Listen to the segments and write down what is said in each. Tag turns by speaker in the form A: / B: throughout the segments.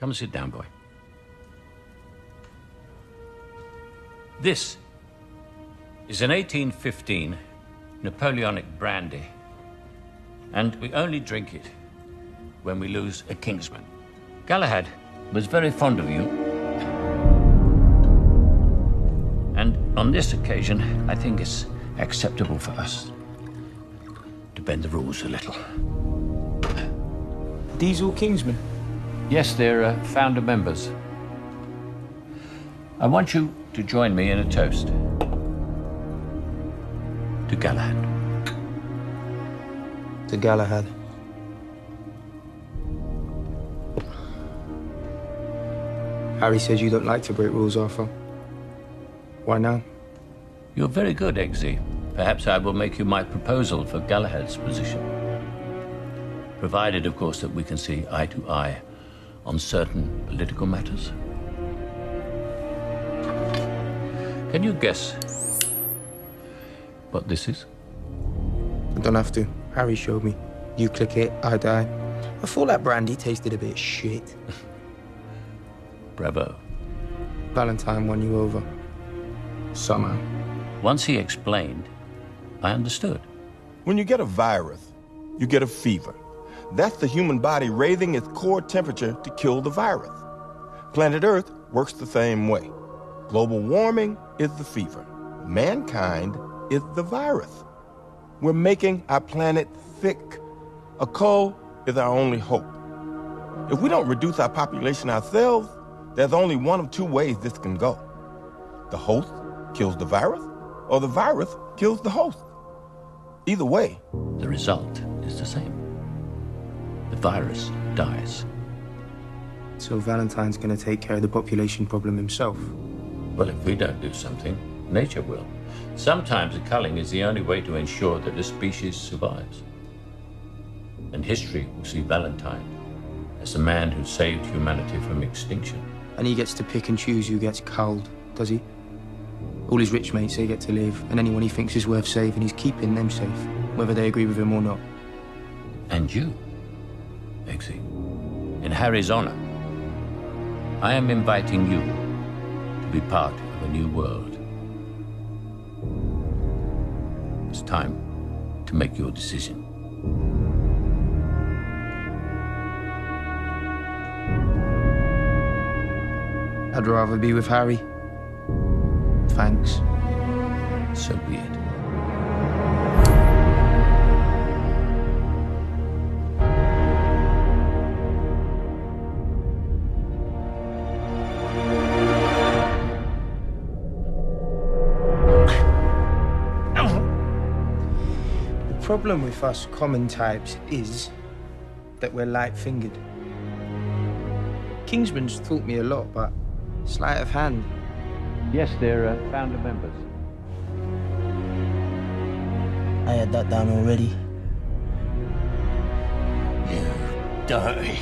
A: Come and sit down, boy. This is an 1815 Napoleonic brandy, and we only drink it when we lose a kingsman. Galahad was very fond of you, and on this occasion, I think it's acceptable for us to bend the rules a little.
B: These all kingsmen?
A: Yes, they're founder members. I want you to join me in a toast to Galahad.
B: To Galahad. Harry says you don't like to break rules, Arthur. Why now?
A: You're very good, Eggsy. Perhaps I will make you my proposal for Galahad's position. Provided, of course, that we can see eye to eye on certain political matters. Can you guess what this is?
B: I don't have to. Harry showed me. You click it, I die. I thought that brandy tasted a bit shit.
A: Bravo.
B: Valentine won you over. Somehow.
A: Once he explained, I understood.
C: When you get a virus, you get a fever. That's the human body raising its core temperature to kill the virus. Planet Earth works the same way. Global warming is the fever. Mankind is the virus. We're making our planet sick. A cull is our only hope. If we don't reduce our population ourselves, there's only one of two ways this can go. The host kills the virus, or the virus kills the host. Either way,
A: the result is the same. The virus dies.
B: So Valentine's gonna take care of the population problem himself?
A: Well, if we don't do something, nature will. Sometimes the culling is the only way to ensure that a species survives. And history will see Valentine as the man who saved humanity from extinction.
B: And he gets to pick and choose who gets culled, does he? All his rich mates, they get to live, and anyone he thinks is worth saving, he's keeping them safe, whether they agree with him or not.
A: And you, Eggsy, in Harry's honor, I am inviting you to be part of a new world. It's time to make your decision.
B: I'd rather be with Harry. Thanks.
A: So be it.
B: The problem with us common types is that we're light-fingered. Kingsman's taught me a lot, but sleight of hand.
A: Yes, they're founder members.
B: I had that down already.
A: You dirty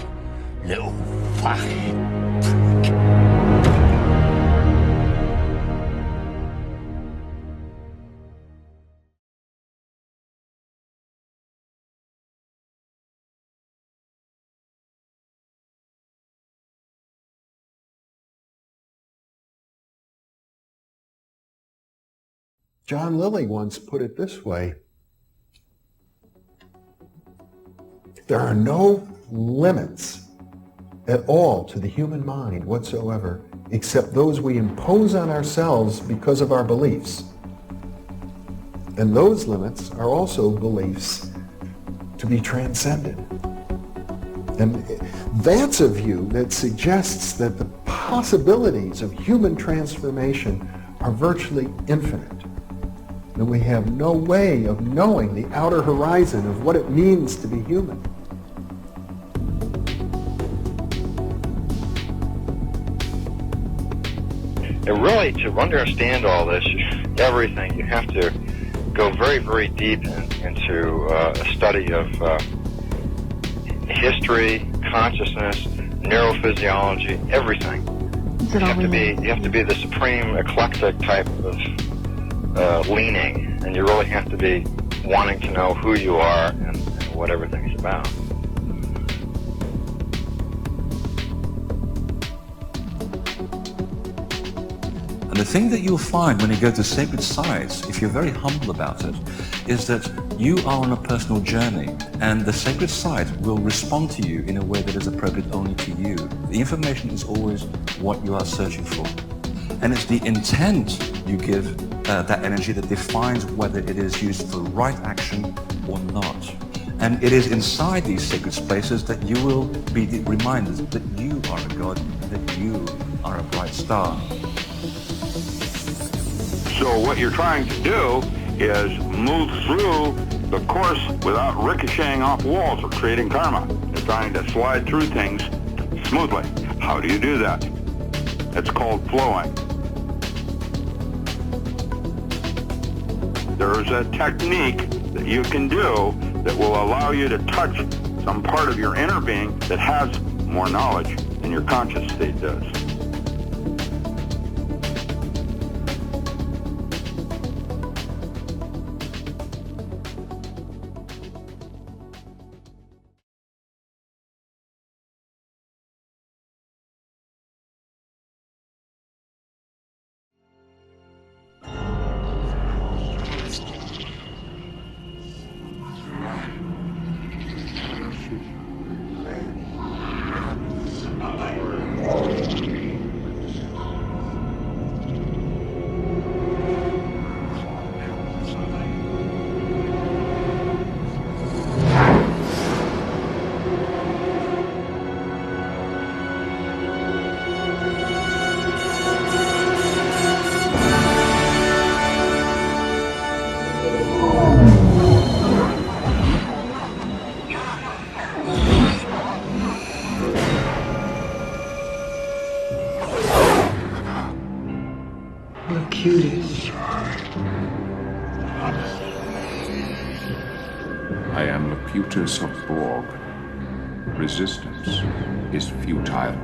A: little fucking prick.
D: John Lilly once put it this way: there are no limits at all to the human mind whatsoever, except those we impose on ourselves because of our beliefs. And those limits are also beliefs to be transcended. And that's a view that suggests that the possibilities of human transformation are virtually infinite. And we have no way of knowing the outer horizon of what it means to be human.
E: And really, to understand all this, everything, you have to go very, very deep into a study of history, consciousness, neurophysiology, everything. You have to be the supreme eclectic type of leaning, and you really have to be wanting to know who you are and what everything's about.
F: the thing that you'll find when you go to sacred sites, if you're very humble about it, is that you are on a personal journey, and the sacred site will respond to you in a way that is appropriate only to you. The information is always what you are searching for. And it's the intent you give that energy that defines whether it is used for right action or not. And it is inside these sacred spaces that you will be reminded that you are a god, that you are a bright star.
G: So what you're trying to do is move through the course without ricocheting off walls or creating karma. You're trying to slide through things smoothly. How do you do that? It's called flowing. There's a technique that you can do that will allow you to touch some part of your inner being that has more knowledge than your conscious state does.
H: I am Locutus of Borg. Resistance is futile.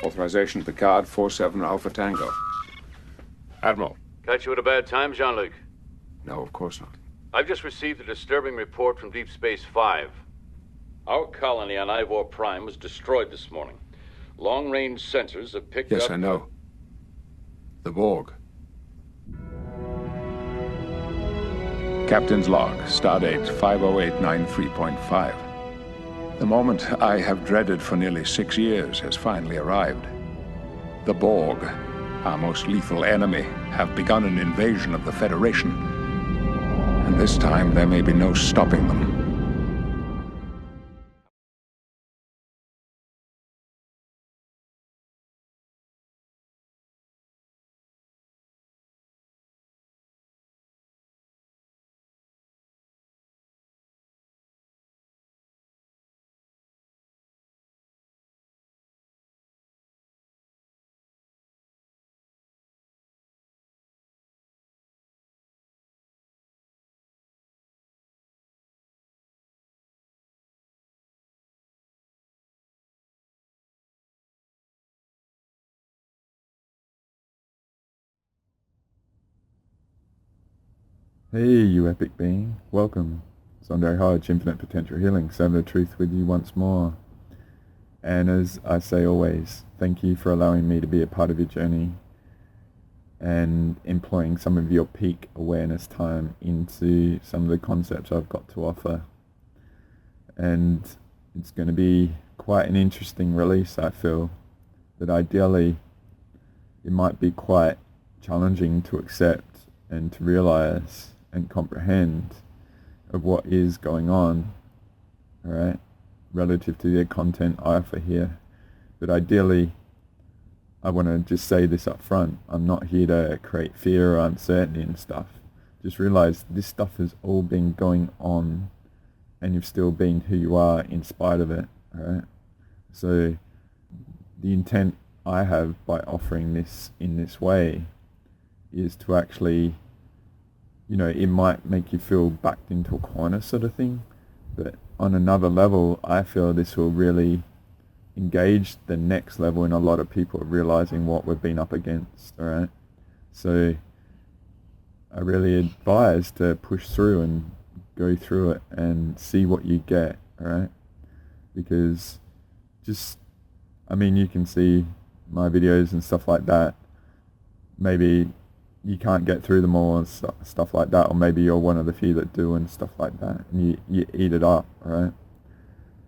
H: Authorization Picard 47 Alpha Tango. Admiral.
I: Catch you at a bad time, Jean-Luc?
H: No, of course not.
I: I've just received a disturbing report from Deep Space 5. Our colony on Ivor Prime was destroyed this morning. Long-range sensors have picked up...
H: Yes, I know. The Borg. Captain's log, stardate 50893.5. The moment I have dreaded for nearly 6 years has finally arrived. The Borg, our most lethal enemy, have begun an invasion of the Federation. And this time there may be no stopping them.
J: Hey, you epic being. Welcome. Sunday Hodge, Infinite Potential Healing. Seven the truth with you once more. And as I say always, thank you for allowing me to be a part of your journey and employing some of your peak awareness time into some of the concepts I've got to offer. And it's going to be quite an interesting release, I feel, that ideally it might be quite challenging to accept and to realize and comprehend of what is going on, all right, relative to the content I offer here. But ideally, I want to just say this up front. I'm not here to create fear or uncertainty and stuff. just realize this stuff has all been going on and you've still been who you are in spite of it, right? So the intent I have by offering this in this way is to actually, you know, it might make you feel backed into a corner sort of thing, but on another level, I feel this will really engage the next level in a lot of people realizing what we've been up against, all right? So I really advise to push through and go through it and see what you get, all right? Because just, I mean, you can see my videos and stuff like that. Maybe you can't get through them all and stuff like that, or maybe you're one of the few that do and stuff like that, and you eat it up, all right?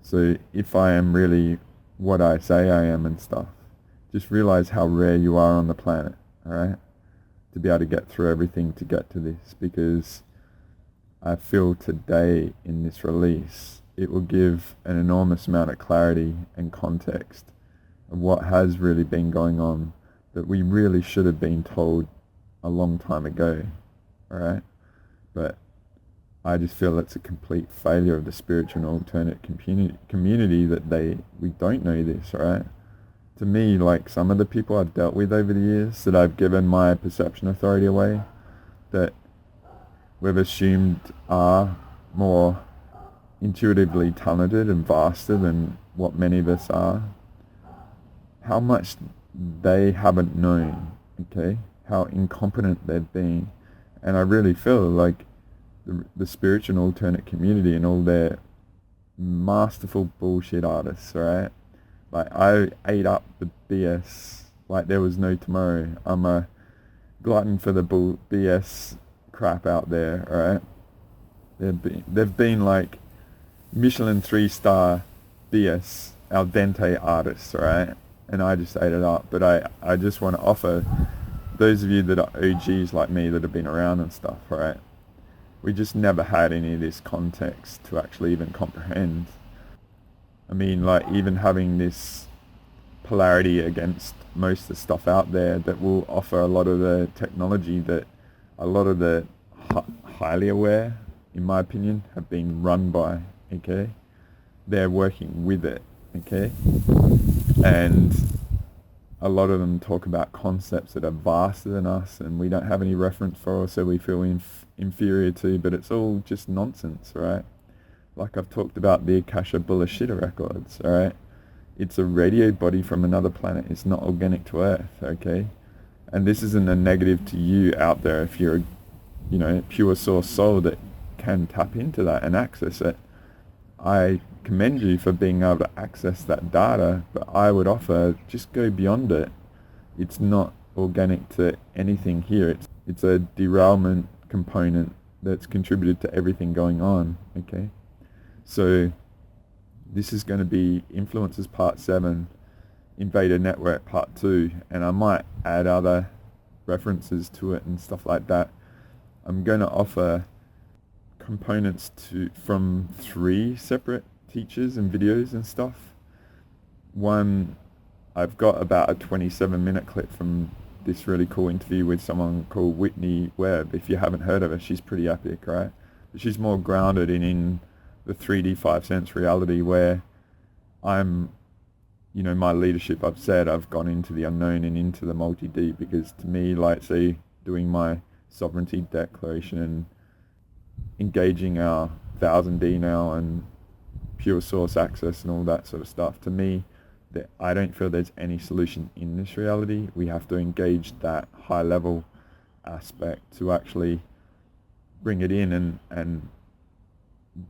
J: So if I am really what I say I am and stuff, just realize how rare you are on the planet, all right? To be able to get through everything to get to this, because I feel today in this release, it will give an enormous amount of clarity and context of what has really been going on that we really should have been told a long time ago, all right? But I just feel it's a complete failure of the spiritual and alternate community that we don't know this, all right? To me, like some of the people I've dealt with over the years that I've given my perception authority away, that we've assumed are more intuitively talented and vaster than what many of us are, how much they haven't known, okay? How incompetent they've been. And I really feel like the spiritual and alternate community and all their masterful bullshit artists, right? Like, I ate up the BS like there was no tomorrow. I'm a glutton for the BS crap out there, alright? They've been like Michelin 3-star BS al dente artists, alright? And I just ate it up. But I just want to offer those of you that are OGs like me that have been around and stuff, right? We just never had any of this context to actually even comprehend. I mean, like, even having this polarity against most of the stuff out there that will offer a lot of the technology that a lot of the highly aware, in my opinion, have been run by, okay? They're working with it, okay? And a lot of them talk about concepts that are vaster than us and we don't have any reference for, so we feel inferior to, but it's all just nonsense, right? Like I've talked about the Akasha Bullshit records, alright? It's a radio body from another planet. It's not organic to Earth, okay? And this isn't a negative to you out there if you're a, you know, pure source soul that can tap into that and access it. I commend you for being able to access that data, but I would offer, just go beyond it. It's not organic to anything here. It's a derailment component that's contributed to everything going on, okay? So this is going to be Influences Part 7, Invader Network Part 2, and I might add other references to it and stuff like that. I'm going to offer components from 3 separate teachers and videos and stuff. One, I've got about a 27-minute clip from this really cool interview with someone called Whitney Webb. If you haven't heard of her, she's pretty epic, right? But she's more grounded in the 3D 5 sense reality where I'm, you know, my leadership, I've said I've gone into the unknown and into the multi-D, because to me, like, say, doing my sovereignty declaration and engaging our 1000D now and pure source access and all that sort of stuff, to me, that I don't feel there's any solution in this reality. We have to engage that high level aspect to actually bring it in and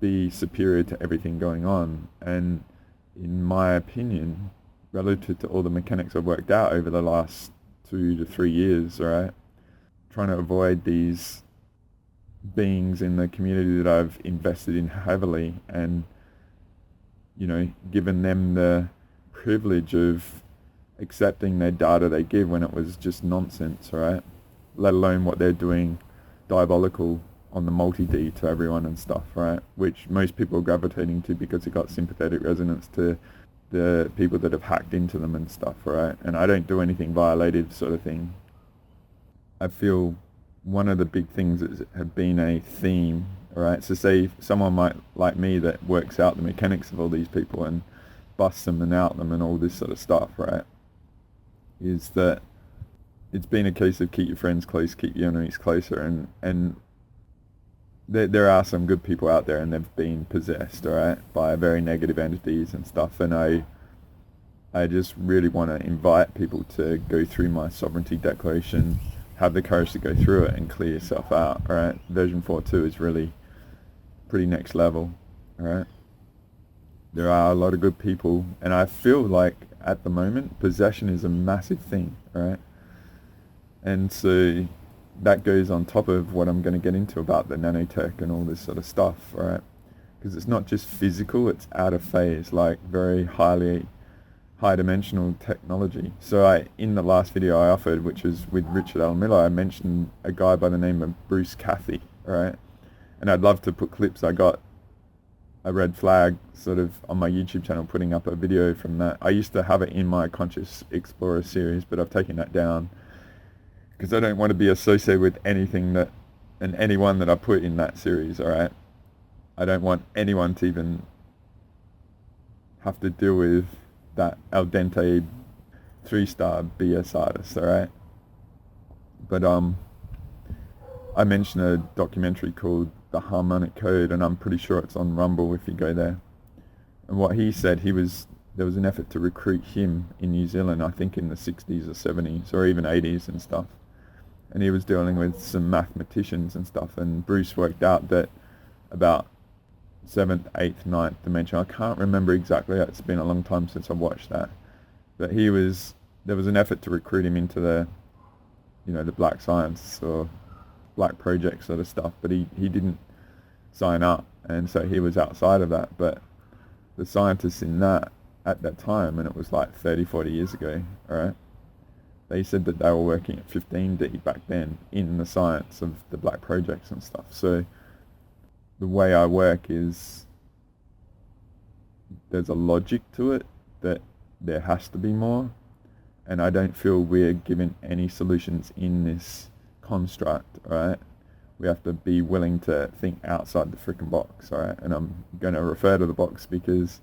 J: be superior to everything going on. And in my opinion, relative to all the mechanics I've worked out over the last 2 to 3 years, right, trying to avoid these beings in the community that I've invested in heavily and, you know, given them the privilege of accepting their data they give when it was just nonsense, right? Let alone what they're doing diabolical on the multi-D to everyone and stuff, right? Which most people are gravitating to because it got sympathetic resonance to the people that have hacked into them and stuff, right? And I don't do anything violative sort of thing. I feel one of the big things that have been a theme, right? So say someone might like me that works out the mechanics of all these people and busts them and out them and all this sort of stuff, right? Is that it's been a case of keep your friends close, keep your enemies closer, and there are some good people out there and they've been possessed, right, by very negative entities and stuff, and I just really want to invite people to go through my sovereignty declaration, have the courage to go through it and clear yourself out, right? Version 4.2 is really pretty next level, right? There are a lot of good people, and I feel like at the moment possession is a massive thing, right? And so that goes on top of what I'm going to get into about the nanotech and all this sort of stuff, right? Because it's not just physical, it's out of phase, like very high dimensional technology. So in the last video I offered, which was with Richard L. Miller, I mentioned a guy by the name of Bruce Cathy, right? And I'd love to put clips. I got a red flag sort of on my YouTube channel putting up a video from that. I used to have it in my Conscious Explorer series, but I've taken that down because I don't want to be associated with anything that and anyone that I put in that series, alright? I don't want anyone to even have to deal with that al dente 3-star BS artist, alright? But I mentioned a documentary called The Harmonic Code, and I'm pretty sure it's on Rumble if you go there. And what he said, there was an effort to recruit him in New Zealand, I think in the 60s or 70s or even 80s and stuff. And he was dealing with some mathematicians and stuff, and Bruce worked out that about 7th, 8th, 9th dimension, I can't remember exactly, it's been a long time since I watched that, but there was an effort to recruit him into the black science or black project sort of stuff, but he didn't sign up, and so he was outside of that. But the scientists in that at that time, and it was like 30-40 years ago, alright, they said that they were working at 15D back then in the science of the black projects and stuff. So the way I work is there's a logic to it that there has to be more, and I don't feel we're given any solutions in this construct, right? We have to be willing to think outside the freaking box, alright? And I'm going to refer to the box because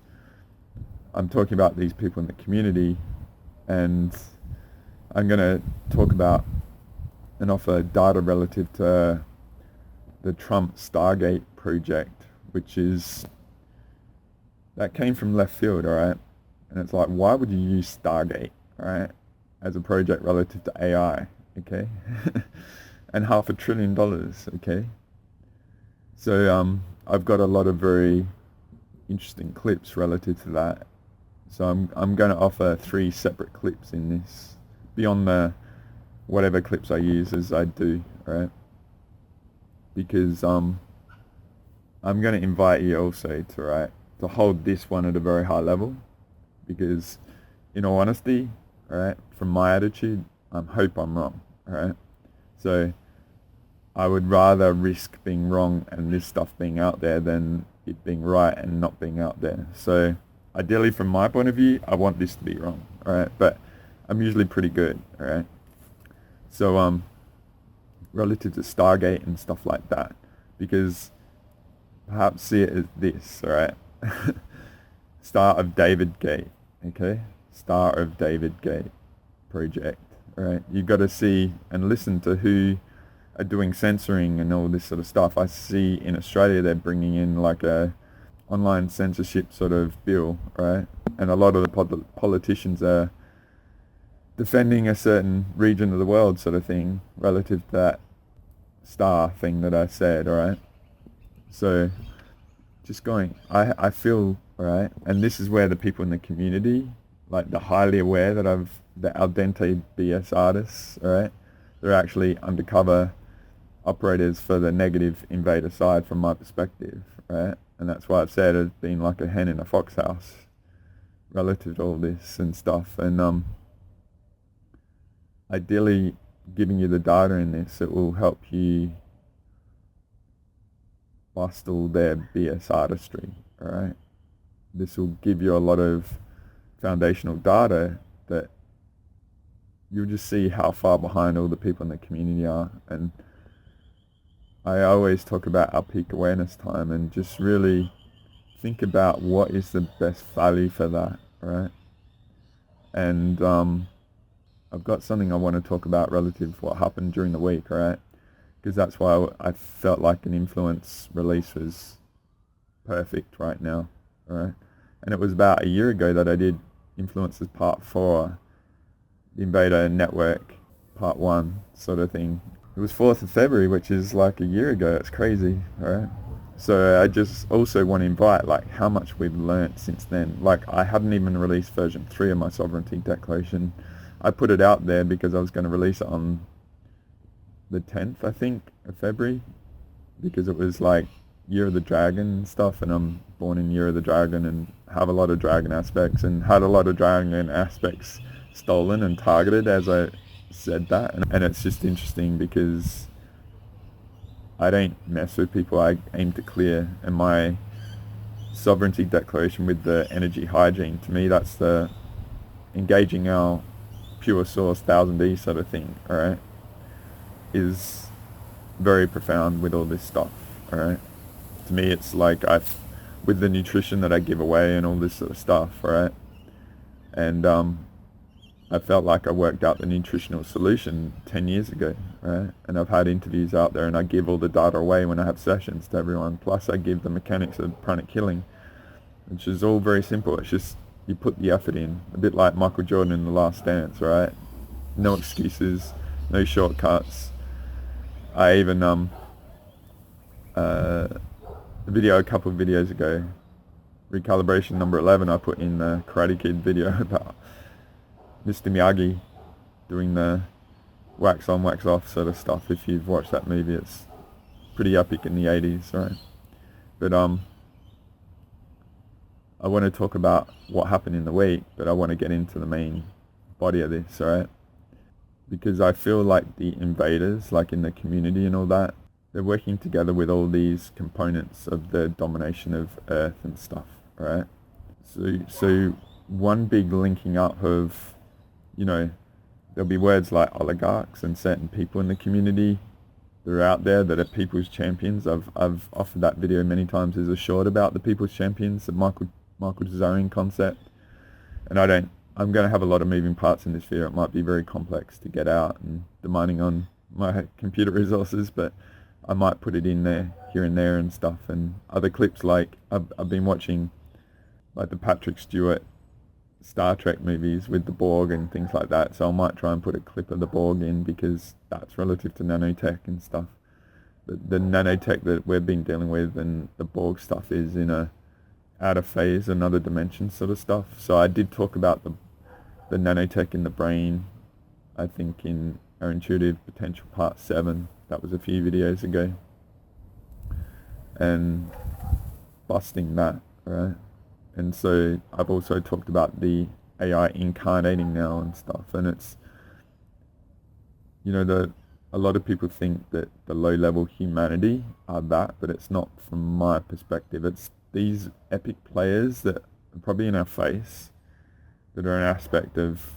J: I'm talking about these people in the community, and I'm going to talk about and offer data relative to the Trump Stargate Project, which is, that came from left field, alright? And it's like, why would you use Stargate, alright, as a project relative to AI, okay? And $500 billion, okay? So I've got a lot of very interesting clips relative to that. So I'm going to offer 3 separate clips in this, beyond the whatever clips I use as I do, right? Because I'm going to invite you also to hold this one at a very high level, because in all honesty, alright, from my attitude, I hope I'm wrong, alright? So I would rather risk being wrong and this stuff being out there than it being right and not being out there. So ideally, from my point of view, I want this to be wrong, alright? But I'm usually pretty good, alright? So relative to Stargate and stuff like that, because perhaps see it as this, alright? Star of David Gate, okay? Star of David Gate Project, alright? You've got to see and listen to who are doing censoring and all this sort of stuff. I see in Australia they're bringing in like a online censorship sort of bill, right? And a lot of the politicians are defending a certain region of the world sort of thing relative to that star thing that I said, alright? So just going, I feel, alright, and this is where the people in the community, like the highly aware that the al dente BS artists, alright, they're actually undercover operators for the negative invader side from my perspective, right? And that's why I've said it's been like a hen in a fox house relative to all this and stuff. And ideally, giving you the data in this, it will help you bust all their BS artistry, alright? This will give you a lot of foundational data that you'll just see how far behind all the people in the community are. And I always talk about our peak awareness time and just really think about what is the best value for that, right? And I've got something I want to talk about relative to what happened during the week, right? Because that's why I felt like an influence release was perfect right now, right? And it was about a year ago that I did Influences Part 4, the Invader Network Part 1 sort of thing. It was 4th of February, which is like a year ago. It's crazy, right? So I just also want to invite like how much we've learnt since then. Like I hadn't even released version 3 of my Sovereignty Declaration. I put it out there because I was going to release it on the 10th, I think, of February, because it was like Year of the Dragon and stuff, and I'm born in Year of the Dragon and have a lot of dragon aspects, and had a lot of dragon aspects stolen and targeted as I said that. And it's just interesting because I don't mess with people, I aim to clear. And my Sovereignty Declaration with the energy hygiene, to me that's the engaging our pure source 1000E sort of thing, alright, is very profound with all this stuff, alright. To me it's like with the nutrition that I give away and all this sort of stuff, right? And I felt like I worked out the nutritional solution 10 years ago, right? And I've had interviews out there and I give all the data away when I have sessions to everyone. Plus I give the mechanics of pranic killing, which is all very simple. It's just you put the effort in, a bit like Michael Jordan in The Last Dance, right? No excuses, no shortcuts. I even a couple of videos ago, recalibration number 11, I put in the Karate Kid video about Mr. Miyagi doing the wax on, wax off sort of stuff. If you've watched that movie, it's pretty epic in the 80s, right? But I want to talk about what happened in the week, but I want to get into the main body of this, right? Because I feel like the invaders, like in the community and all that, they're working together with all these components of the domination of Earth and stuff, right? So one big linking up of, you know, there'll be words like oligarchs and certain people in the community that are out there that are people's champions. I've offered that video many times as a short about the people's champions, the Michael Zarian concept. And I'm going to have a lot of moving parts in this video. It might be very complex to get out and demanding on my computer resources, but I might put it in there, here and there and stuff. And other clips, like I've been watching like the Patrick Stewart Star Trek movies with the Borg and things like that, so I might try and put a clip of the Borg in because that's relative to nanotech and stuff. The nanotech that we've been dealing with and the Borg stuff is in a outer phase, another dimension sort of stuff. So I did talk about the nanotech in the brain, I think in our Intuitive Potential Part 7. That was a few videos ago. And busting that, right? And so I've also talked about the AI incarnating now and stuff. And it's, you know, a lot of people think that the low-level humanity are that, but it's not from my perspective. It's these epic players that are probably in our face, that are an aspect of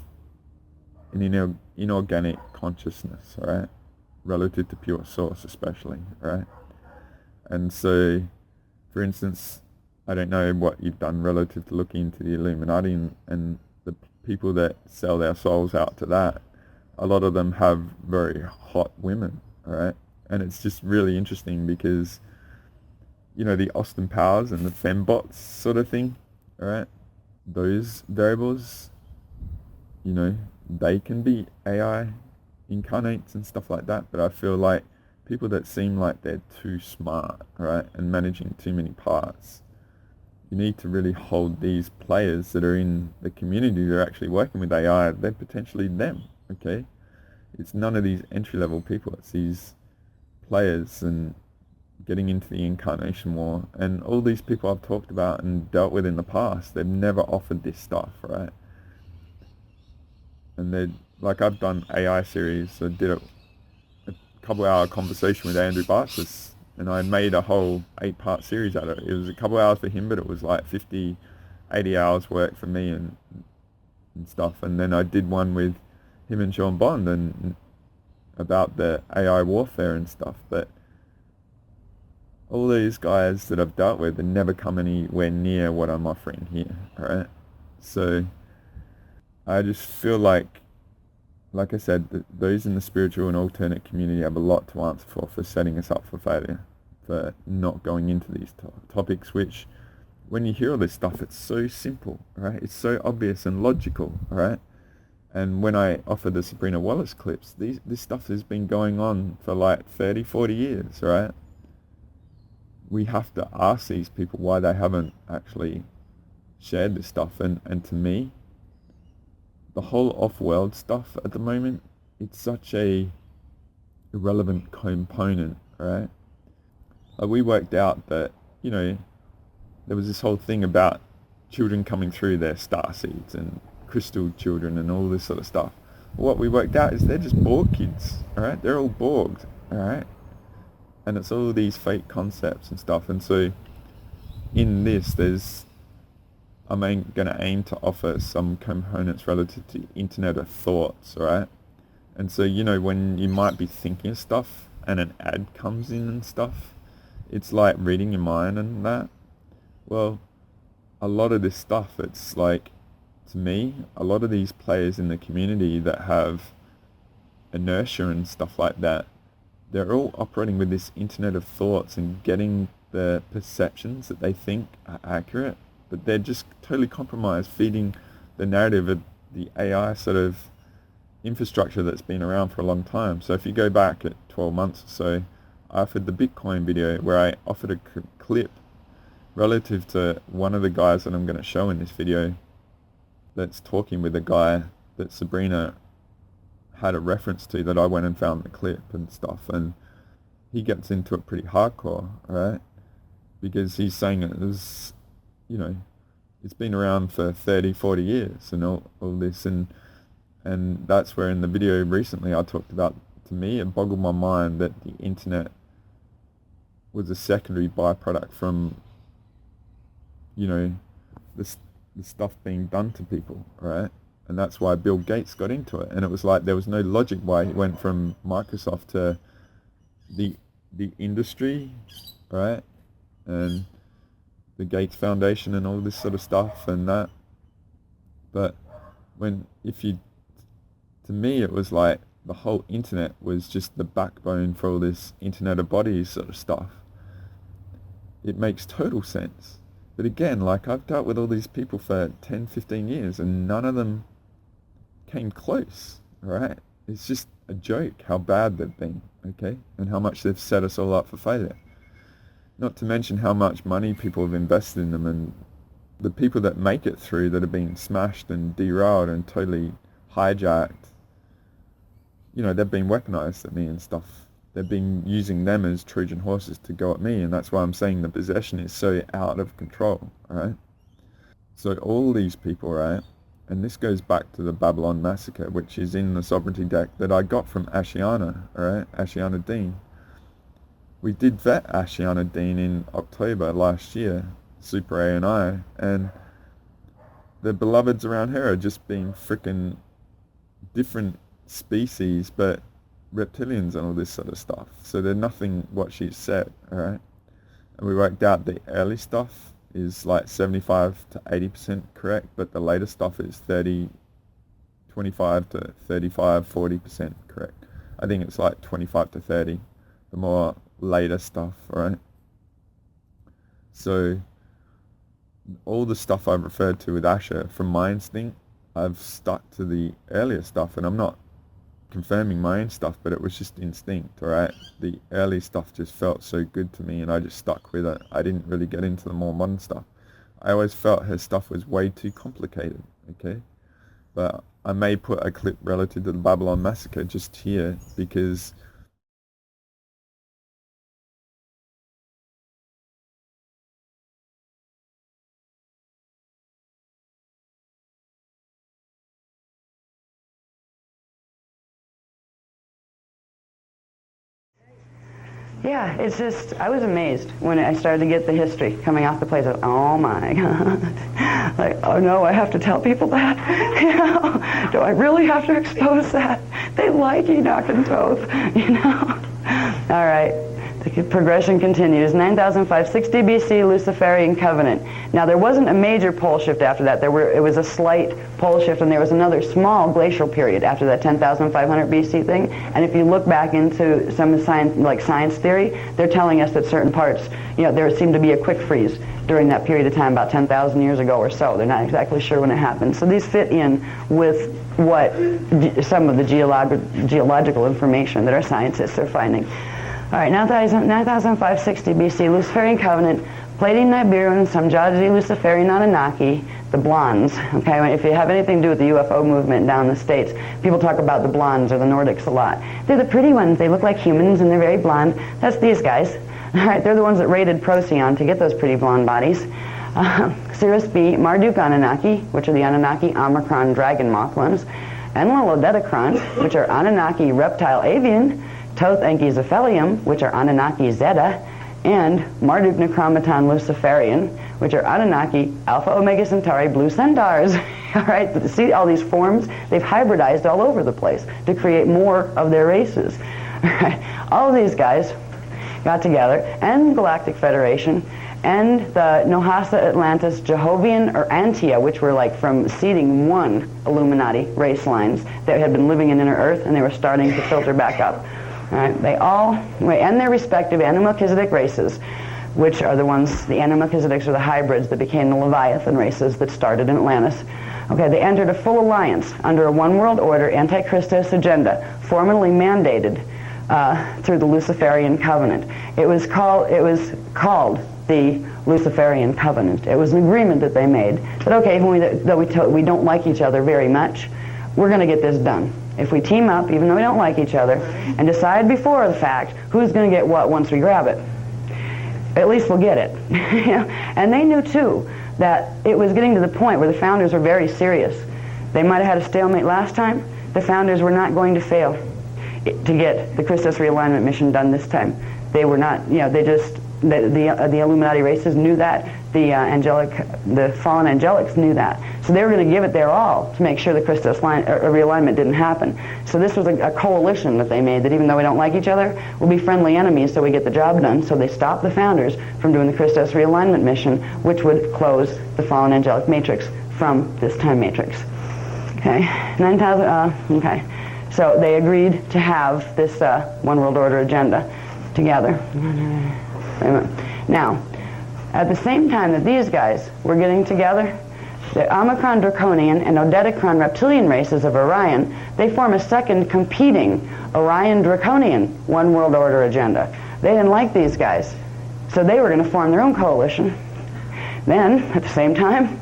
J: an inorganic consciousness, right? Relative to pure source especially, right? And so, for instance, I don't know what you've done relative to looking into the Illuminati and the people that sell their souls out to that. A lot of them have very hot women, right? And it's just really interesting because, you know, the Austin Powers and the fembots sort of thing, right? Those variables, you know, they can be AI incarnates and stuff like that, but I feel like people that seem like they're too smart, right, and managing too many parts, you need to really hold these players that are in the community that are actually working with AI. They're potentially them, okay? It's none of these entry-level people. It's these players and getting into the incarnation war. And all these people I've talked about and dealt with in the past, they've never offered this stuff, right? And they're like, I've done AI series. I did a couple-hour conversation with Andrew Bartzis, and I made a whole 8-part series out of it. It was a couple hours for him, but it was like 50, 80 hours work for me and stuff. And then I did one with him and Sean Bond and about the AI warfare and stuff. But all these guys that I've dealt with have never come anywhere near what I'm offering here, right? So I just feel like I said, those in the spiritual and alternate community have a lot to answer for setting us up for failure, for not going into these topics, which, when you hear all this stuff, it's so simple, right? It's so obvious and logical, right? And when I offer the Sabrina Wallace clips, this stuff has been going on for like 30, 40 years, right? We have to ask these people why they haven't actually shared this stuff. And to me, the whole off-world stuff at the moment, it's such a irrelevant component, right? We worked out that, you know, there was this whole thing about children coming through their star seeds and crystal children and all this sort of stuff. What we worked out is they're just Borg kids, all right? They're all Borgs, all right? And it's all these fake concepts and stuff. And so in this, I'm going to aim to offer some components relative to Internet of Thoughts, all right? And so, you know, when you might be thinking of stuff and an ad comes in and stuff, it's like reading your mind and that. Well, a lot of this stuff, it's like, to me, a lot of these players in the community that have inertia and stuff like that, they're all operating with this Internet of Thoughts and getting the perceptions that they think are accurate, but they're just totally compromised, feeding the narrative of the AI sort of infrastructure that's been around for a long time. So if you go back at 12 months or so, I offered the Bitcoin video where I offered a clip relative to one of the guys that I'm going to show in this video that's talking with a guy that Sabrina had a reference to, that I went and found the clip and stuff, and he gets into it pretty hardcore, right? Because he's saying it was, you know, it's been around for 30, 40 years and all this, and that's where in the video recently I talked about, to me, it boggled my mind that the internet was a secondary byproduct from, you know, the stuff being done to people, right? And that's why Bill Gates got into it. And it was like there was no logic why he went from Microsoft to the industry, right? And the Gates Foundation and all this sort of stuff and that. But to me, it was like the whole internet was just the backbone for all this Internet of Bodies sort of stuff. It makes total sense. But again, like, I've dealt with all these people for 10, 15 years and none of them came close, right? It's just a joke how bad they've been, okay? And how much they've set us all up for failure. Not to mention how much money people have invested in them, and the people that make it through that have been smashed and derailed and totally hijacked, you know, they've been weaponized at me and stuff. They've been using them as Trojan horses to go at me, and that's why I'm saying the possession is so out of control, right? So all these people, right, and this goes back to the Babylon Massacre, which is in the Sovereignty deck that I got from Ashiana, right, Ashiana Dean. We did vet Ashiana Dean in October last year, Super A and I, and the beloveds around her are just being frickin' different species, but reptilians and all this sort of stuff. So they're nothing what she said, alright? And we worked out the early stuff is like 75 to 80% correct, but the later stuff is 25 to 35, 40% correct. I think it's like 25 to 30, the more later stuff, alright? So all the stuff I've referred to with Asher, from my instinct, I've stuck to the earlier stuff, and I'm not confirming my own stuff, but it was just instinct, alright? The early stuff just felt so good to me and I just stuck with it. I didn't really get into the more modern stuff. I always felt her stuff was way too complicated, okay? But I may put a clip relative to the Babylon Massacre just here because
K: yeah, it's just, I was amazed when I started to get the history coming off the place. Oh my God. Like, oh no, I have to tell people that? You know, do I really have to expose that? They like Enoch and Thoth, you know? All right, The progression continues. 9560 BC, Luciferian Covenant. Now there wasn't a major pole shift after that. It was a slight pole shift, and there was another small glacial period after that 10,500 BC thing. And if you look back into some science, like science theory, they're telling us that certain parts, there seemed to be a quick freeze during that period of time, about 10,000 years ago or so. They're not exactly sure when it happened. So these fit in with what some of the geological information that our scientists are finding. All right, 9560 BC, Luciferian Covenant, Pleiadian Nibiru, some Jaji Luciferian Anunnaki, the blondes. Okay, if you have anything to do with the UFO movement down in the States, people talk about the blondes or the Nordics a lot. They're the pretty ones. They look like humans and they're very blonde. That's these guys. All right, they're the ones that raided Procyon to get those pretty blonde bodies. Cirrus B, Marduk Anunnaki, which are the Anunnaki Omicron dragon moth ones, Enlil Odedicron, which are Anunnaki reptile avian, Toth Enki Zephelium, which are Anunnaki Zeta, and Marduk Necromaton Luciferian, which are Anunnaki Alpha Omega Centauri Blue Centaurs. All right, see all these forms? They've hybridized all over the place to create more of their races. All right, all of these guys got together, and the Galactic Federation, and the Nohasa Atlantis Jehovian or Antia, which were like from seeding one Illuminati race lines that had been living in inner Earth, and they were starting to filter back up. All right, they all, and their respective Anu-Melchizedek races, which are the ones, the Anu-Melchizedeks are the hybrids that became the Leviathan races that started in Atlantis. Okay, they entered a full alliance under a one world order anti-Christos agenda, formally mandated through the Luciferian Covenant. It was called the Luciferian Covenant. It was an agreement that they made that, okay, though we don't like each other very much, we're going to get this done. If we team up, even though we don't like each other, and decide before the fact who's going to get what once we grab it, at least we'll get it. And they knew, too, that it was getting to the point where the founders were very serious. They might have had a stalemate last time. The founders were not going to fail to get the Christos realignment mission done this time. They were not, they just, the Illuminati races knew that. The fallen angelics knew that. So they were going to give it their all to make sure the Christos realignment didn't happen. So this was a coalition that they made, that even though we don't like each other, we'll be friendly enemies so we get the job done. So they stopped the founders from doing the Christos realignment mission, which would close the fallen angelic matrix from this time matrix. Okay, 9,000, okay. So they agreed to have this one world order agenda together. Now, at the same time that these guys were getting together, the Omicron Draconian and Odedicron reptilian races of Orion, they form a second competing Orion Draconian one world order agenda. They didn't like these guys, so they were going to form their own coalition. Then, at the same time,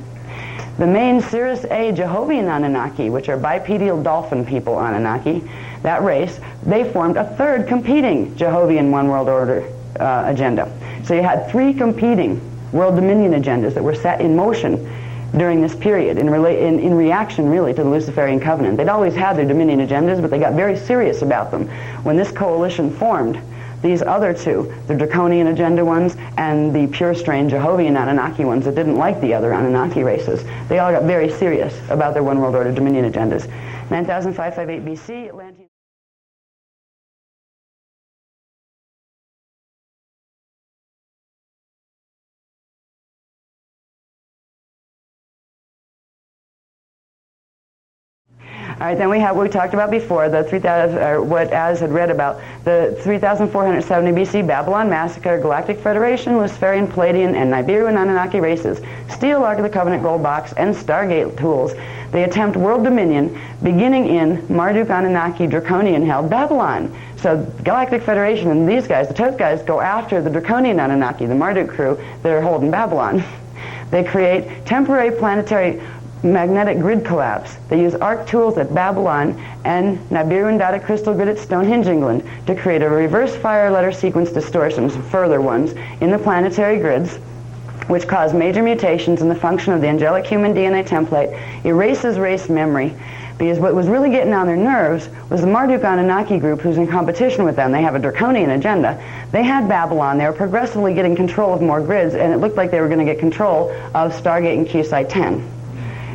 K: the main Cirrus A Jehovian Anunnaki, which are bipedal dolphin people Anunnaki, that race, they formed a third competing Jehovian one world order agenda. So you had three competing world dominion agendas that were set in motion during this period in reaction really to the Luciferian Covenant. They'd always had their dominion agendas, but they got very serious about them. When this coalition formed, these other two, the Draconian agenda ones and the pure strain Jehovian Anunnaki ones that didn't like the other Anunnaki races, they all got very serious about their one world order dominion agendas. 9558 BC, Atlantean. All right, then we have what we talked about before, the 3,000, or what Az had read about, the 3,470 BC Babylon Massacre, Galactic Federation, Luciferian, Pleiadian, and Nibiru and Anunnaki races, Steel Ark of the Covenant Gold Box, and Stargate tools. They attempt world dominion beginning in Marduk Anunnaki Draconian held Babylon. So Galactic Federation and these guys, the Toth guys, go after the Draconian Anunnaki, the Marduk crew, that are holding Babylon. They create temporary planetary magnetic grid collapse. They use arc tools at Babylon and Nibiru and data crystal grid at Stonehenge, England, to create a reverse fire letter sequence distortions, further ones, in the planetary grids, which cause major mutations in the function of the angelic human DNA template, erases race memory, because what was really getting on their nerves was the Marduk Anunnaki group, who's in competition with them. They have a draconian agenda. They had Babylon. They were progressively getting control of more grids, and it looked like they were going to get control of Stargate and QSite 10.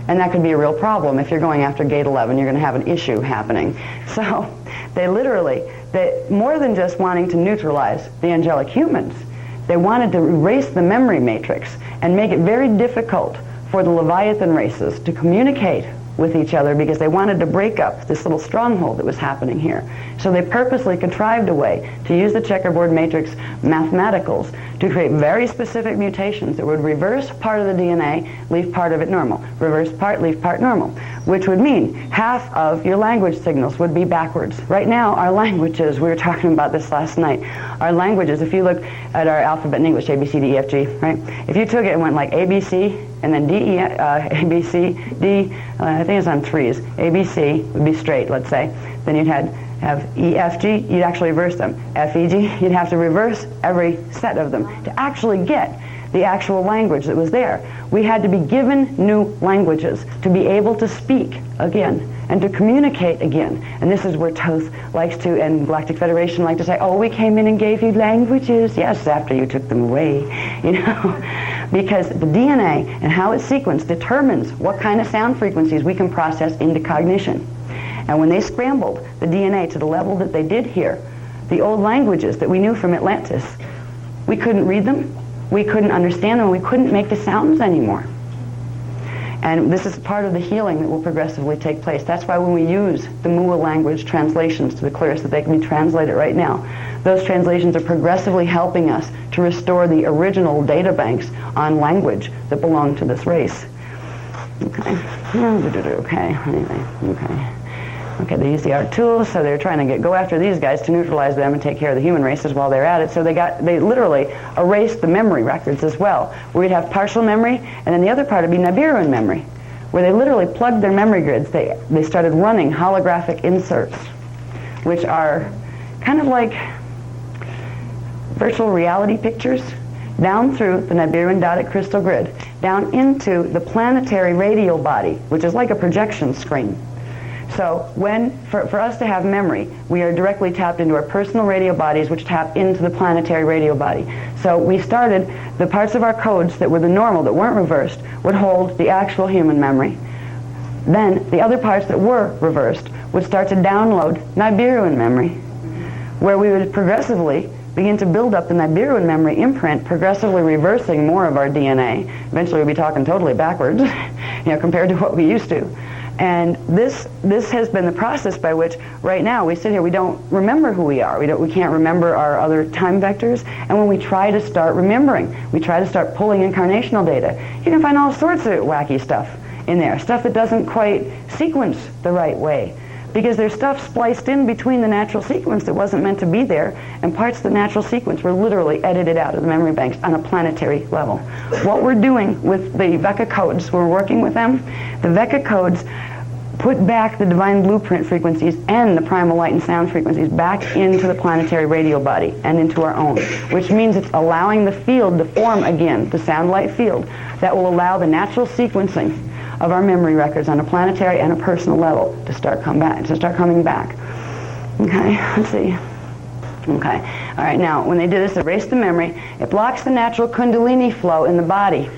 K: And that could be a real problem. If you're going after Gate 11, you're going to have an issue happening. So They literally, more than just wanting to neutralize the angelic humans, they wanted to erase the memory matrix and make it very difficult for the Leviathan races to communicate with each other, because they wanted to break up this little stronghold that was happening here. So they purposely contrived a way to use the checkerboard matrix mathematicals to create very specific mutations that would reverse part of the DNA, leave part of it normal. Reverse part, leave part normal. Which would mean half of your language signals would be backwards. Right now, our languages, we were talking about this last night, our languages, if you look at our alphabet in English, A, B, C, D, E, F, G, right? If you took it and went like A, B, C, and then D, E, A, B, C, D, I think it's on threes. A, B, C would be straight, let's say. Then you'd have E, F, G, you'd actually reverse them. F, E, G, you'd have to reverse every set of them to actually get the actual language that was there. We had to be given new languages to be able to speak again and to communicate again. And this is where Toth likes to, and Galactic Federation like to say, oh, we came in and gave you languages. Yes, after you took them away, you know. Because the DNA and how it's sequenced determines what kind of sound frequencies we can process into cognition. And when they scrambled the DNA to the level that they did here, the old languages that we knew from Atlantis, we couldn't read them, we couldn't understand them, we couldn't make the sounds anymore. And this is part of the healing that will progressively take place. That's why when we use the Mua language translations to the clearest that they can be translated right now, those translations are progressively helping us to restore the original data banks on language that belong to this race. Okay. Okay. Anyway. Okay. Okay, they use the art tools, so they're trying to go after these guys to neutralize them and take care of the human races while they're at it. So they literally erased the memory records as well, where we'd have partial memory, and then the other part would be Nibiruan memory, where they literally plugged their memory grids. They started running holographic inserts, which are kind of like virtual reality pictures, down through the Nibiruan dotted crystal grid, down into the planetary radial body, which is like a projection screen. So for us to have memory, we are directly tapped into our personal radio bodies, which tap into the planetary radio body. So we started, the parts of our codes that were the normal, that weren't reversed, would hold the actual human memory. Then the other parts that were reversed would start to download Nibiruan memory, where we would progressively begin to build up the Nibiruan memory imprint, progressively reversing more of our DNA. Eventually we'd be talking totally backwards, compared to what we used to. And this has been the process by which, right now, we sit here, we don't remember who we are. We can't remember our other time vectors. And when we try to start remembering, we try to start pulling incarnational data, you can find all sorts of wacky stuff in there, stuff that doesn't quite sequence the right way. Because there's stuff spliced in between the natural sequence that wasn't meant to be there, and parts of the natural sequence were literally edited out of the memory banks on a planetary level. What we're doing with the Vecca codes, we're working with them, the Vecca codes put back the divine blueprint frequencies and the primal light and sound frequencies back into the planetary radio body and into our own, which means it's allowing the field to form again, the sound light field, that will allow the natural sequencing of our memory records on a planetary and a personal level to start coming back. Okay, let's see. Okay, all right, now when they do this, erase the memory, it blocks the natural kundalini flow in the body.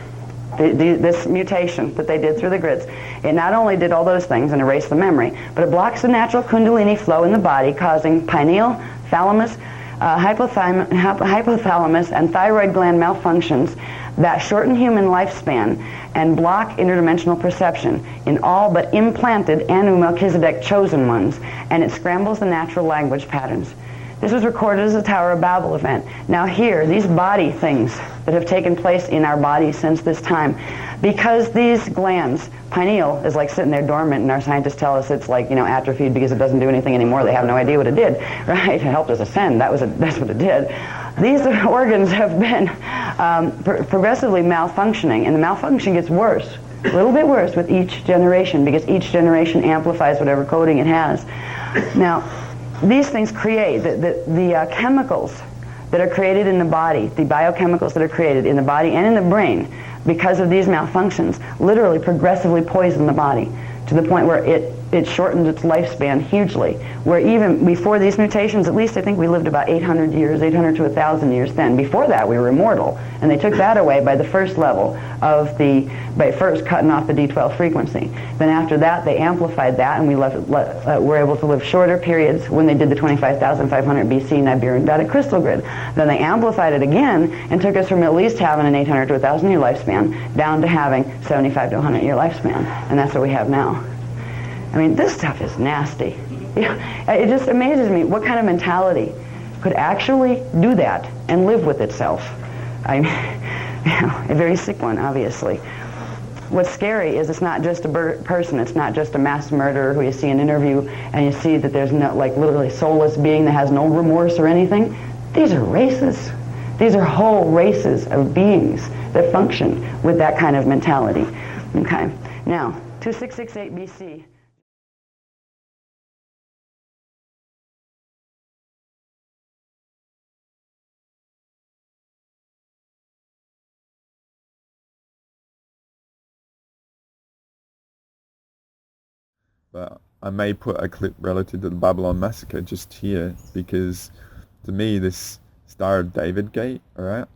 K: This mutation that they did through the grids. It not only did all those things and erased the memory, but it blocks the natural kundalini flow in the body, causing pineal, thalamus, hypothalamus, and thyroid gland malfunctions that shorten human lifespan and block interdimensional perception in all but implanted Anu Melchizedek chosen ones, and it scrambles the natural language patterns. This was recorded as a Tower of Babel event. Now here, these body things that have taken place in our bodies since this time, because these glands, pineal is like sitting there dormant, and our scientists tell us it's like, atrophied because it doesn't do anything anymore. They have no idea what it did, right? It helped us ascend. That's what it did. These organs have been progressively malfunctioning, and the malfunction gets worse, a little bit worse with each generation, because each generation amplifies whatever coding it has. Now, these things create the chemicals that are created in the body, the biochemicals that are created in the body and in the brain because of these malfunctions, literally progressively poison the body to the point where it it shortened its lifespan hugely. Where even before these mutations, at least I think we lived about 800 years, 800 to 1,000 years then. Before that, we were immortal. And they took that away by the first level of by first cutting off the D12 frequency. Then after that, they amplified that, and we were able to live shorter periods when they did the 25,500 BC Nibiru data crystal grid. Then they amplified it again and took us from at least having an 800 to 1,000 year lifespan down to having 75 to 100 year lifespan. And that's what we have now. I mean, this stuff is nasty. It just amazes me what kind of mentality could actually do that and live with itself. A very sick one, obviously. What's scary is it's not just a person. It's not just a mass murderer who you see in an interview and you see that there's no, like, literally soulless being that has no remorse or anything. These are races. These are whole races of beings that function with that kind of mentality. Okay. Now, 2668 BC.
J: But I may put a clip relative to the Babylon Massacre just here, because to me this Star of David gate, alright,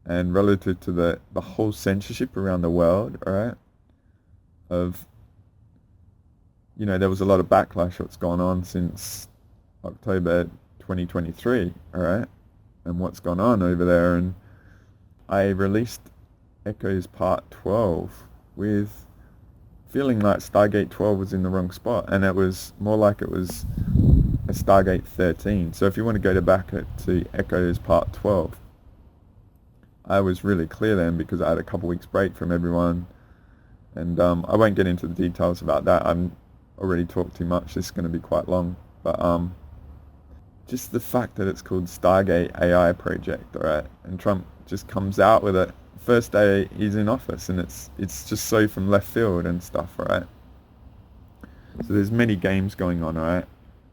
J: and relative to the whole censorship around the world, alright, of, you know, there was a lot of backlash what's gone on since October 2023, alright, and what's gone on over there, and I released Echoes Part 12 with feeling like Stargate 12 was in the wrong spot, and it was more like it was a Stargate 13. So if you want to go back to Echoes Part 12, I was really clear then because I had a couple weeks break from everyone, and I won't get into the details about that. I'm already talked too much. This is going to be quite long, but just the fact that it's called Stargate AI Project, alright, and Trump just comes out with it first day he's in office, and it's just so from left field and stuff, right? So there's many games going on, right?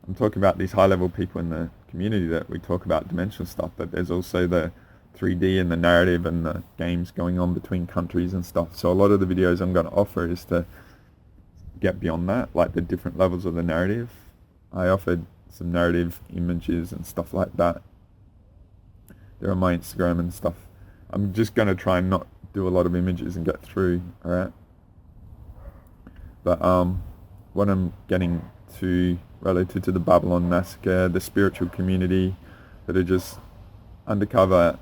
J: I'm talking about these high-level people in the community that we talk about dimensional stuff, but there's also the 3D and the narrative and the games going on between countries and stuff. So a lot of the videos I'm going to offer is to get beyond that, like the different levels of the narrative. I offered some narrative images and stuff like that. They're on my Instagram and stuff. I'm just going to try and not do a lot of images and get through, alright? But what I'm getting to relative to the Babylon Massacre, the spiritual community that are just undercover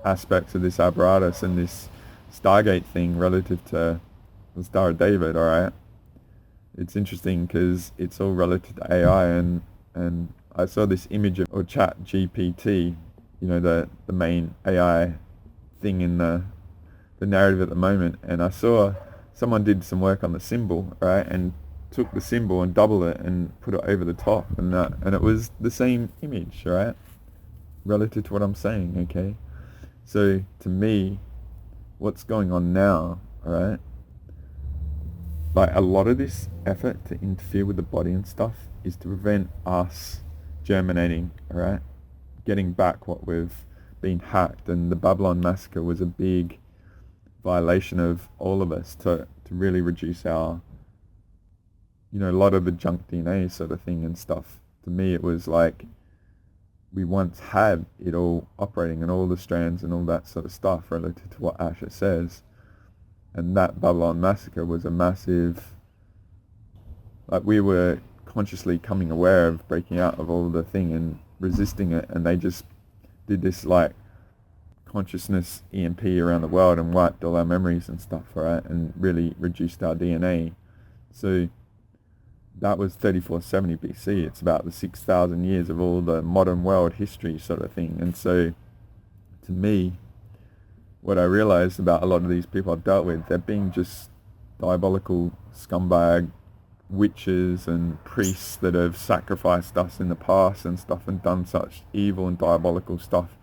J: aspects of this apparatus and this Stargate thing relative to the Star of David, alright? It's interesting because it's all relative to AI, and I saw this image of Chat GPT, you know, the main AI thing in the narrative at the moment, and I saw someone did some work on the symbol, right, and took the symbol and doubled it and put it over the top, and it was the same image, right, relative to what I'm saying, okay? So to me, what's going on now, alright, like a lot of this effort to interfere with the body and stuff is to prevent us germinating, alright, getting back what we've been hacked. And the Babylon Massacre was a big violation of all of us to really reduce our, you know, a lot of the junk DNA sort of thing and stuff. To me it was like we once had it all operating and all the strands and all that sort of stuff relative to what Asher says, and that Babylon Massacre was a massive, like, we were consciously coming aware of breaking out of all the thing and resisting it, and they just did this like consciousness EMP around the world and wiped all our memories and stuff, right, and really reduced our DNA. So that was 3470 BC. It's about the 6,000 years of all the modern world history sort of thing. And so to me, what I realized about a lot of these people I've dealt with, they're being just diabolical scumbag witches and priests that have sacrificed us in the past and stuff and done such evil and diabolical stuff,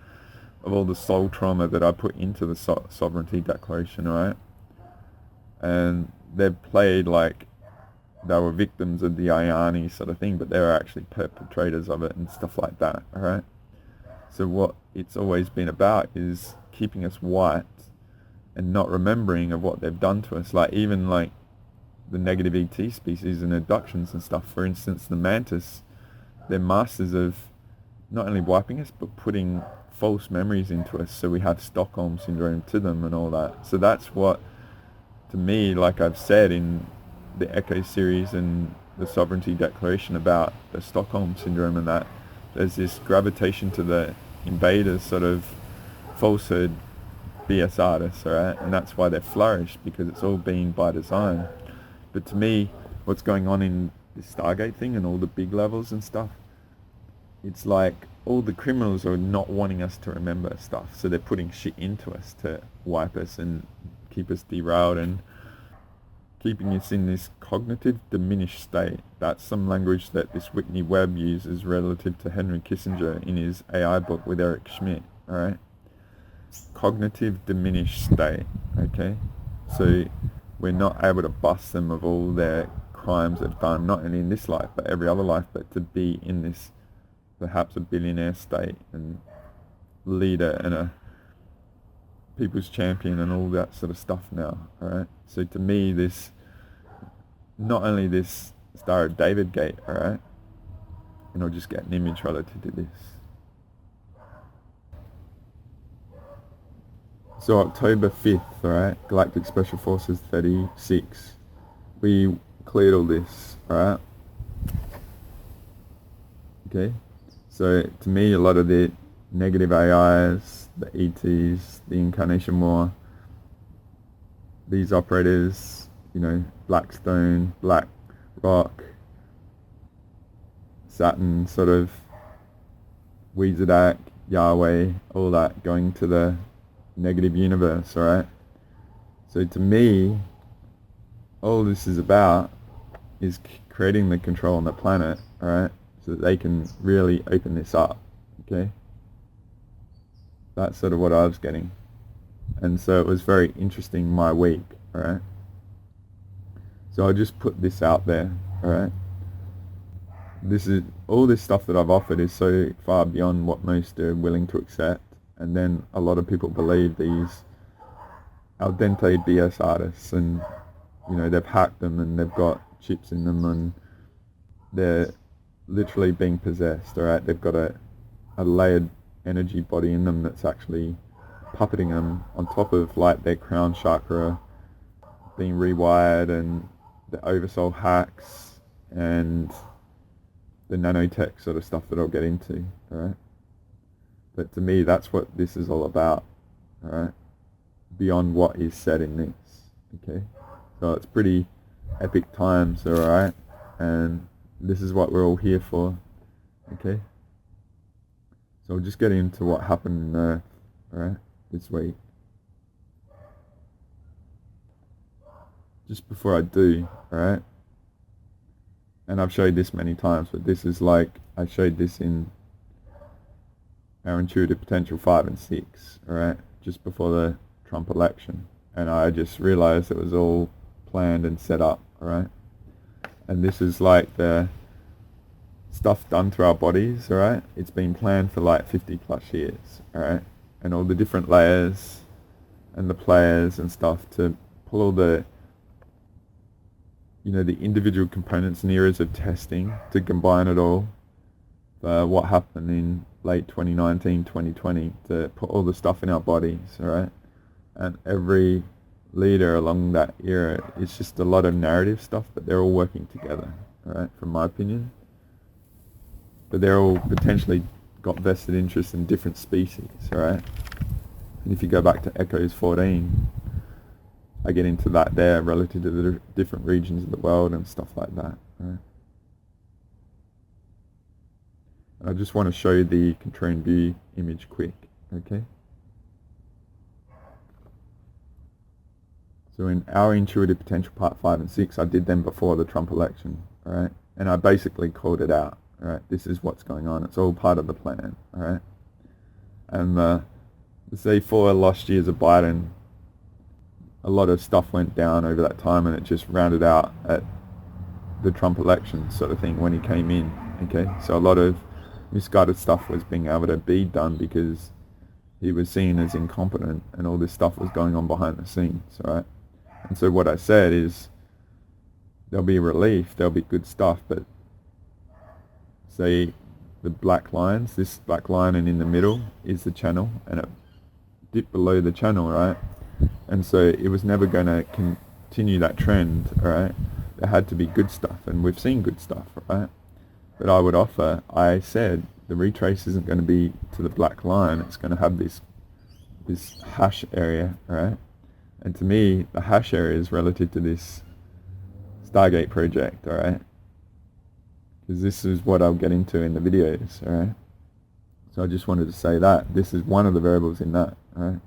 J: of all the soul trauma that I put into the sovereignty declaration, right? And they've played like they were victims of the Ayani sort of thing, but they were actually perpetrators of it and stuff like that, alright? So what it's always been about is keeping us white and not remembering of what they've done to us. Like even like the negative ET species and abductions and stuff. For instance, the mantis, they're masters of not only wiping us, but putting false memories into us, so we have Stockholm Syndrome to them and all that. So that's what, to me, like I've said in the Echo series and the Sovereignty Declaration about the Stockholm Syndrome and that, there's this gravitation to the invaders sort of falsehood BS artists, alright? And that's why they flourish, because it's all been by design. But to me, what's going on in this Stargate thing and all the big levels and stuff, it's like all the criminals are not wanting us to remember stuff, so they're putting shit into us to wipe us and keep us derailed and keeping us in this cognitive diminished state. That's some language that this Whitney Webb uses relative to Henry Kissinger in his AI book with Eric Schmidt, alright? Cognitive diminished state, okay? So we're not able to bust them of all their crimes they've done, not only in this life, but every other life, but to be in this perhaps a billionaire state and leader and a people's champion and all that sort of stuff now, alright? So to me, this, not only this Star of David gate, alright, and I'll just get an image relative to this. So October 5th, alright, Galactic Special Forces 36, we cleared all this, alright? Okay, so to me, a lot of the negative AIs, the ETs, the Incarnation War, these operators, you know, Blackstone, Black Rock, Saturn, sort of, Weezadak, Yahweh, all that going to the negative universe, alright? So to me, all this is about is creating the control on the planet, alright? So that they can really open this up, okay? That's sort of what I was getting. And so it was very interesting my week, alright? So I'll just put this out there, alright? This is, all this stuff that I've offered is so far beyond what most are willing to accept. And then a lot of people believe these al dente BS artists, and you know, they've hacked them and they've got chips in them and they're literally being possessed, alright? They've got a layered energy body in them that's actually puppeting them on top of like their crown chakra being rewired, and the oversoul hacks and the nanotech sort of stuff that I'll get into, alright? But to me, that's what this is all about, alright? Beyond what is said in this, okay? So it's pretty epic times, alright? And this is what we're all here for, okay? So we'll just get into what happened on Earth, alright, this week. Just before I do, alright? And I've showed this many times, but this is like, I showed this in our Intuitive Potential 5 and 6, alright, just before the Trump election. And I just realized it was all planned and set up, alright? And this is like the stuff done to our bodies, alright? It's been planned for like 50 plus years, alright? And all the different layers and the players and stuff to pull all the, you know, the individual components and eras of testing to combine it all for what happened in late 2019, 2020, to put all the stuff in our bodies, alright? And every leader along that era, it's just a lot of narrative stuff, but they're all working together, alright, from my opinion. But they're all potentially got vested interests in different species, alright? And if you go back to Echoes 14, I get into that there relative to the different regions of the world and stuff like that, right? I just want to show you the Contrarian View image quick, okay? So in our Intuitive Potential Part 5 and 6, I did them before the Trump election, alright? And I basically called it out, alright? This is what's going on. It's all part of the plan, alright? And say 4 lost years of Biden, a lot of stuff went down over that time, and it just rounded out at the Trump election sort of thing when he came in, okay? So a lot of misguided stuff was being able to be done because he was seen as incompetent, and all this stuff was going on behind the scenes, alright? And so what I said is, there'll be relief, there'll be good stuff, but say the black lines, this black line and in the middle is the channel, and it dipped below the channel, right? And so it was never going to continue that trend, right? There had to be good stuff, and we've seen good stuff, right? But I would offer, I said, the retrace isn't going to be to the black line, it's going to have this hash area, right? And to me, the hash area is relative to this Stargate Project, alright? Because this is what I'll get into in the videos, alright? So I just wanted to say that. This is one of the variables in that, alright?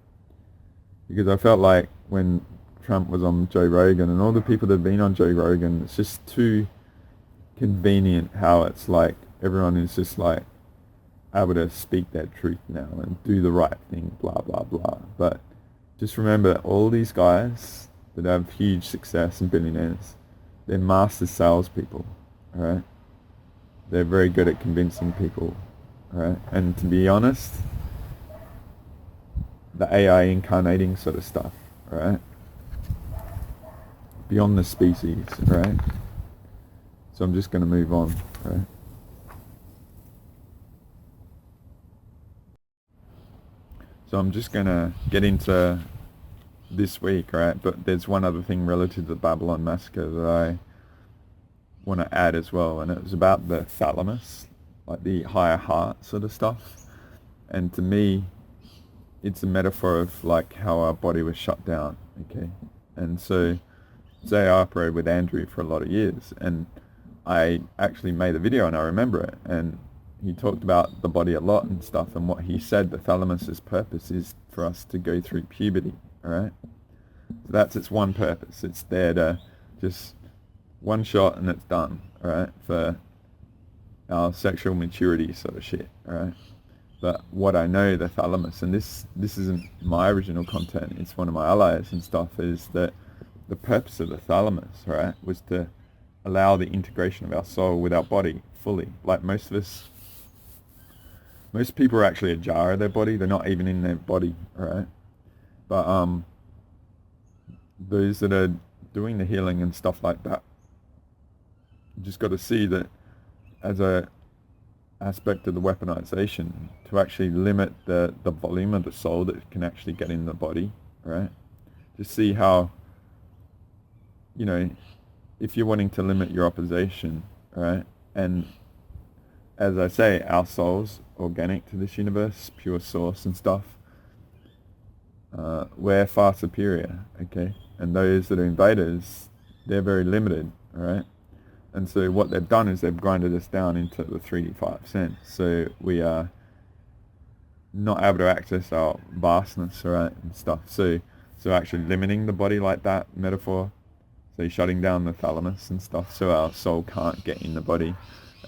J: Because I felt like when Trump was on Joe Rogan and all the people that have been on Joe Rogan, it's just too convenient how it's like everyone is just like able to speak their truth now and do the right thing, blah, blah, blah. But just remember, all these guys that have huge success and billionaires, they're master salespeople, alright? They're very good at convincing people, alright? And to be honest, the AI incarnating sort of stuff, alright? Beyond the species, alright? So I'm just going to move on, alright? So I'm just going to get into this week, right? But there's one other thing relative to the Babylon Massacre that I want to add as well, and it was about the thalamus, like the higher heart sort of stuff. And to me, it's a metaphor of like how our body was shut down, okay? And so, say I operated with Andrew for a lot of years, and I actually made a video and I remember it, and he talked about the body a lot and stuff, and what he said, the thalamus's purpose is for us to go through puberty, alright? So that's its one purpose. It's there to just one shot and it's done, alright? For our sexual maturity sort of shit, alright? But what I know, the thalamus, and this isn't my original content, it's one of my allies and stuff, is that the purpose of the thalamus, right, was to allow the integration of our soul with our body fully. Like most people are actually a jar of their body, they're not even in their body, right? But those that are doing the healing and stuff like that, you just got to see that as a aspect of the weaponization, to actually limit the volume of the soul that can actually get in the body, right? To see how, you know, if you're wanting to limit your opposition, right? And as I say, our soul's organic to this universe, pure source and stuff. We're far superior, okay? And those that are invaders, they're very limited, alright? And so what they've done is they've grinded us down into the 3D5%. So we are not able to access our vastness, alright, and stuff. So actually limiting the body like that, metaphor. So shutting down the thalamus and stuff, so our soul can't get in the body.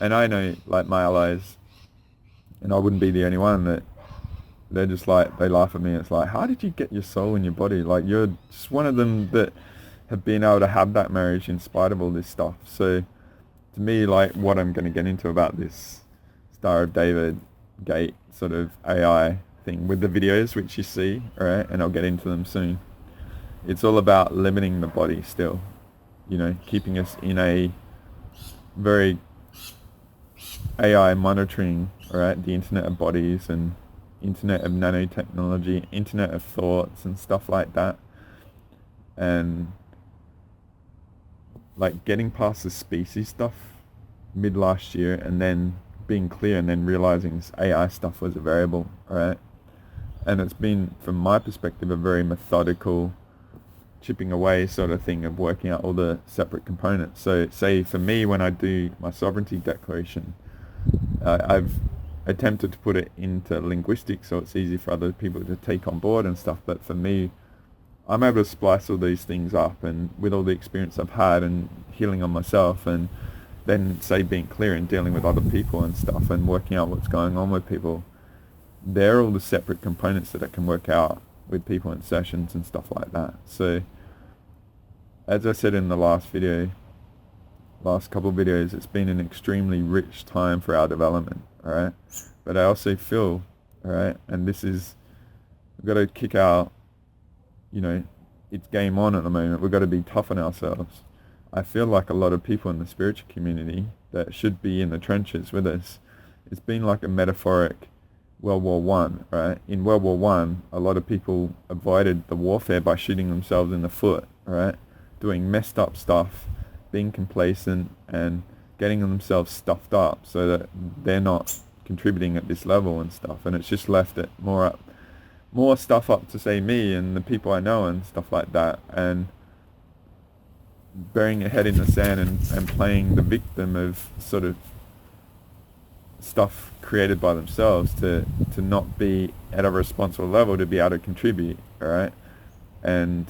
J: And I know, like, my allies, and I wouldn't be the only one, that they're just like, they laugh at me. It's like, how did you get your soul in your body? Like, you're just one of them that have been able to have that marriage in spite of all this stuff. So to me, like, what I'm going to get into about this Star of David gate sort of AI thing with the videos which you see, right, and I'll get into them soon, it's all about limiting the body still, you know, keeping us in a very AI monitoring, right, the internet of bodies and internet of nanotechnology, internet of thoughts and stuff like that. And like getting past the species stuff mid last year, and then being clear, and then realizing this AI stuff was a variable, right? And it's been, from my perspective, a very methodical chipping away sort of thing of working out all the separate components. So say for me, when I do my sovereignty declaration, I've attempted to put it into linguistics so it's easy for other people to take on board and stuff, but for me, I'm able to splice all these things up, and with all the experience I've had and healing on myself, and then say being clear and dealing with other people and stuff and working out what's going on with people, they're all the separate components that I can work out with people in sessions and stuff like that. So as I said in the last couple of videos, it's been an extremely rich time for our development, alright? But I also feel, alright, and this is, we've got to kick our, you know, it's game on at the moment. We've got to be tough on ourselves. I feel like a lot of people in the spiritual community that should be in the trenches with us, it's been like a metaphoric World War One, right? In World War One, a lot of people avoided the warfare by shooting themselves in the foot, right? Doing messed up stuff, being complacent, and getting themselves stuffed up so that they're not contributing at this level and stuff. And it's just left it more stuff up to, say, me and the people I know and stuff like that. And burying your head in the sand and playing the victim of sort of stuff created by themselves to not be at a responsible level to be able to contribute, alright? And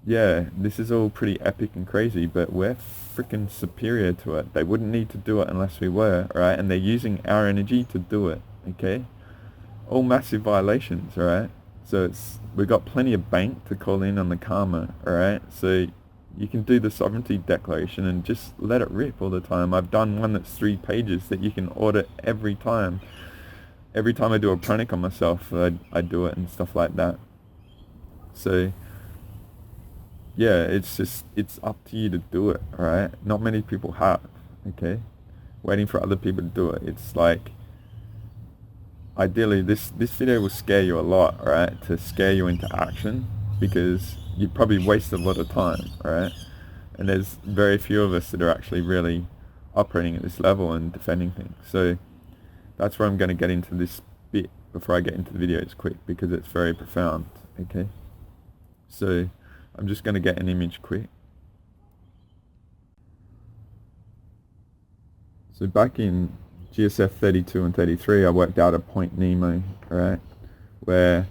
J: yeah, this is all pretty epic and crazy, but we're freaking superior to it. They wouldn't need to do it unless we were, alright? And they're using our energy to do it, okay? All massive violations, alright? So we've got plenty of bank to call in on the karma, alright? So you can do the sovereignty declaration and just let it rip all the time. I've done one that's 3 pages that you can audit every time. Every time I do a pranic on myself, I do it and stuff like that. So yeah, it's up to you to do it, alright? Not many people have, okay? Waiting for other people to do it. It's like, ideally this video will scare you a lot, alright? To scare you into action, because you probably wasted a lot of time, right? And there's very few of us that are actually really operating at this level and defending things. So that's where I'm going to get into this bit before I get into the videos quick, because it's very profound, okay? So I'm just going to get an image quick. So back in GSF 32 and 33, I worked out a point Nemo, right? Where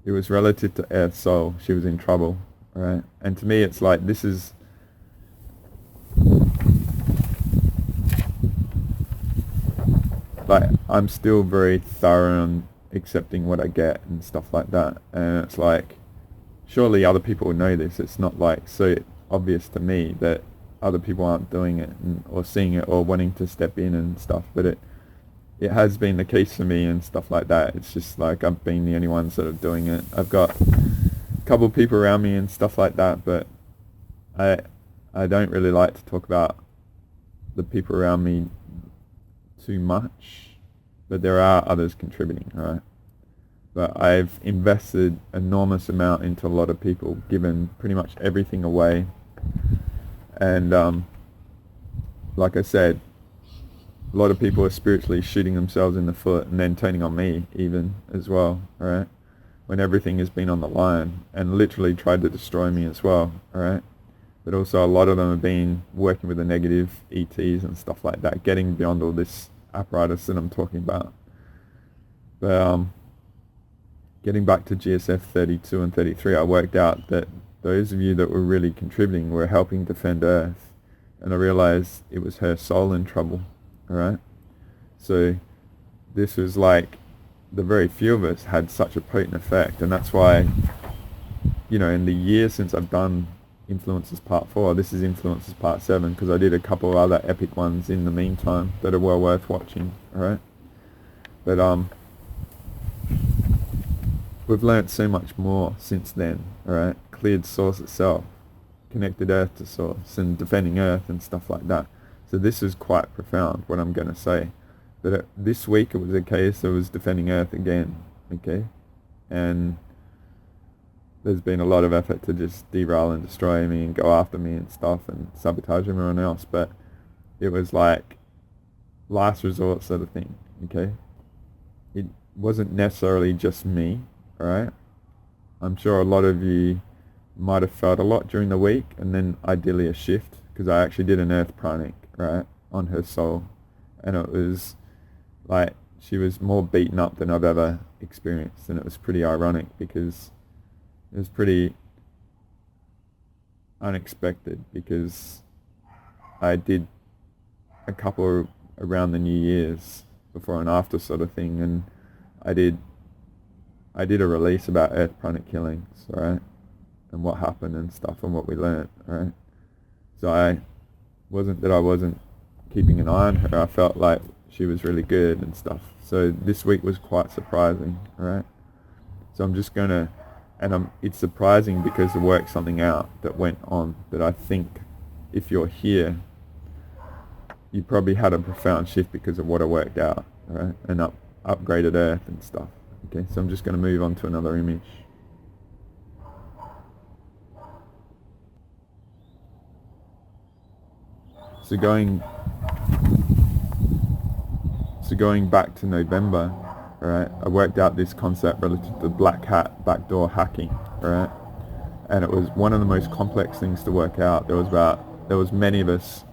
J: it was relative to Earth's soul. She was in trouble, right? And to me, it's like, this is... like, I'm still very thorough on accepting what I get and stuff like that. And it's like, surely other people will know this. It's not like so obvious to me that other people aren't doing it or seeing it or wanting to step in and stuff. But it has been the case for me and stuff like that. It's just like I've been the only one sort of doing it. I've got a couple of people around me and stuff like that, but I don't really like to talk about the people around me too much. But there are others contributing, right? But I've invested enormous amount into a lot of people, given pretty much everything away. And like I said, a lot of people are spiritually shooting themselves in the foot and then turning on me even as well, alright? When everything has been on the line and literally tried to destroy me as well, alright? But also a lot of them have been working with the negative ETs and stuff like that, getting beyond all this apparatus that I'm talking about. But getting back to GSF 32 and 33, I worked out that those of you that were really contributing were helping defend Earth. And I realized it was her soul in trouble. Alright, so this was like the very few of us had such a potent effect, and that's why, you know, in the year since I've done Influences Part 4, this is Influences Part 7, because I did a couple of other epic ones in the meantime that are well worth watching, alright? But we've learnt so much more since then, alright? Cleared Source itself, connected Earth to Source, and defending Earth and stuff like that. So this is quite profound, what I'm going to say. But this week it was a case of defending Earth again, okay? And there's been a lot of effort to just derail and destroy me and go after me and stuff and sabotage everyone else. But it was like last resort sort of thing, okay? It wasn't necessarily just me, alright? I'm sure a lot of you might have felt a lot during the week, and then ideally a shift, because I actually did an Earth pranic, right, on her soul, and it was like she was more beaten up than I've ever experienced, and it was pretty ironic because it was pretty unexpected, because I did a couple around the New Year's before and after sort of thing, and I did a release about Earth pranic killings, right, and what happened and stuff and what we learned, right. So I wasn't keeping an eye on her. I felt like she was really good and stuff. So this week was quite surprising, alright? So I'm just going to And it's surprising because it worked something out that went on that I think if you're here, you probably had a profound shift because of what I worked out, right? And upgraded Earth and stuff. Okay, so I'm just going to move on to another image. So going back to November, right, I worked out this concept relative to black hat backdoor hacking, right? And it was one of the most complex things to work out. There was many of us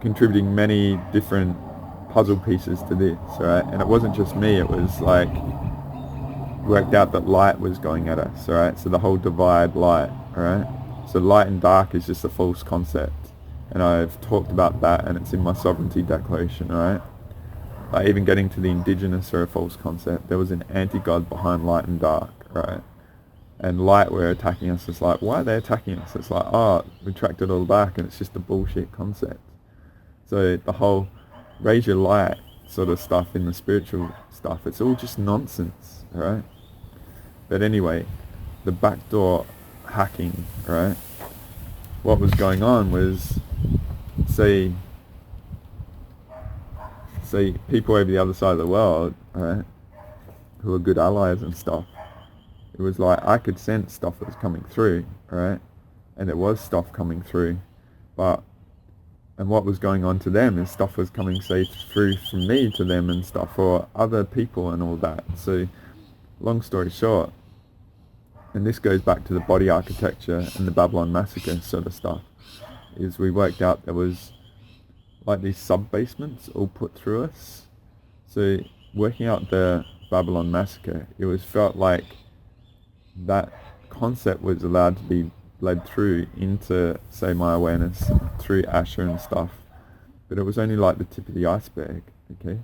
J: contributing many different puzzle pieces to this, right? And it wasn't just me, it was like worked out that light was going at us, right? So the whole divide light, right? So light and dark is just a false concept. And I've talked about that, and it's in my sovereignty declaration, right? Like even getting to the indigenous are a false concept. There was an anti-god behind light and dark, right? And light were attacking us. It's like, why are they attacking us? It's like, oh, we tracked it all back, and it's just a bullshit concept. So the whole raise your light sort of stuff in the spiritual stuff, it's all just nonsense, right? But anyway, the backdoor hacking, right? What was going on was, say people over the other side of the world, right, who are good allies and stuff, it was like I could sense stuff that was coming through, right? And there was stuff coming through, and what was going on to them is stuff was coming, say, through from me to them and stuff, or other people and all that. So, long story short, and this goes back to the body architecture and the Babylon massacre sort of stuff, is we worked out there was like these sub-basements all put through us. So working out the Babylon massacre, it was felt like that concept was allowed to be bled through into, say, my awareness through Asher and stuff, but it was only like the tip of the iceberg, okay?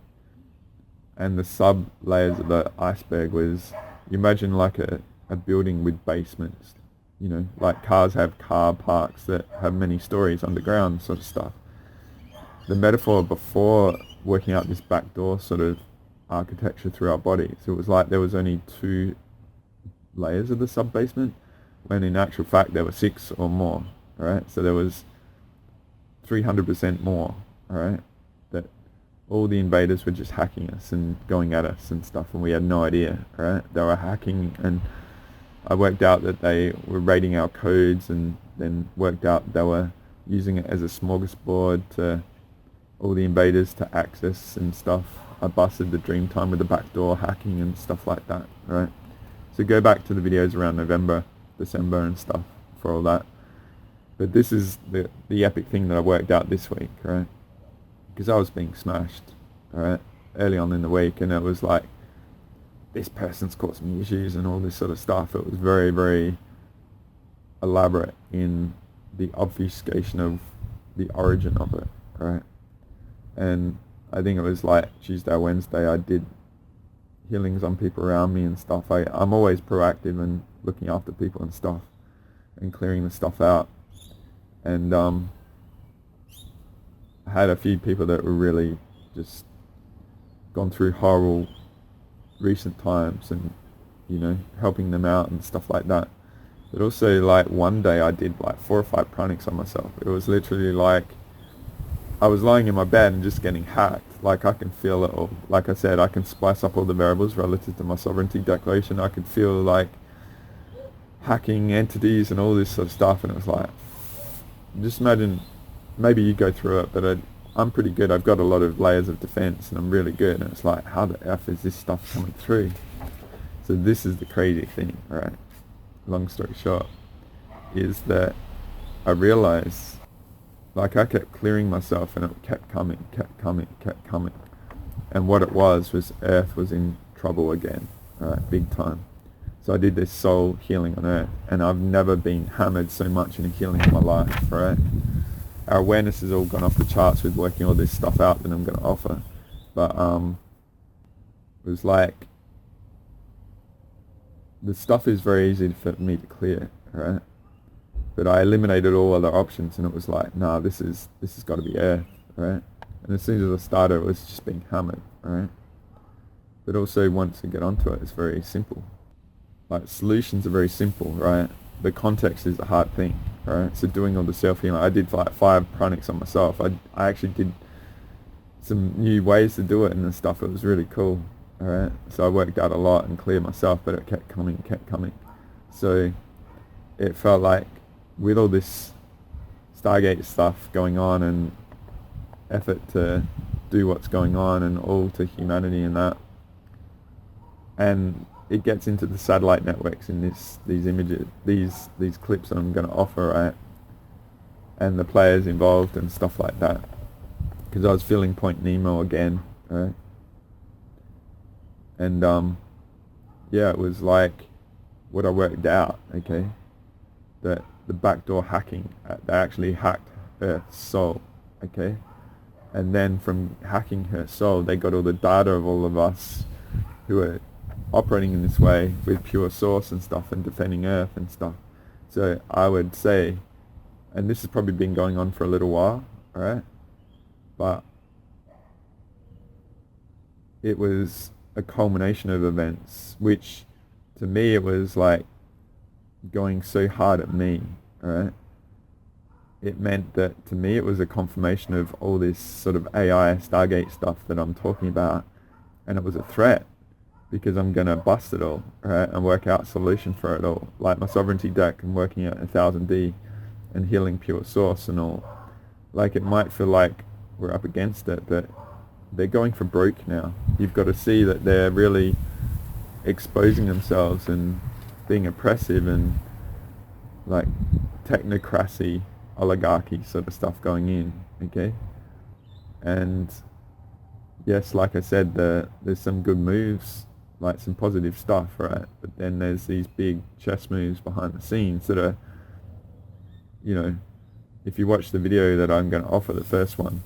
J: And the sub layers of the iceberg was, you imagine like a building with basements, you know, like cars have car parks that have many stories underground sort of stuff. The metaphor before working out this backdoor sort of architecture through our bodies, it was like there was only 2 layers of the sub-basement, when in actual fact there were 6 or more, right? So there was 300% more, alright? That all the invaders were just hacking us and going at us and stuff, and we had no idea, right? They were hacking, and I worked out that they were raiding our codes, and then worked out they were using it as a smorgasbord to all the invaders to access and stuff. I busted the Dreamtime with the backdoor hacking and stuff like that, right? So go back to the videos around November, December and stuff for all that. But this is the epic thing that I worked out this week, right? Because I was being smashed, alright, early on in the week, and it was like, this person's causing me issues and all this sort of stuff. It was very, very elaborate in the obfuscation of the origin of it, right? And I think it was like Tuesday, Wednesday, I did healings on people around me and stuff. I'm always proactive and looking after people and stuff and clearing the stuff out. And I had a few people that were really just gone through horrible recent times, and, you know, helping them out and stuff like that. But also, like, one day I did like 4 or 5 pranics on myself. It was literally like I was lying in my bed and just getting hacked. Like, I can feel it all. Like I said, I can spice up all the variables relative to my sovereignty declaration. I could feel like hacking entities and all this sort of stuff, and it was like, just imagine, maybe you go through it, but I'm pretty good. I've got a lot of layers of defense, and I'm really good. And it's like, how the F is this stuff coming through? So this is the crazy thing, right? Long story short, is that I realized, like, I kept clearing myself, and it kept coming. And what it was Earth was in trouble again, right, big time. So I did this soul healing on Earth, and I've never been hammered so much in a healing in my life, right? Our awareness has all gone off the charts with working all this stuff out that I'm going to offer. But it was like, the stuff is very easy for me to clear, right? But I eliminated all other options, and it was like, nah, this has got to be Earth, right? And as soon as I started, it was just being hammered, right? But also, once you get onto it, it's very simple. like solutions are very simple, right? The context is the hard thing, right? So doing all the self-healing, I did like 5 pranics on myself. I actually did some new ways to do it and stuff. It was really cool, all right? So I worked out a lot and cleared myself, but it kept coming. So it felt like with all this Stargate stuff going on and effort to do what's going on and all to humanity and that, and it gets into the satellite networks in these images, these clips that I'm going to offer, right? And the players involved and stuff like that. Because I was feeling Point Nemo again, right? And yeah, it was like what I worked out, okay? That the backdoor hacking, they actually hacked Earth's soul, okay? And then from hacking her soul, they got all the data of all of us who are operating in this way with pure source and stuff and defending Earth and stuff. So I would say, and this has probably been going on for a little while, alright? But it was a culmination of events, which to me it was like going so hard at me, alright? It meant that to me it was a confirmation of all this sort of AI Stargate stuff that I'm talking about, and it was a threat. Because I'm going to bust it all, right, and work out a solution for it all. Like my sovereignty deck, I'm working at 1000D and healing pure source and all. Like it might feel like we're up against it, but they're going for broke now. You've got to see that they're really exposing themselves and being oppressive and like technocracy, oligarchy sort of stuff going in, okay? And yes, like I said, there's some good moves, like some positive stuff, right? But then there's these big chess moves behind the scenes that are, you know, if you watch the video that I'm going to offer, the first one,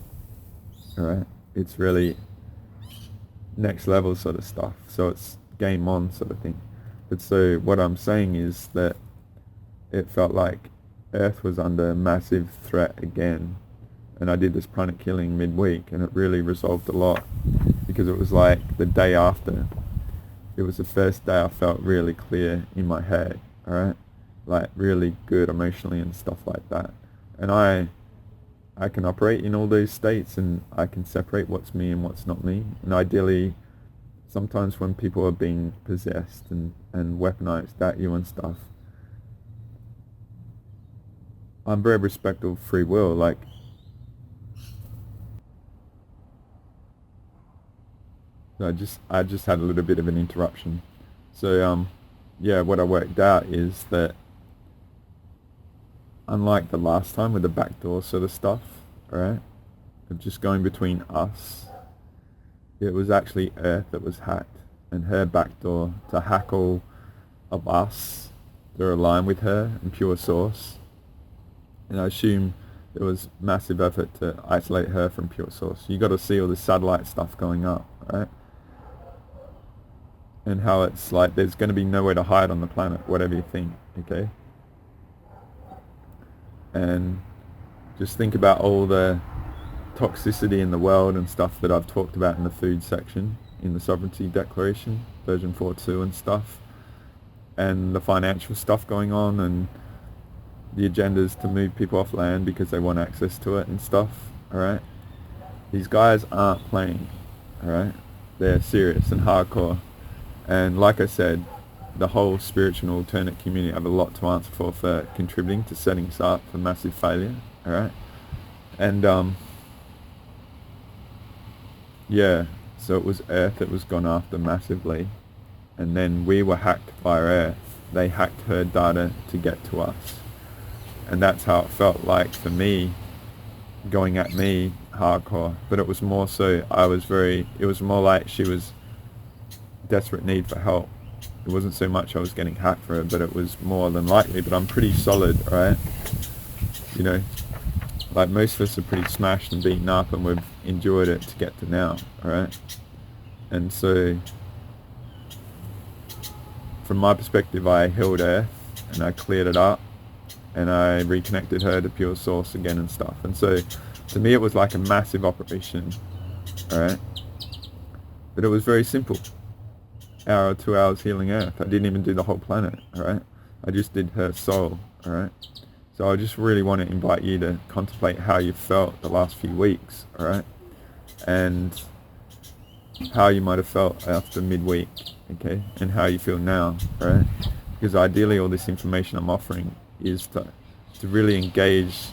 J: alright, it's really next level sort of stuff. So it's game on sort of thing. But so what I'm saying is that it felt like Earth was under massive threat again. And I did this pranic killing midweek and it really resolved a lot because it was like the day after. It was the first day I felt really clear in my head, alright? Like really good emotionally and stuff like that. And I can operate in all those states and I can separate what's me and what's not me. And ideally, sometimes when people are being possessed and weaponized at you and stuff, I'm very respectful of free will. Like, I just had a little bit of an interruption. So yeah, what I worked out is that unlike the last time with the backdoor sort of stuff, alright, of just going between us, it was actually Earth that was hacked, and her backdoor to hack all of us that are aligned with her and pure source. And I assume there was massive effort to isolate her from pure source. You got to see all this satellite stuff going up, right? And how it's like there's going to be nowhere to hide on the planet, whatever you think, okay? And just think about all the toxicity in the world and stuff that I've talked about in the food section, in the Sovereignty Declaration, version 4.2 and stuff, and the financial stuff going on, and the agendas to move people off land because they want access to it and stuff, alright? These guys aren't playing, alright? They're serious and hardcore. And like I said, the whole spiritual and alternate community have a lot to answer for contributing to setting us up for massive failure, alright? And yeah, so it was Earth that was gone after massively, and then we were hacked by Earth. They hacked her data to get to us. And that's how it felt like for me, going at me hardcore. But it was more so, it was more like she was desperate need for help. It wasn't so much I was getting hacked for her, but it was more than likely. But I'm pretty solid, right? You know, like most of us are pretty smashed and beaten up, and we've enjoyed it to get to now, alright? And so, from my perspective, I healed Earth, and I cleared it up, and I reconnected her to pure source again and stuff. And so, to me, it was like a massive operation, alright? But it was very simple. hour or 2 hours healing Earth. I didn't even do the whole planet, alright? I just did her soul, alright? So I just really want to invite you to contemplate how you felt the last few weeks, alright? And how you might have felt after midweek, okay? And how you feel now, alright? Because ideally all this information I'm offering is to really engage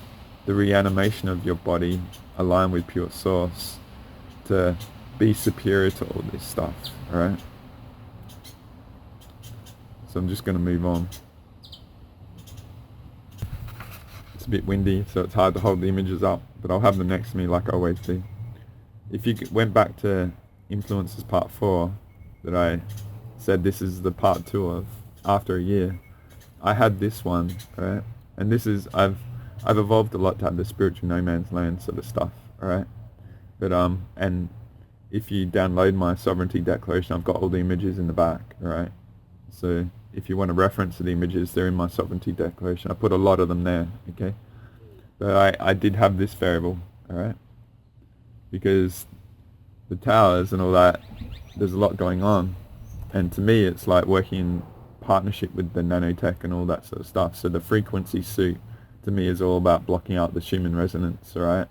J: the reanimation of your body, align with pure source, to be superior to all this stuff, alright? So I'm just going to move on. It's a bit windy, so it's hard to hold the images up, but I'll have them next to me like I always do. If you went back to Influences Part 4, that I said this is the Part 2 of, after a year, I had this one, alright? And this is, I've evolved a lot to have the spiritual no man's land sort of stuff, alright? But, and if you download my sovereignty declaration, I've got all the images in the back, alright? So if you want to reference the images, they're in my sovereignty declaration. I put a lot of them there, okay? But I did have this variable, alright? Because the towers and all that, there's a lot going on. And to me, it's like working in partnership with the nanotech and all that sort of stuff. So the frequency suit, to me, is all about blocking out the Schumann resonance, alright?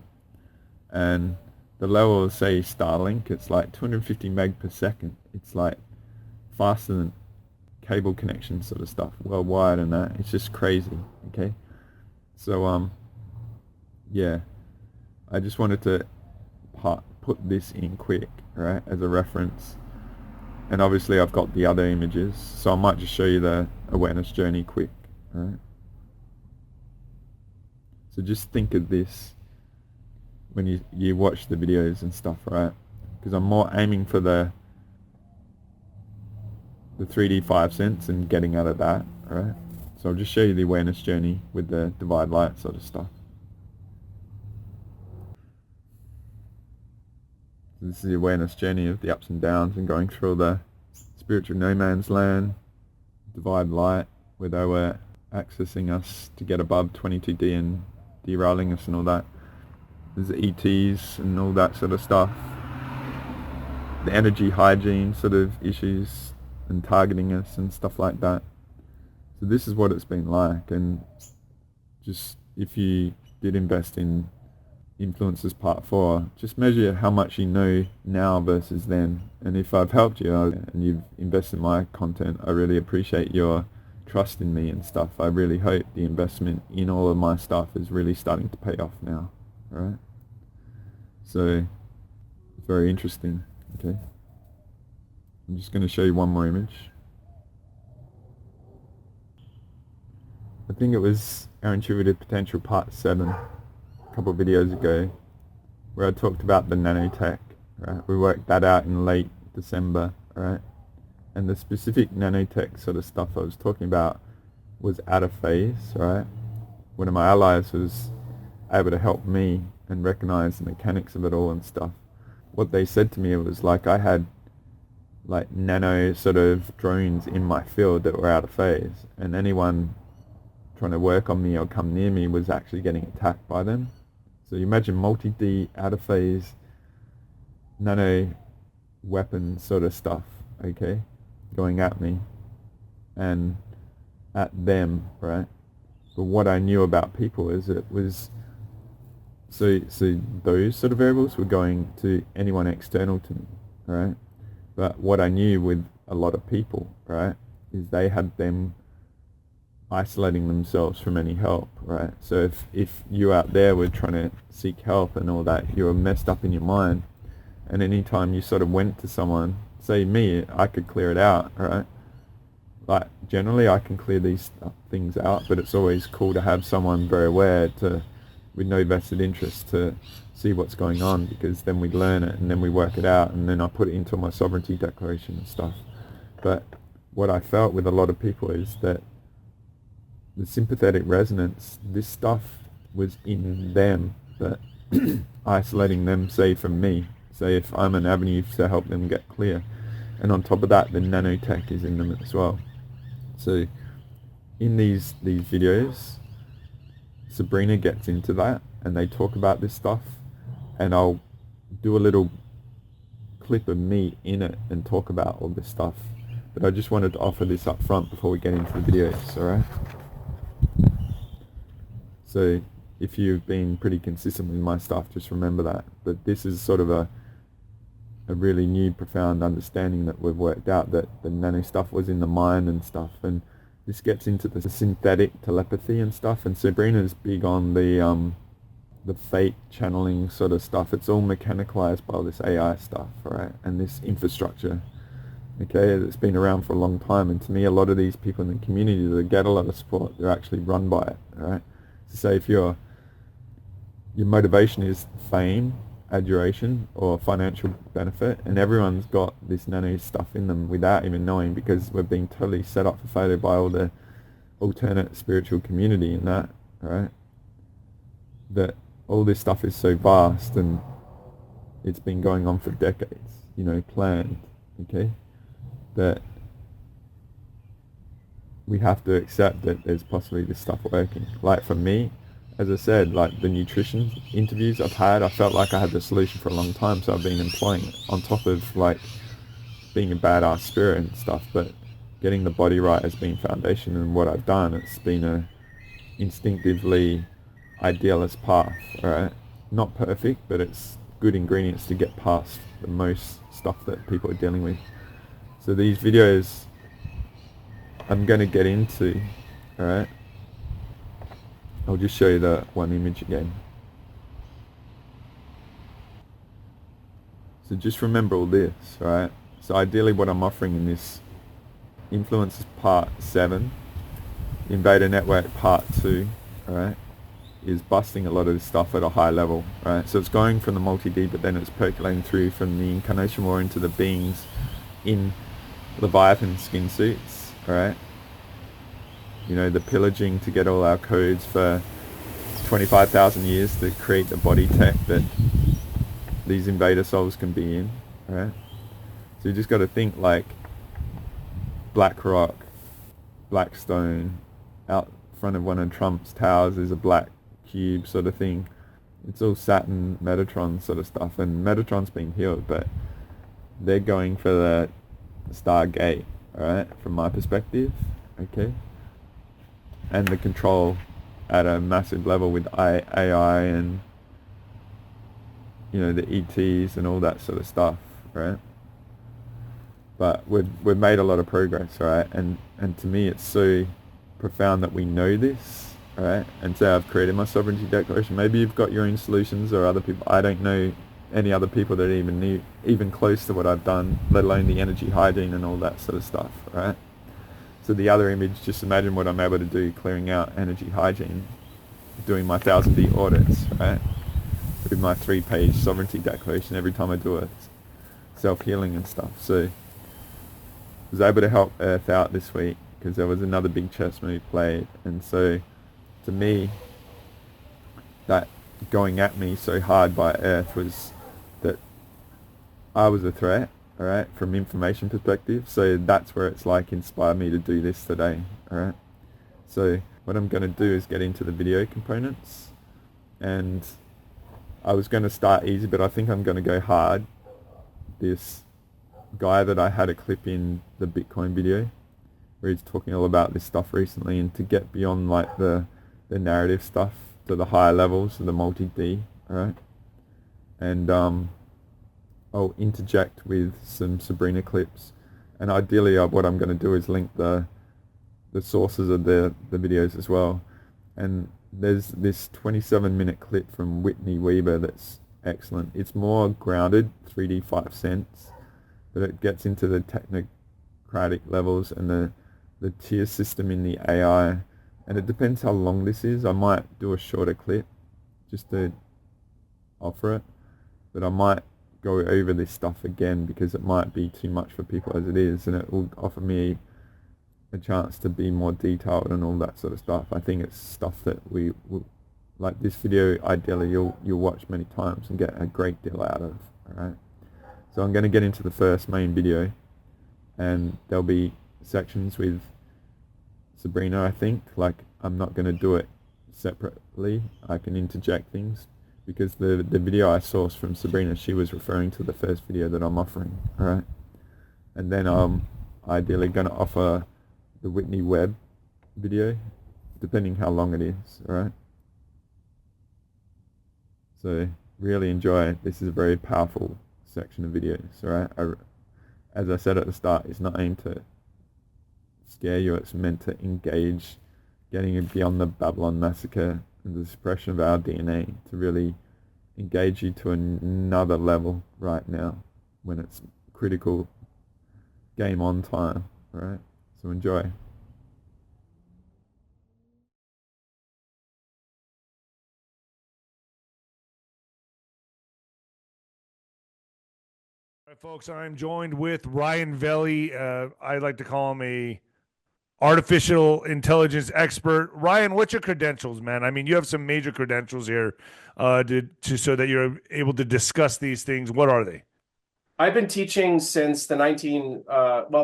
J: And the level of, say, Starlink, it's like 250 meg per second. It's like faster than cable connection sort of stuff worldwide, and that it's just crazy, okay? So yeah, I just wanted to put this in quick, right, as a reference. And obviously I've got the other images, so I might just show you the awareness journey quick, right? So just think of this when you watch the videos and stuff, right? Because I'm more aiming for the 3D 5 sense and getting out of that, alright? So I'll just show you the awareness journey with the divide light sort of stuff. This is the awareness journey of the ups and downs and going through the spiritual no man's land, divide light, where they were accessing us to get above 22D and derailing us and all that. There's the ETs and all that sort of stuff. The energy hygiene sort of issues and targeting us and stuff like that. So this is what it's been like, and just if you did invest in Influences Part 4, just measure how much you know now versus then. And if I've helped you and you've invested in my content, I really appreciate your trust in me and stuff. I really hope the investment in all of my stuff is really starting to pay off now, alright? So, very interesting, okay? I'm just going to show you one more image. I think it was our Intuitive Potential Part 7, a couple of videos ago, where I talked about the nanotech, right? We worked that out in late December, right? And the specific nanotech sort of stuff I was talking about was out of phase, right? One of my allies was able to help me and recognize the mechanics of it all and stuff. What they said to me, it was like I had like nano sort of drones in my field that were out of phase, and anyone trying to work on me or come near me was actually getting attacked by them. So you imagine multi-D out of phase nano weapon sort of stuff, okay, going at me and at them, right? But what I knew about people is it was so those sort of variables were going to anyone external to me, right? But what I knew with a lot of people, right, is they had them isolating themselves from any help, right? So if you out there were trying to seek help and all that, you were messed up in your mind, and anytime you sort of went to someone, say me, I could clear it out, right? Like generally I can clear these things out, but it's always cool to have someone very aware with no vested interest to see what's going on, because then we learn it and then we work it out, and then I put it into my sovereignty declaration and stuff. But what I felt with a lot of people is that the sympathetic resonance, this stuff was in them, but isolating them, say, from me, say if I'm an avenue to help them get clear. And on top of that, the nanotech is in them as well. So in these videos, Sabrina gets into that and they talk about this stuff, and I'll do a little clip of me in it and talk about all this stuff. But I just wanted to offer this up front before we get into the videos, alright? So if you've been pretty consistent with my stuff, just remember that. But this is sort of a really new, profound understanding that we've worked out, that the nano stuff was in the mind and stuff. And this gets into the synthetic telepathy and stuff. And Sabrina's big on the fate channeling sort of stuff. It's all mechanicalized by all this AI stuff, right? And this infrastructure, okay, that's been around for a long time. And to me, a lot of these people in the community that get a lot of support, they're actually run by it, right? So say if your motivation is fame, adoration, or financial benefit, and everyone's got this nano stuff in them without even knowing, because we've been totally set up for failure by all the alternate spiritual community and that, right? That all this stuff is so vast and it's been going on for decades, you know, planned, okay? That we have to accept that there's possibly this stuff working. Like for me, as I said, like the nutrition interviews I've had, I felt like I had the solution for a long time, so I've been employing it on top of like being a badass spirit and stuff. But getting the body right has been foundation, and what I've done, it's been a instinctively idealist path, alright? Not perfect, but it's good ingredients to get past the most stuff that people are dealing with. So these videos I'm going to get into, alright? I'll just show you the one image again. So just remember all this, right? So ideally what I'm offering in this Influences Part 7, Invader Network Part 2, alright, is busting a lot of this stuff at a high level, right? So it's going from the multi-D, but then it's percolating through from the incarnation war into the beings in Leviathan skin suits, alright? You know, the pillaging to get all our codes for 25,000 years to create the body tech that these invader souls can be in, right? So you just got to think like black rock, black stone, out front of one of Trump's towers is a black cube sort of thing. It's all Saturn, Metatron sort of stuff, and Metatron's been healed, but they're going for the Stargate, alright, from my perspective, okay? And the control at a massive level with AI and, you know, the ETs and all that sort of stuff, right? But we've made a lot of progress, right? And to me it's so profound that we know this, right? And so I've created my sovereignty declaration. Maybe you've got your own solutions or other people. I don't know any other people that even close to what I've done, let alone the energy hygiene and all that sort of stuff, right? So the other image, just imagine what I'm able to do clearing out energy hygiene, doing my 1000D audits, right? With my 3-page sovereignty declaration every time I do it, self-healing and stuff. So I was able to help Earth out this week because there was another big chess move played, and so to me that going at me so hard by Earth was that I was a threat, alright, from information perspective. So that's where it's like inspired me to do this today, alright? So what I'm going to do is get into the video components, and I was going to start easy, but I think I'm going to go hard. This guy that I had a clip in the Bitcoin video where he's talking all about this stuff recently, and to get beyond like the narrative stuff to the higher levels of the multi-D, alright? And I'll interject with some Sabrina clips, and ideally what I'm going to do is link the sources of the videos as well. And there's this 27-minute clip from Whitney Weber that's excellent. It's more grounded, 3D 5 cents, but it gets into the technocratic levels and the tier system in the AI, and it depends how long this is. I might do a shorter clip just to offer it, but I might go over this stuff again because it might be too much for people as it is, and it will offer me a chance to be more detailed and all that sort of stuff. I think it's stuff that we will, like this video, ideally you'll watch many times and get a great deal out of, alright? So I'm going to get into the first main video, and there'll be sections with Sabrina, I think. Like, I'm not going to do it separately. I can interject things because the video I sourced from Sabrina, she was referring to the first video that I'm offering, alright? And then I ideally going to offer the Whitney Webb video, depending how long it is, right? So really enjoy. This is a very powerful section of videos, right? As I said at the start, it's not aimed to scare you, it's meant to engage, getting you beyond the Babylon massacre and the suppression of our DNA, to really engage you to another level right now when it's critical game on time, right? So enjoy.
L: All right, folks, I'm joined with Ryan Velli. I like to call him a artificial intelligence expert. Ryan, what's your credentials, man? I mean, you have some major credentials here so that you're able to discuss these things. What are they?
M: I've been teaching since the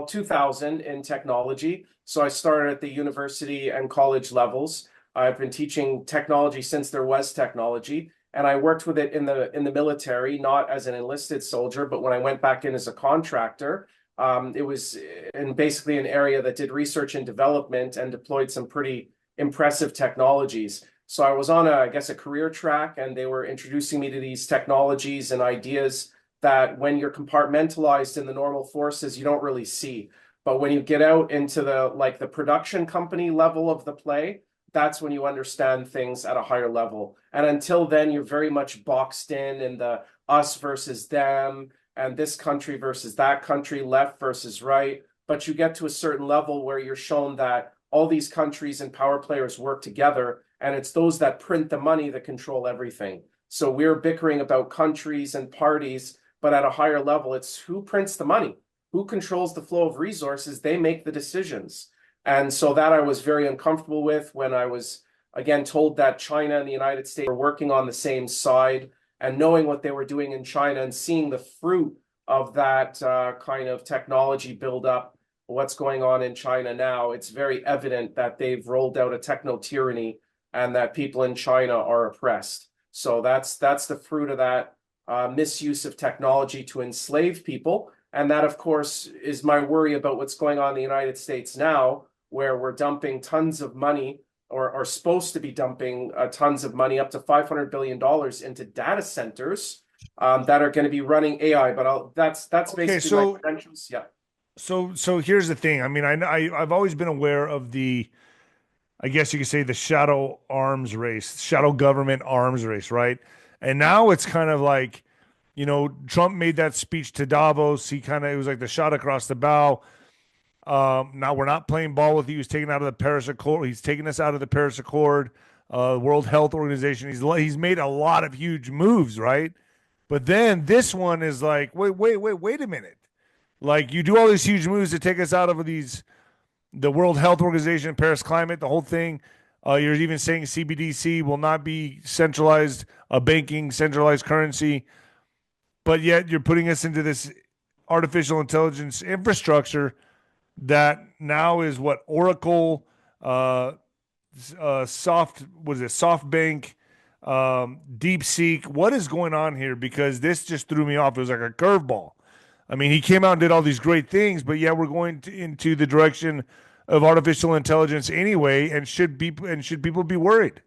M: 2000 in technology. So I started at the university and college levels. I've been teaching technology since there was technology. And I worked with it in the military, not as an enlisted soldier, but when I went back in as a contractor, it was in basically an area that did research and development and deployed some pretty impressive technologies. So I was on a career track, and they were introducing me to these technologies and ideas that when you're compartmentalized in the normal forces, you don't really see. But when you get out into the production company level of the play, that's when you understand things at a higher level. And until then, you're very much boxed in the us versus them, and this country versus that country, left versus right. But you get to a certain level where you're shown that all these countries and power players work together, and it's those that print the money that control everything. So we're bickering about countries and parties, but at a higher level, it's who prints the money, who controls the flow of resources. They make the decisions. And so that I was very uncomfortable with when I was, again, told that China and the United States were working on the same side, and knowing what they were doing in China and seeing the fruit of that kind of technology buildup, what's going on in China now, it's very evident that they've rolled out a techno-tyranny and that people in China are oppressed. So that's the fruit of that misuse of technology to enslave people. And that, of course, is my worry about what's going on in the United States now, where we're dumping tons of money, or are supposed to be dumping tons of money, up to $500 billion into data centers that are going to be running AI. But that's okay, basically my credentials. Yeah.
L: So here's the thing. I mean, I've always been aware of the, I guess you could say, the shadow arms race, shadow government arms race, right? And now it's kind of like, Trump made that speech to Davos. It was like the shot across the bow. Now we're not playing ball with you. He's taken out of the Paris Accord. He's taken us out of the Paris Accord, World Health Organization. He's made a lot of huge moves, right? But then this one is like, wait a minute. Like, you do all these huge moves to take us out of the World Health Organization, Paris Climate, the whole thing. You're even saying CBDC will not be centralized banking, centralized currency. But yet you're putting us into this artificial intelligence infrastructure that now is what Oracle, SoftBank, DeepSeek. What is going on here? Because this just threw me off. It was like a curveball. I mean, he came out and did all these great things, but yeah, we're going into the direction of artificial intelligence anyway. And should people be worried?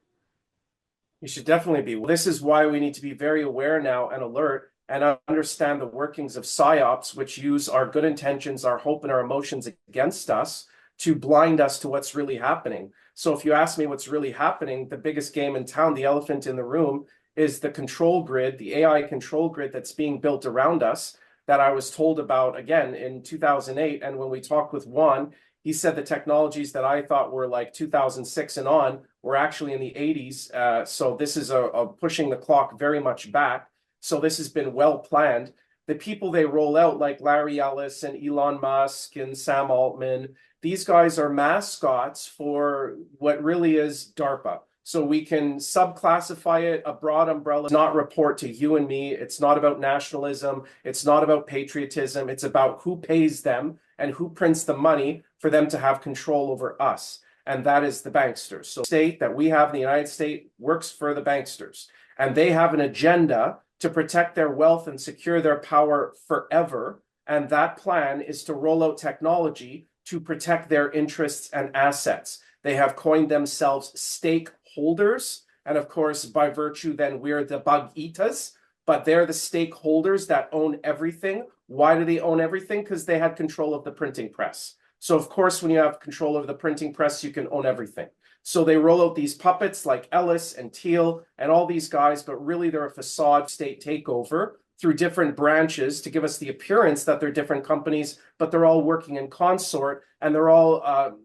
M: You should definitely be. This is why we need to be very aware now and alert, and understand the workings of psyops, which use our good intentions, our hope, and our emotions against us to blind us to what's really happening. So if you ask me what's really happening, the biggest game in town, the elephant in the room, is the control grid, the AI control grid that's being built around us, that I was told about, again, in 2008. And when we talked with Juan, he said the technologies that I thought were like 2006 and on were actually in the 80s. So this is a pushing the clock very much back. So this has been well planned. The people they roll out, like Larry Ellis and Elon Musk and Sam Altman, these guys are mascots for what really is DARPA. So we can subclassify it, a broad umbrella, not report to you and me. It's not about nationalism. It's not about patriotism. It's about who pays them and who prints the money for them to have control over us. And that is the banksters. So the state that we have in the United States works for the banksters. And they have an agenda to protect their wealth and secure their power forever. And that plan is to roll out technology to protect their interests and assets. They have coined themselves stakeholders. And of course, by virtue, then we're the bug eaters, but they're the stakeholders that own everything. Why do they own everything? Because they had control of the printing press. So of course, when you have control of the printing press, you can own everything. So they roll out these puppets like Ellis and Teal and all these guys, but really they're a facade state takeover through different branches to give us the appearance that they're different companies, but they're all working in consort, and they're all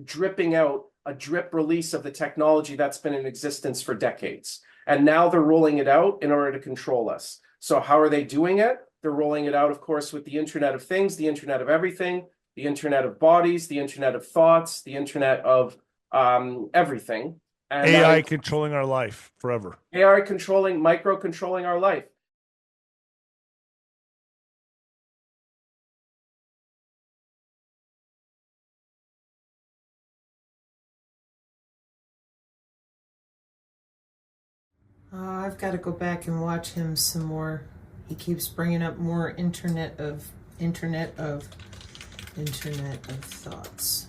M: dripping out a drip release of the technology that's been in existence for decades. And now they're rolling it out in order to control us. So how are they doing it? They're rolling it out, of course, with the Internet of Things, the Internet of Everything, the Internet of Bodies, the Internet of Thoughts, the Internet of everything. And
L: AI controlling our life forever.
M: AI controlling, micro-controlling our life.
N: I've got to go back and watch him some more. He keeps bringing up more Internet of Thoughts.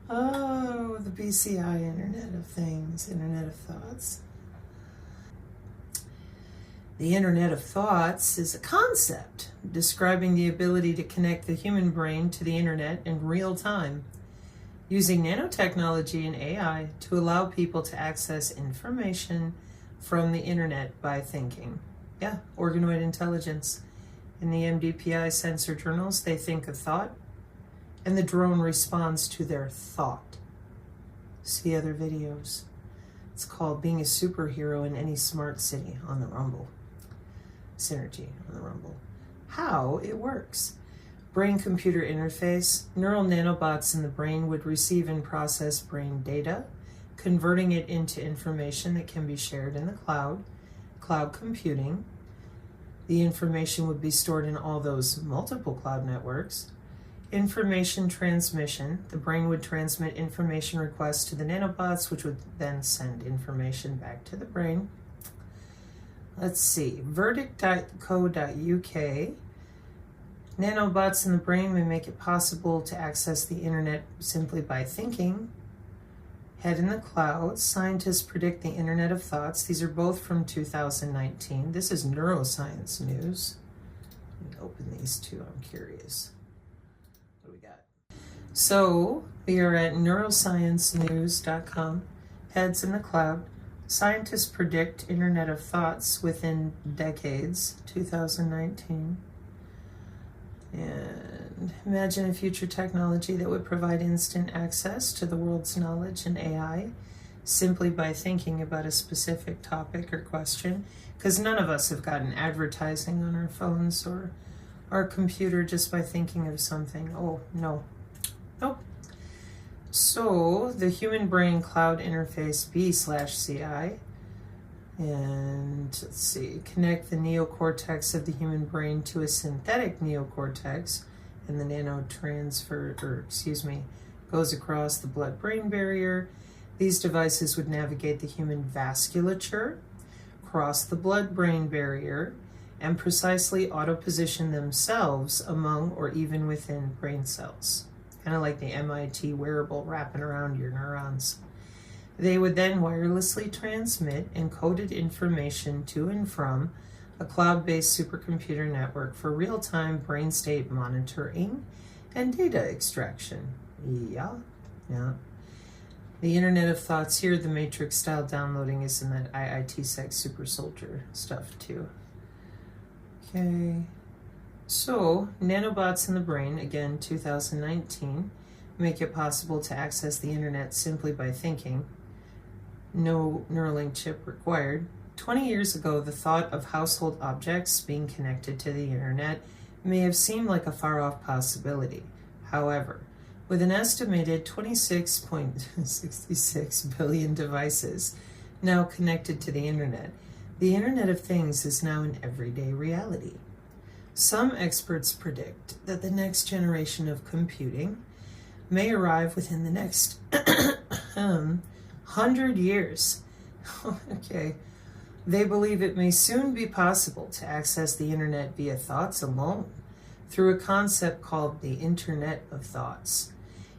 N: Oh, the BCI Internet of Things, Internet of Thoughts. The Internet of Thoughts is a concept describing the ability to connect the human brain to the Internet in real time, using nanotechnology and AI to allow people to access information from the Internet by thinking. Yeah, organoid intelligence. In the MDPI sensor journals, they think a thought, and the drone responds to their thought. See other videos. It's called Being a Superhero in Any Smart City on the Rumble. Synergy on the Rumble. How it works. Brain-computer interface. Neural nanobots in the brain would receive and process brain data, converting it into information that can be shared in the cloud. Cloud computing. The information would be stored in all those multiple cloud networks. Information transmission. The brain would transmit information requests to the nanobots, which would then send information back to the brain. Let's see, verdict.co.uk. Nanobots in the brain may make it possible to access the internet simply by thinking. Head in the cloud. Scientists predict the Internet of Thoughts. These are both from 2019. This is neuroscience news. Let me open these two, I'm curious. What do we got? So we are at neurosciencenews.com. Heads in the cloud. Scientists predict Internet of Thoughts within decades, 2019. And imagine a future technology that would provide instant access to the world's knowledge and AI simply by thinking about a specific topic or question, because none of us have gotten advertising on our phones or our computer just by thinking of something. Oh, no. Nope. So the human brain cloud interface B/CI, and let's see, connect the neocortex of the human brain to a synthetic neocortex, and the goes across the blood-brain barrier. These devices would navigate the human vasculature, cross the blood-brain barrier, and precisely auto-position themselves among or even within brain cells. Kind of like the MIT wearable wrapping around your neurons. They would then wirelessly transmit encoded information to and from a cloud-based supercomputer network for real-time brain state monitoring and data extraction. Yeah. The Internet of Thoughts here, the Matrix-style downloading is in that IIT-Sec Super Soldier stuff too. Okay. So, nanobots in the brain, again, 2019, make it possible to access the internet simply by thinking. No Neuralink chip required. 20 years ago, the thought of household objects being connected to the internet may have seemed like a far-off possibility. However, with an estimated 26.66 billion devices now connected to the internet of Things is now an everyday reality. Some experts predict that the next generation of computing may arrive within the next 100 years. Okay, They believe it may soon be possible to access the internet via thoughts alone through a concept called the Internet of Thoughts,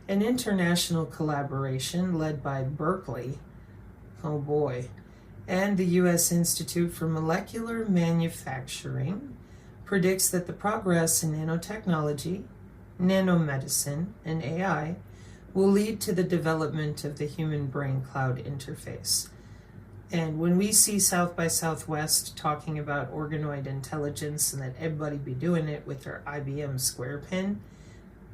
N: an international collaboration led by Berkeley, oh boy, and the U.S. Institute for Molecular Manufacturing predicts that the progress in nanotechnology, nanomedicine, and AI will lead to the development of the human brain cloud interface. And when we see South by Southwest talking about organoid intelligence and that everybody be doing it with their IBM Square Pin,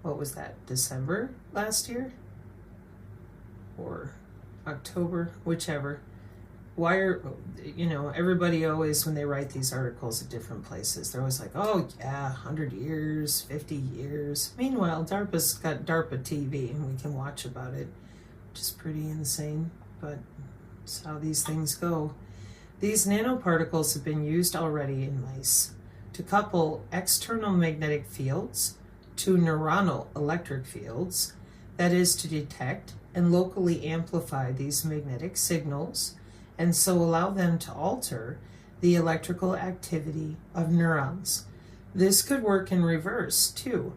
N: what was that, December last year? Or October, whichever. Why are, everybody always, when they write these articles at different places, they're always like, oh yeah, 100 years, 50 years. Meanwhile, DARPA's got DARPA TV and we can watch about it, which is pretty insane, but that's how these things go. These nanoparticles have been used already in mice to couple external magnetic fields to neuronal electric fields, that is, to detect and locally amplify these magnetic signals, and so allow them to alter the electrical activity of neurons. This could work in reverse, too.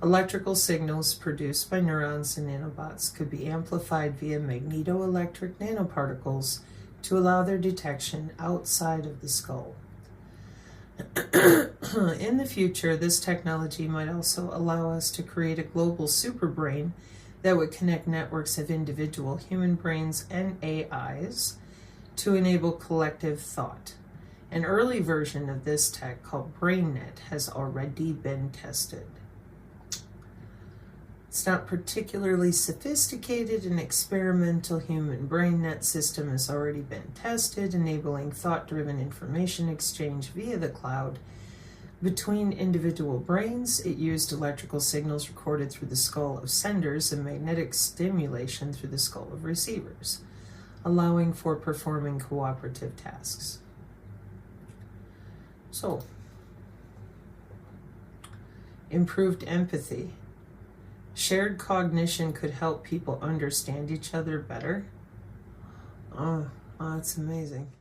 N: Electrical signals produced by neurons and nanobots could be amplified via magnetoelectric nanoparticles to allow their detection outside of the skull. In the future, this technology might also allow us to create a global superbrain that would connect networks of individual human brains and AIs to enable collective thought. An early version of this tech, called BrainNet, has already been tested. It's not particularly sophisticated. An experimental human brain net system has already been tested, enabling thought-driven information exchange via the cloud between individual brains. It used electrical signals recorded through the skull of senders and magnetic stimulation through the skull of receivers, allowing for performing cooperative tasks. So, improved empathy. Shared cognition could help people understand each other better. Oh, that's amazing.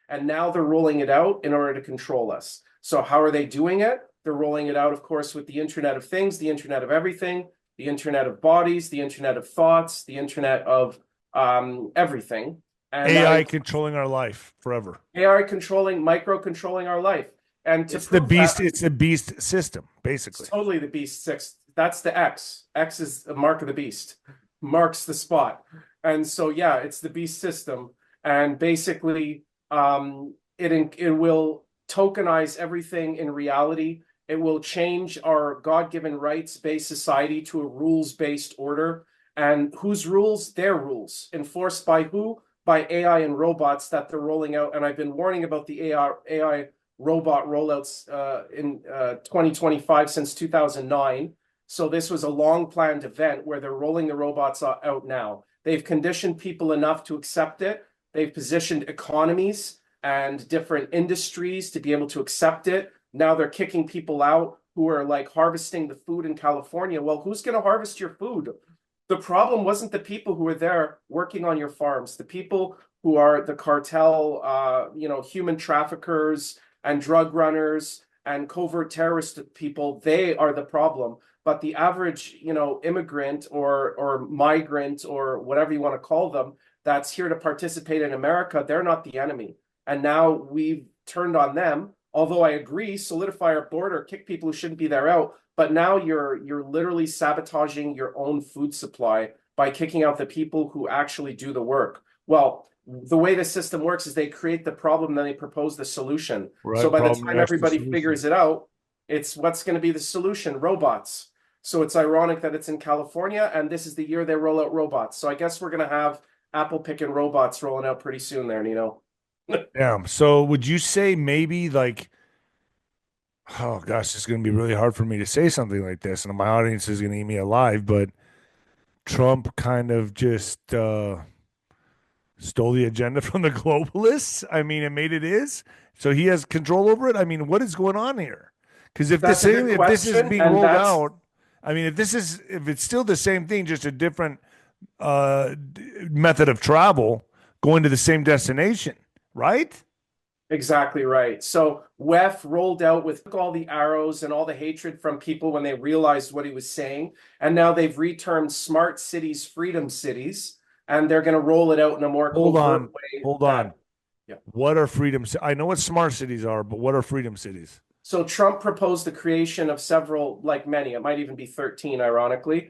M: And now they're rolling it out in order to control us. So how are they doing it? They're rolling it out, of course, with the Internet of Things, the Internet of Everything, the Internet of Bodies, the Internet of Thoughts, the Internet of everything.
L: And AI controlling our life forever.
M: AI controlling, micro-controlling our life. And
L: it's the beast. It's a beast system, basically.
M: It's totally the beast six. That's the X. X is the mark of the beast. Marks the spot. And so, yeah, it's the beast system. And basically, it will tokenize everything in reality. It will change our God-given rights-based society to a rules-based order. And whose rules? Their rules. Enforced by who? By AI and robots that they're rolling out. And I've been warning about the AI robot rollouts in 2025 since 2009. So this was a long-planned event where they're rolling the robots out now. They've conditioned people enough to accept it. They've positioned economies and different industries to be able to accept it. Now they're kicking people out who are like harvesting the food in California. Well, who's going to harvest your food? The problem wasn't the people who were there working on your farms. The people who are the cartel, human traffickers and drug runners and covert terrorist people, they are the problem. But the average, immigrant or migrant or whatever you want to call them, that's here to participate in America, they're not the enemy. And now we've turned on them. Although I agree, solidify our border, kick people who shouldn't be there out. But now you're literally sabotaging your own food supply by kicking out the people who actually do the work. Well, the way the system works is they create the problem, then they propose the solution. Right, so by the time everybody figures it out, it's what's going to be the solution, robots. So it's ironic that it's in California, and this is the year they roll out robots. So I guess we're going to have apple picking robots rolling out pretty soon there, Nino.
L: Yeah. So would you say maybe like, oh gosh, it's going to be really hard for me to say something like this, and my audience is going to eat me alive, but Trump kind of just stole the agenda from the globalists. I mean, and made it his. So he has control over it. I mean, what is going on here? Because if
M: That's a good
L: if this is
M: question,
L: being
M: and
L: rolled
M: that's-
L: out, I mean, if it's still the same thing, just a different method of travel going to the same destination, right?
M: Exactly right. So WEF rolled out with all the arrows and all the hatred from people when they realized what he was saying. And now they've retermed smart cities, freedom cities, and they're going to roll it out in a more covert way.
L: Hold on.
M: Yeah.
L: What are freedom? I know what smart cities are, but what are freedom cities?
M: So Trump proposed the creation of several, like many, it might even be 13, ironically,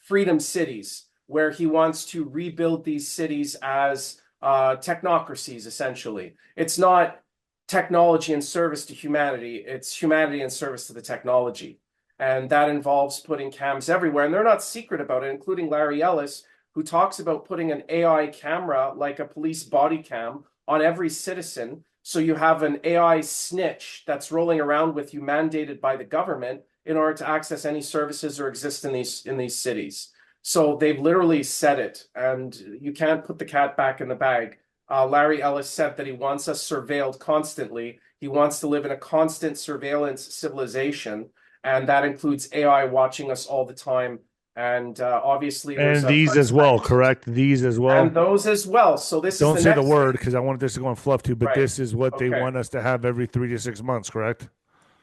M: freedom cities, where he wants to rebuild these cities as technocracies, essentially. It's not technology in service to humanity, it's humanity in service to the technology. And that involves putting cams everywhere. And they're not secret about it, including Larry Ellis, who talks about putting an AI camera, like a police body cam, on every citizen. So you have an AI snitch that's rolling around with you, mandated by the government, in order to access any services or exist in these cities. So they've literally said it, and you can't put the cat back in the bag. Larry Ellis said that he wants us surveilled constantly. He wants to live in a constant surveillance civilization, and that includes AI watching us all the time. And obviously,
L: and these as well, correct? These as well,
M: and those as well. So this
L: don't
M: is
L: say the word because I want this to go on fluff too. But
M: Right.
L: this is what they
M: Okay.
L: want us to have every 3 to 6 months, correct?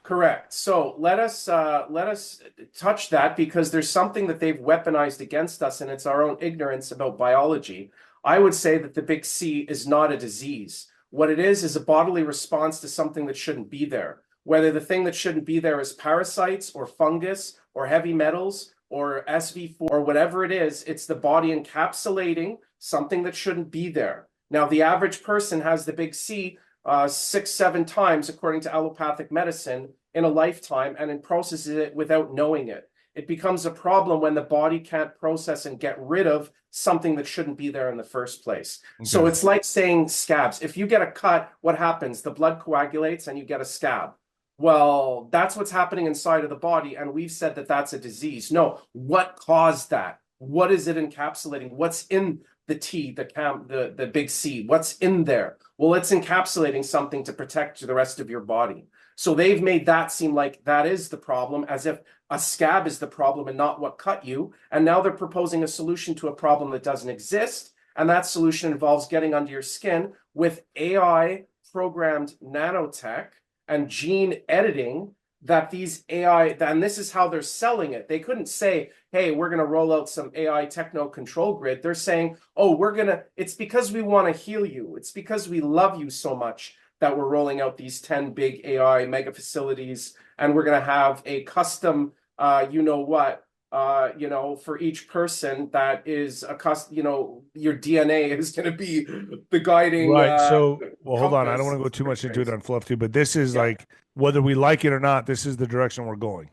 M: Correct. So let us touch that, because there's something that they've weaponized against us, and it's our own ignorance about biology. I would say that the big C is not a disease. What it is a bodily response to something that shouldn't be there. Whether the thing that shouldn't be there is parasites or fungus or heavy metals or SV4 or whatever it is, it's the body encapsulating something that shouldn't be there. Now, the average person has the big C 6-7 times, according to allopathic medicine, in a lifetime, and it processes it without knowing it. It becomes a problem when the body can't process and get rid of something that shouldn't be there in the first place.
L: Okay.
M: So it's like saying scabs. If you get a cut, what happens? The blood coagulates and you get a scab. Well, that's what's happening inside of the body, and we've said that that's a disease. No, what caused that? What is it encapsulating? What's in the T, the big C? What's in there? Well, it's encapsulating something to protect the rest of your body. So they've made that seem like that is the problem, as if a scab is the problem and not what cut you. And now they're proposing a solution to a problem that doesn't exist. And that solution involves getting under your skin with AI programmed nanotech and gene editing, that these AI, and this is how they're selling it. They couldn't say, hey, we're going to roll out some AI techno control grid. They're saying, oh, it's because we want to heal you. It's because we love you so much that we're rolling out these 10 big AI mega facilities. And we're going to have a custom, for each person that is a custom, your DNA is going to be the guiding.
L: Right. So, well, hold on. I don't
M: compass.
L: want to go too much into it on fluff too, but this is like, whether we like it or not, this is the direction we're going.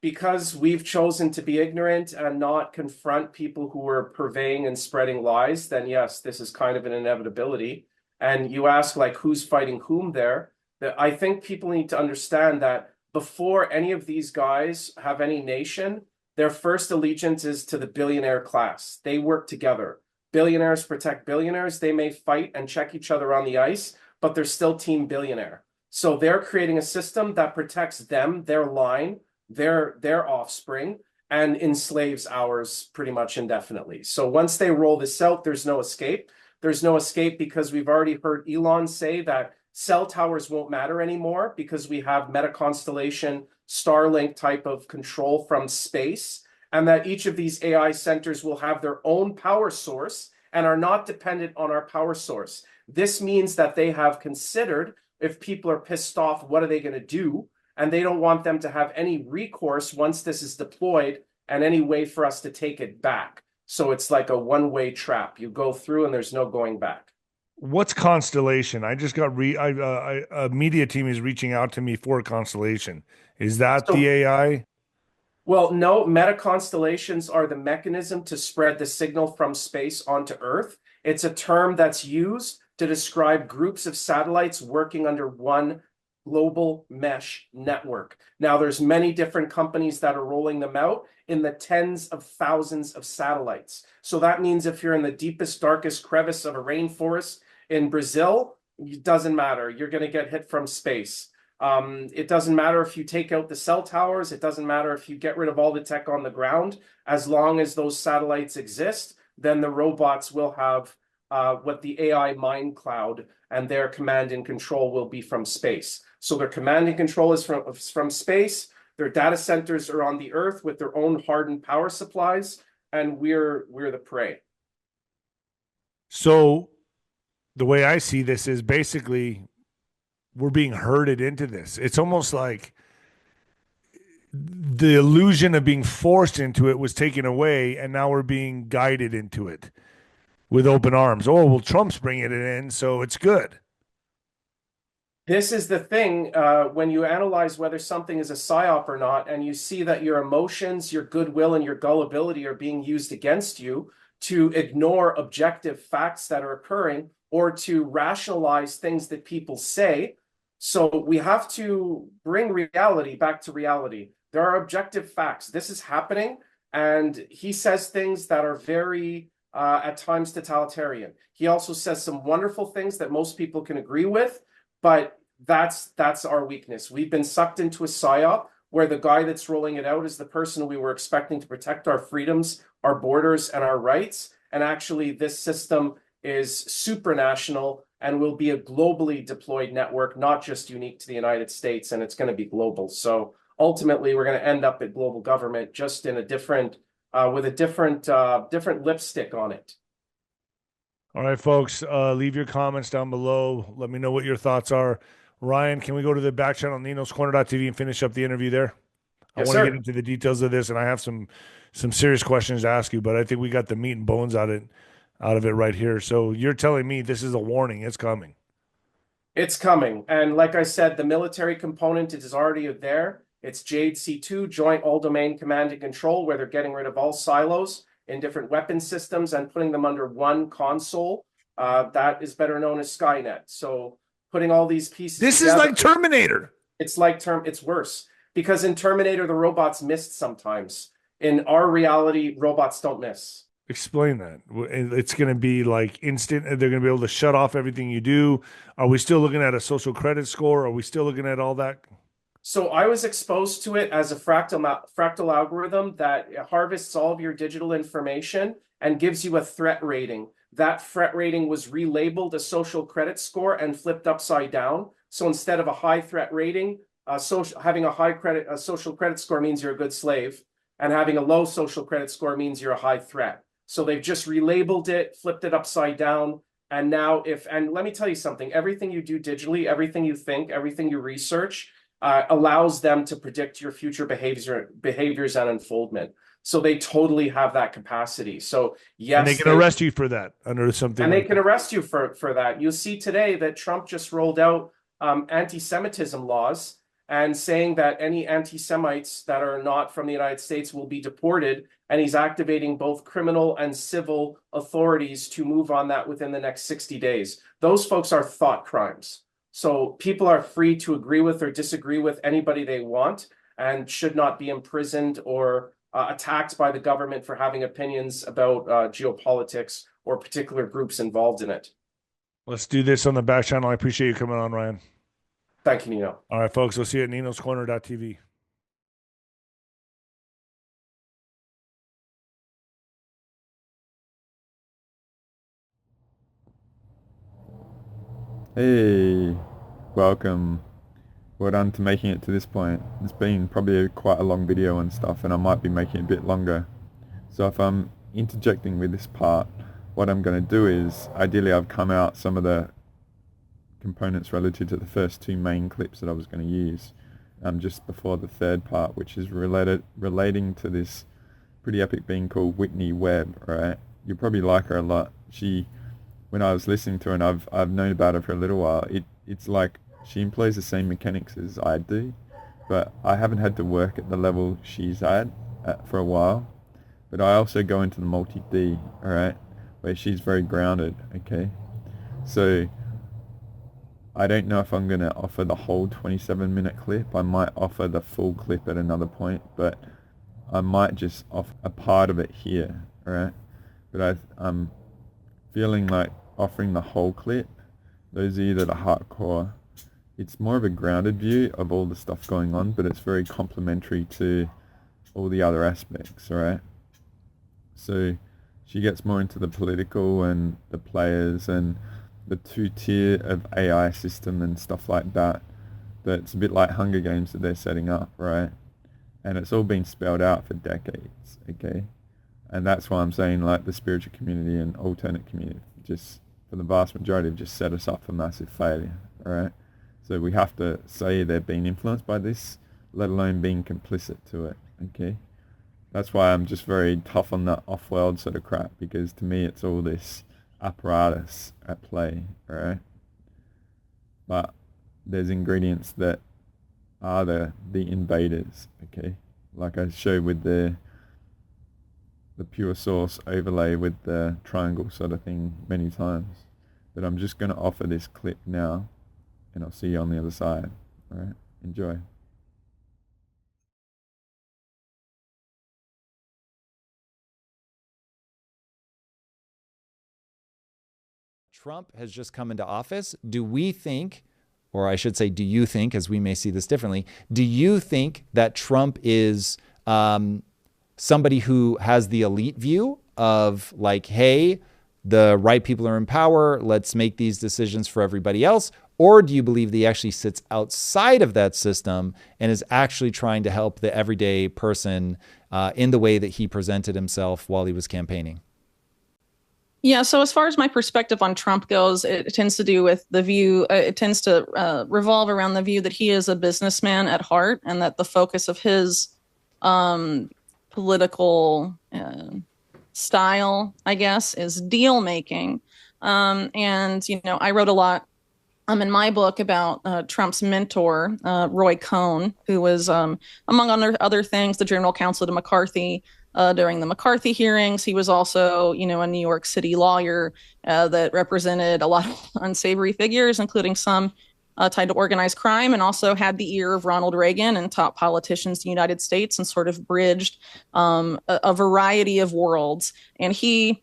M: Because we've chosen to be ignorant and not confront people who are purveying and spreading lies, then yes, this is kind of an inevitability. And you ask, like, who's fighting whom there? That I think people need to understand that before any of these guys have any nation, their first allegiance is to the billionaire class. They work together. Billionaires protect billionaires. They may fight and check each other on the ice, but they're still team billionaire. So they're creating a system that protects them, their line, their offspring, and enslaves ours pretty much indefinitely. So once they roll this out, there's no escape. There's no escape because we've already heard Elon say that cell towers won't matter anymore because we have Meta Constellation, Starlink type of control from space, and that each of these AI centers will have their own power source and are not dependent on our power source. This means that they have considered, if people are pissed off, what are they going to do? And they don't want them to have any recourse once this is deployed and any way for us to take it back. So it's like a one-way trap. You go through and there's no going back.
L: What's Constellation? I just got a media team is reaching out to me for Constellation. Is that the AI?
M: Well, no, Meta Constellations are the mechanism to spread the signal from space onto Earth. It's a term that's used to describe groups of satellites working under one global mesh network. Now, there's many different companies that are rolling them out in the tens of thousands of satellites. So that means if you're in the deepest, darkest crevice of a rainforest in Brazil, it doesn't matter. You're going to get hit from space. It doesn't matter if you take out the cell towers. It doesn't matter if you get rid of all the tech on the ground. As long as those satellites exist, then the robots will have what the AI mind cloud, and their command and control will be from space. So their command and control is from space. Their data centers are on the Earth with their own hardened power supplies, and we're the prey.
L: So the way I see this is basically we're being herded into this. It's almost like the illusion of being forced into it was taken away, and now we're being guided into it with open arms. Oh, well, Trump's bringing it in, so it's good.
M: This is the thing, when you analyze whether something is a psyop or not, and you see that your emotions, your goodwill, and your gullibility are being used against you to ignore objective facts that are occurring or to rationalize things that people say. So we have to bring reality back to reality. There are objective facts. This is happening, and he says things that are very, at times, totalitarian. He also says some wonderful things that most people can agree with, but that's our weakness. We've been sucked into a psyop where the guy that's rolling it out is the person we were expecting to protect our freedoms, our borders, and our rights. And actually, this system is supranational and will be a globally deployed network, not just unique to the United States, and it's going to be global. So ultimately, we're going to end up at global government, just in a different, with a different lipstick on it.
L: All right, folks, leave your comments down below. Let me know what your thoughts are. Ryan, can we go to the back channel, ninoscorner.tv, and finish up the interview there?
M: Yes,
L: I want
M: sir.
L: to get into the details of this, and I have some serious questions to ask you, but I think we got the meat and bones out of it right here. So you're telling me this is a warning. It's coming.
M: It's coming. And like I said, the military component is already there. It's JADC2, Joint All-Domain Command and Control, where they're getting rid of all silos in different weapon systems and putting them under one console. That is better known as Skynet. So putting all these pieces
L: This
M: together,
L: is like Terminator.
M: It's worse. Because in Terminator, the robots missed sometimes. In our reality, robots don't miss.
L: Explain that. It's going to be like instant. They're going to be able to shut off everything you do. Are we still looking at a social credit score? Are we still looking at all that?
M: So I was exposed to it as a fractal algorithm that harvests all of your digital information and gives you a threat rating. That threat rating was relabeled a social credit score and flipped upside down. So instead of a high threat rating, having a social credit score means you're a good slave, and having a low social credit score means you're a high threat. So they've just relabeled it, flipped it upside down. And now and let me tell you something, everything you do digitally, everything you think, everything you research, allows them to predict your future behaviors and unfoldment. So they totally have that capacity. So yes,
L: and they can arrest you for that under something.
M: And they can arrest you for that. You'll see today that Trump just rolled out anti-Semitism laws and saying that any anti-Semites that are not from the United States will be deported. And he's activating both criminal and civil authorities to move on that within the next 60 days. Those folks are thought crimes. So people are free to agree with or disagree with anybody they want and should not be imprisoned or attacked by the government for having opinions about geopolitics or particular groups involved in it.
L: Let's do this on the back channel. I appreciate you coming on, Ryan.
M: Thank you, Nino.
L: All right, folks. We'll see you at ninoscorner.tv.
J: Hey, welcome. Well done to making it to this point. It's been probably quite a long video and stuff, and I might be making it a bit longer. So if I'm interjecting with this part, what I'm going to do is, ideally I've come out some of the components relative to the first two main clips that I was going to use just before the third part, which is relating to this pretty epic being called Whitney Webb, right? You'll probably like her a lot. When I was listening to her, and I've known about her for a little while, it's like she employs the same mechanics as I do, but I haven't had to work at the level she's at for a while. But I also go into the multi-D, alright, where she's very grounded, okay? So I don't know if I'm going to offer the whole 27-minute clip. I might offer the full clip at another point, but I might just offer a part of it here, right? But I'm feeling like offering the whole clip, those of you that are hardcore, it's more of a grounded view of all the stuff going on, but it's very complementary to all the other aspects, right? So she gets more into the political and the players and the two-tier of AI system and stuff like that. That's a bit like Hunger Games that they're setting up, right? And it's all been spelled out for decades, okay? And that's why I'm saying like the spiritual community and alternate community, just for the vast majority, have just set us up for massive failure, all right? So we have to say they're being influenced by this, let alone being complicit to it, okay? That's why I'm just very tough on that off-world sort of crap, because to me it's all this apparatus at play, right? But there's ingredients that are the invaders, okay? Like I showed with the pure source overlay with the triangle sort of thing many times. But I'm just going to offer this clip now, and I'll see you on the other side, all right? Enjoy.
O: Trump has just come into office. Do we think, or I should say, do you think, as we may see this differently, do you think that Trump is somebody who has the elite view of like, hey, the right people are in power, let's make these decisions for everybody else? Or do you believe that he actually sits outside of that system and is actually trying to help the everyday person in the way that he presented himself while he was campaigning?
P: Yeah, so as far as my perspective on Trump goes, it tends to do with the view, it tends to revolve around the view that he is a businessman at heart, and that the focus of his political style, I guess, is deal making. And, you know, I wrote a lot in my book about Trump's mentor, Roy Cohn, who was, among other things, the general counsel to McCarthy during the McCarthy hearings. He was also, you know, a New York City lawyer that represented a lot of unsavory figures, including some tied to organized crime, and also had the ear of Ronald Reagan and top politicians in the United States, and sort of bridged a variety of worlds. And he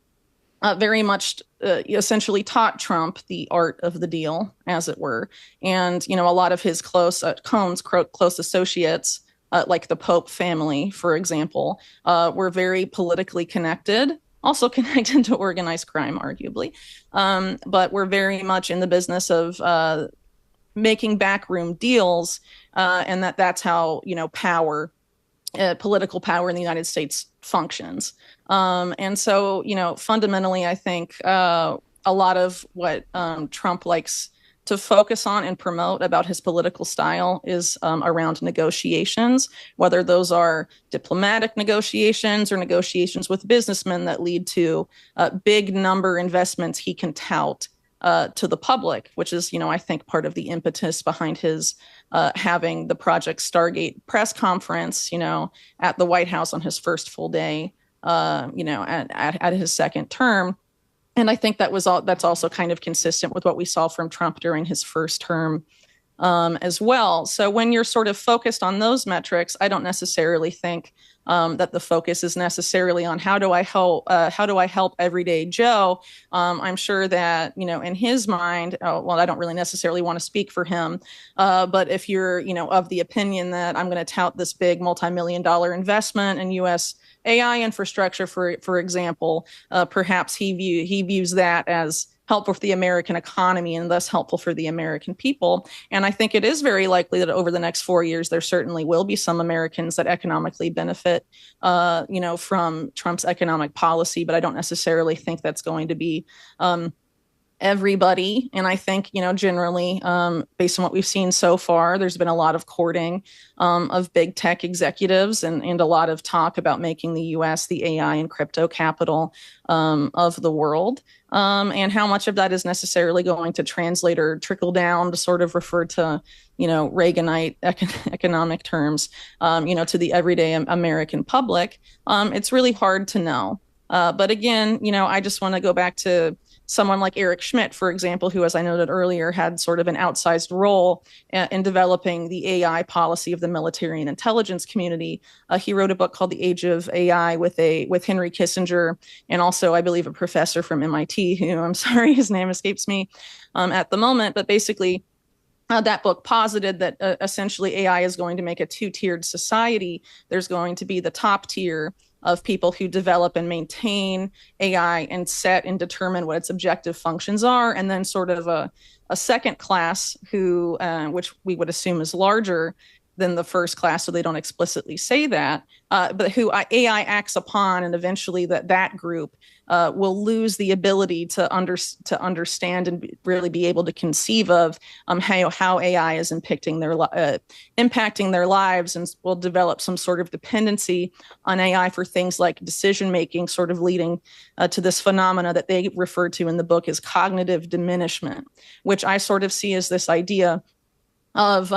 P: very much essentially taught Trump the art of the deal, as it were. And, you know, a lot of his Cohn's close associates, like the Pope family, for example, were very politically connected, also connected to organized crime, arguably, but were very much in the business of making backroom deals, and that's how, you know, power, political power in the United States functions. And so, you know, fundamentally, I think a lot of what Trump likes to focus on and promote about his political style is around negotiations, whether those are diplomatic negotiations or negotiations with businessmen that lead to big number investments he can tout to the public, which is, you know, I think part of the impetus behind his having the Project Stargate press conference, you know, at the White House on his first full day, you know, at his second term. And I think that's also kind of consistent with what we saw from Trump during his first term as well. So when you're sort of focused on those metrics, I don't necessarily think that the focus is necessarily on how do I help everyday Joe. I'm sure that, you know, in his mind, well, I don't really necessarily want to speak for him, but if you're, you know, of the opinion that I'm going to tout this big multi-million-dollar investment in U.S. AI infrastructure, for example, perhaps he views that as helpful for the American economy and thus helpful for the American people. And I think it is very likely that over the next 4 years, there certainly will be some Americans that economically benefit, you know, from Trump's economic policy. But I don't necessarily think that's going to be everybody. And I think, you know, generally, based on what we've seen so far, there's been a lot of courting of big tech executives and a lot of talk about making the U.S. the AI and crypto capital of the world. And how much of that is necessarily going to translate or trickle down, to sort of refer to, you know, Reaganite economic terms, you know, to the everyday American public. It's really hard to know. But again, you know, I just want to go back to someone like Eric Schmidt, for example, who, as I noted earlier, had sort of an outsized role in developing the AI policy of the military and intelligence community. He wrote a book called The Age of AI with Henry Kissinger, and also, I believe, a professor from MIT, who, I'm sorry, his name escapes me at the moment, but basically that book posited that essentially AI is going to make a two-tiered society. There's going to be the top tier of people who develop and maintain AI and set and determine what its objective functions are, and then sort of a second class who, which we would assume is larger than the first class, so they don't explicitly say that, but who AI acts upon, and eventually that group will lose the ability to understand and really be able to conceive of how AI is impacting their lives, and will develop some sort of dependency on AI for things like decision making, sort of leading to this phenomena that they refer to in the book as cognitive diminishment, which I sort of see as this idea of,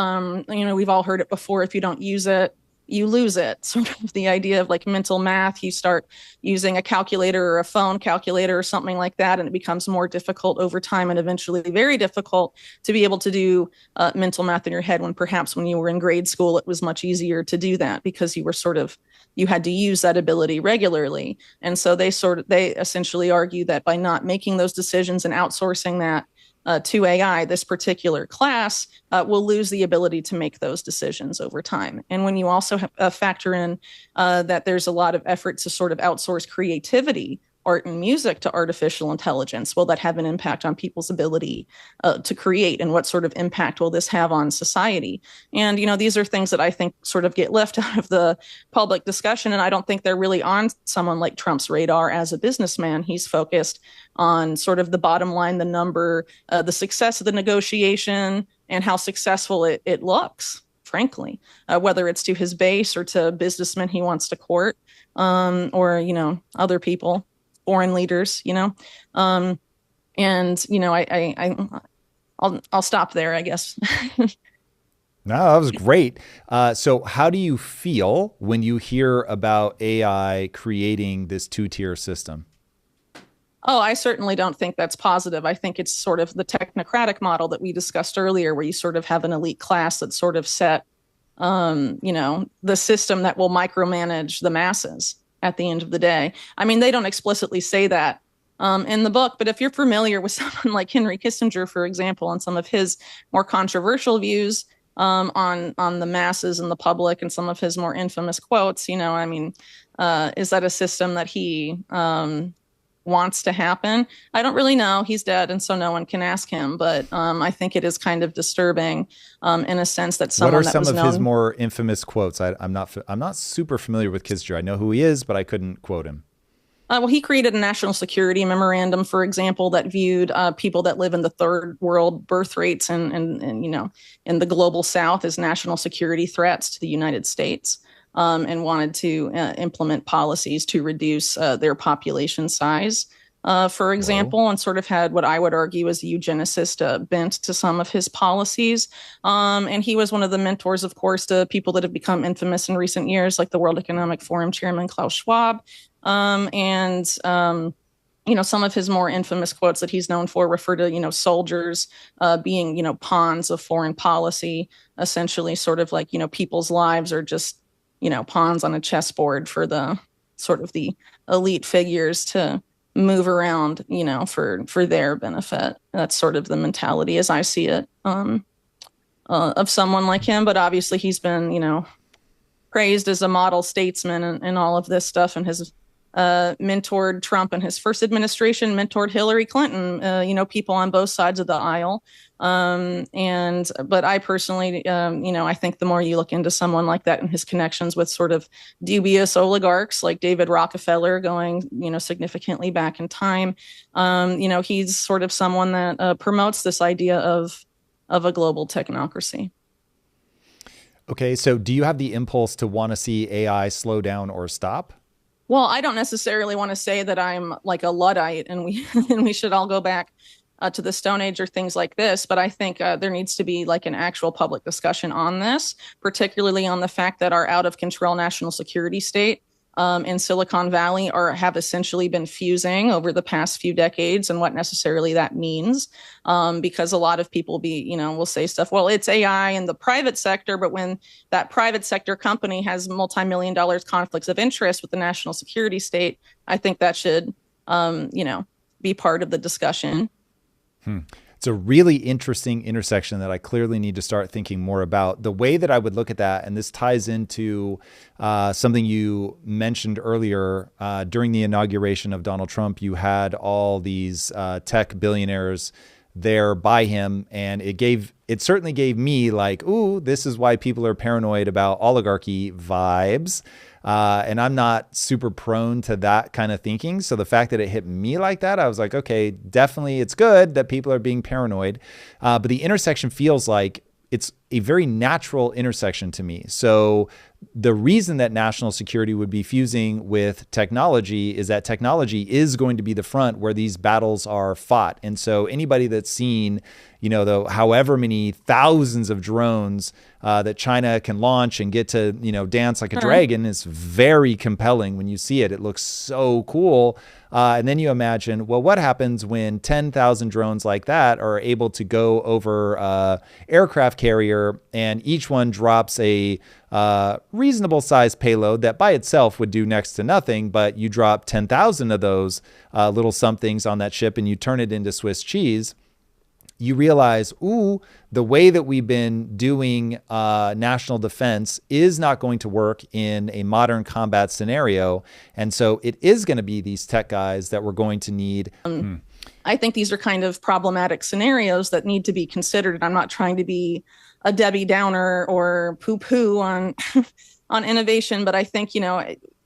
P: we've all heard it before, if you don't use it, you lose it. Sort of the idea of like mental math, you start using a calculator or a phone calculator or something like that, and it becomes more difficult over time, and eventually very difficult to be able to do mental math in your head, when perhaps when you were in grade school, it was much easier to do that because you had to use that ability regularly. And so they essentially argue that by not making those decisions and outsourcing that to AI, this particular class will lose the ability to make those decisions over time. And when you also factor in that there's a lot of effort to sort of outsource creativity, art and music, to artificial intelligence, will that have an impact on people's ability to create, and what sort of impact will this have on society? And, these are things that I think sort of get left out of the public discussion, and I don't think they're really on someone like Trump's radar as a businessman. He's focused on sort of the bottom line, the number, the success of the negotiation, and how successful it looks, frankly, whether it's to his base or to businessmen he wants to court, or, other people, foreign leaders, I'll stop there, I guess.
O: No, that was great. So how do you feel when you hear about AI creating this two-tier system?
P: Oh, I certainly don't think that's positive. I think it's sort of the technocratic model that we discussed earlier, where you sort of have an elite class that sort of set, the system that will micromanage the masses at the end of the day. I mean, they don't explicitly say that in the book, but if you're familiar with someone like Henry Kissinger, for example, and some of his more controversial views on the masses and the public, and some of his more infamous quotes, is that a system that he wants to happen? I don't really know. He's dead, and so no one can ask him. But I think it is kind of disturbing in a sense that someone.
O: What are some of his more infamous quotes? I'm not super familiar with Kissinger. I know who he is, but I couldn't quote him.
P: Well, he created a national security memorandum, for example, that viewed people that live in the third world birth rates and in the global South as national security threats to the United States. And wanted to implement policies to reduce their population size, for example, and sort of had what I would argue was a eugenicist bent to some of his policies. And he was one of the mentors, of course, to people that have become infamous in recent years, like the World Economic Forum chairman Klaus Schwab. Some of his more infamous quotes that he's known for refer to, soldiers being, pawns of foreign policy, essentially sort of like, people's lives are just pawns on a chessboard for the sort of the elite figures to move around, for their benefit. That's sort of the mentality as I see it, of someone like him. But obviously he's been, praised as a model statesman and all of this stuff, and has mentored Trump in his first administration, mentored Hillary Clinton, people on both sides of the aisle. But I personally, I think the more you look into someone like that and his connections with sort of dubious oligarchs like David Rockefeller going, significantly back in time, he's sort of someone that promotes this idea of a global technocracy.
O: Okay, so do you have the impulse to want to see AI slow down or stop?
P: Well, I don't necessarily want to say that I'm like a Luddite and we should all go back to the Stone Age or things like this. But I think there needs to be like an actual public discussion on this, particularly on the fact that our out of control national security state in Silicon Valley have essentially been fusing over the past few decades, and what necessarily that means. Because a lot of people will say stuff, well, it's AI in the private sector, but when that private sector company has multi-million-dollar conflicts of interest with the national security state, I think that should, be part of the discussion.
O: It's a really interesting intersection that I clearly need to start thinking more about. The way that I would look at that, and this ties into something you mentioned earlier, during the inauguration of Donald Trump, you had all these tech billionaires there by him, and it certainly gave me like, ooh, this is why people are paranoid about oligarchy vibes. And I'm not super prone to that kind of thinking. So the fact that it hit me like that, I was like, okay, definitely it's good that people are being paranoid. But the intersection feels like it's a very natural intersection to me. So the reason that national security would be fusing with technology is that technology is going to be the front where these battles are fought. And so anybody that's seen, however many thousands of drones that China can launch and get to, dance like a dragon is very compelling when you see it. It looks so cool. And then you imagine, well, what happens when 10,000 drones like that are able to go over aircraft carrier, and each one drops a reasonable sized payload that by itself would do next to nothing, but you drop 10,000 of those little somethings on that ship and you turn it into Swiss cheese. You realize, ooh, the way that we've been doing national defense is not going to work in a modern combat scenario. And so it is going to be these tech guys that we're going to need.
P: I think these are kind of problematic scenarios that need to be considered. I'm not trying to be a Debbie Downer or poo-poo on on innovation, but I think,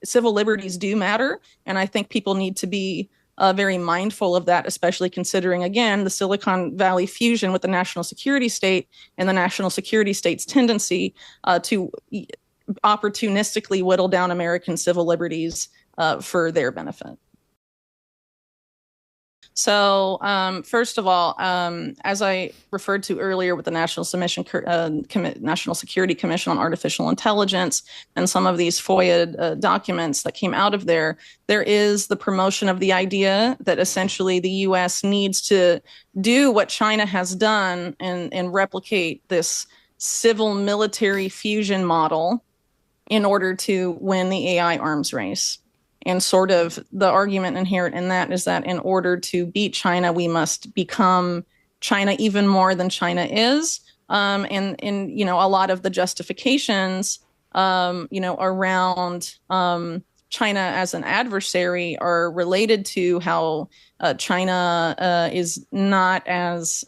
P: civil liberties do matter. And I think people need to be very mindful of that, especially considering, again, the Silicon Valley fusion with the national security state and the national security state's tendency to opportunistically whittle down American civil liberties for their benefit. So first of all, as I referred to earlier with the National Security Commission on Artificial Intelligence and some of these FOIA documents that came out of there is the promotion of the idea that essentially the U.S. needs to do what China has done and replicate this civil military fusion model in order to win the AI arms race. And sort of the argument inherent in that is that in order to beat China, we must become China even more than China is. And a lot of the justifications, around China as an adversary are related to how China is not as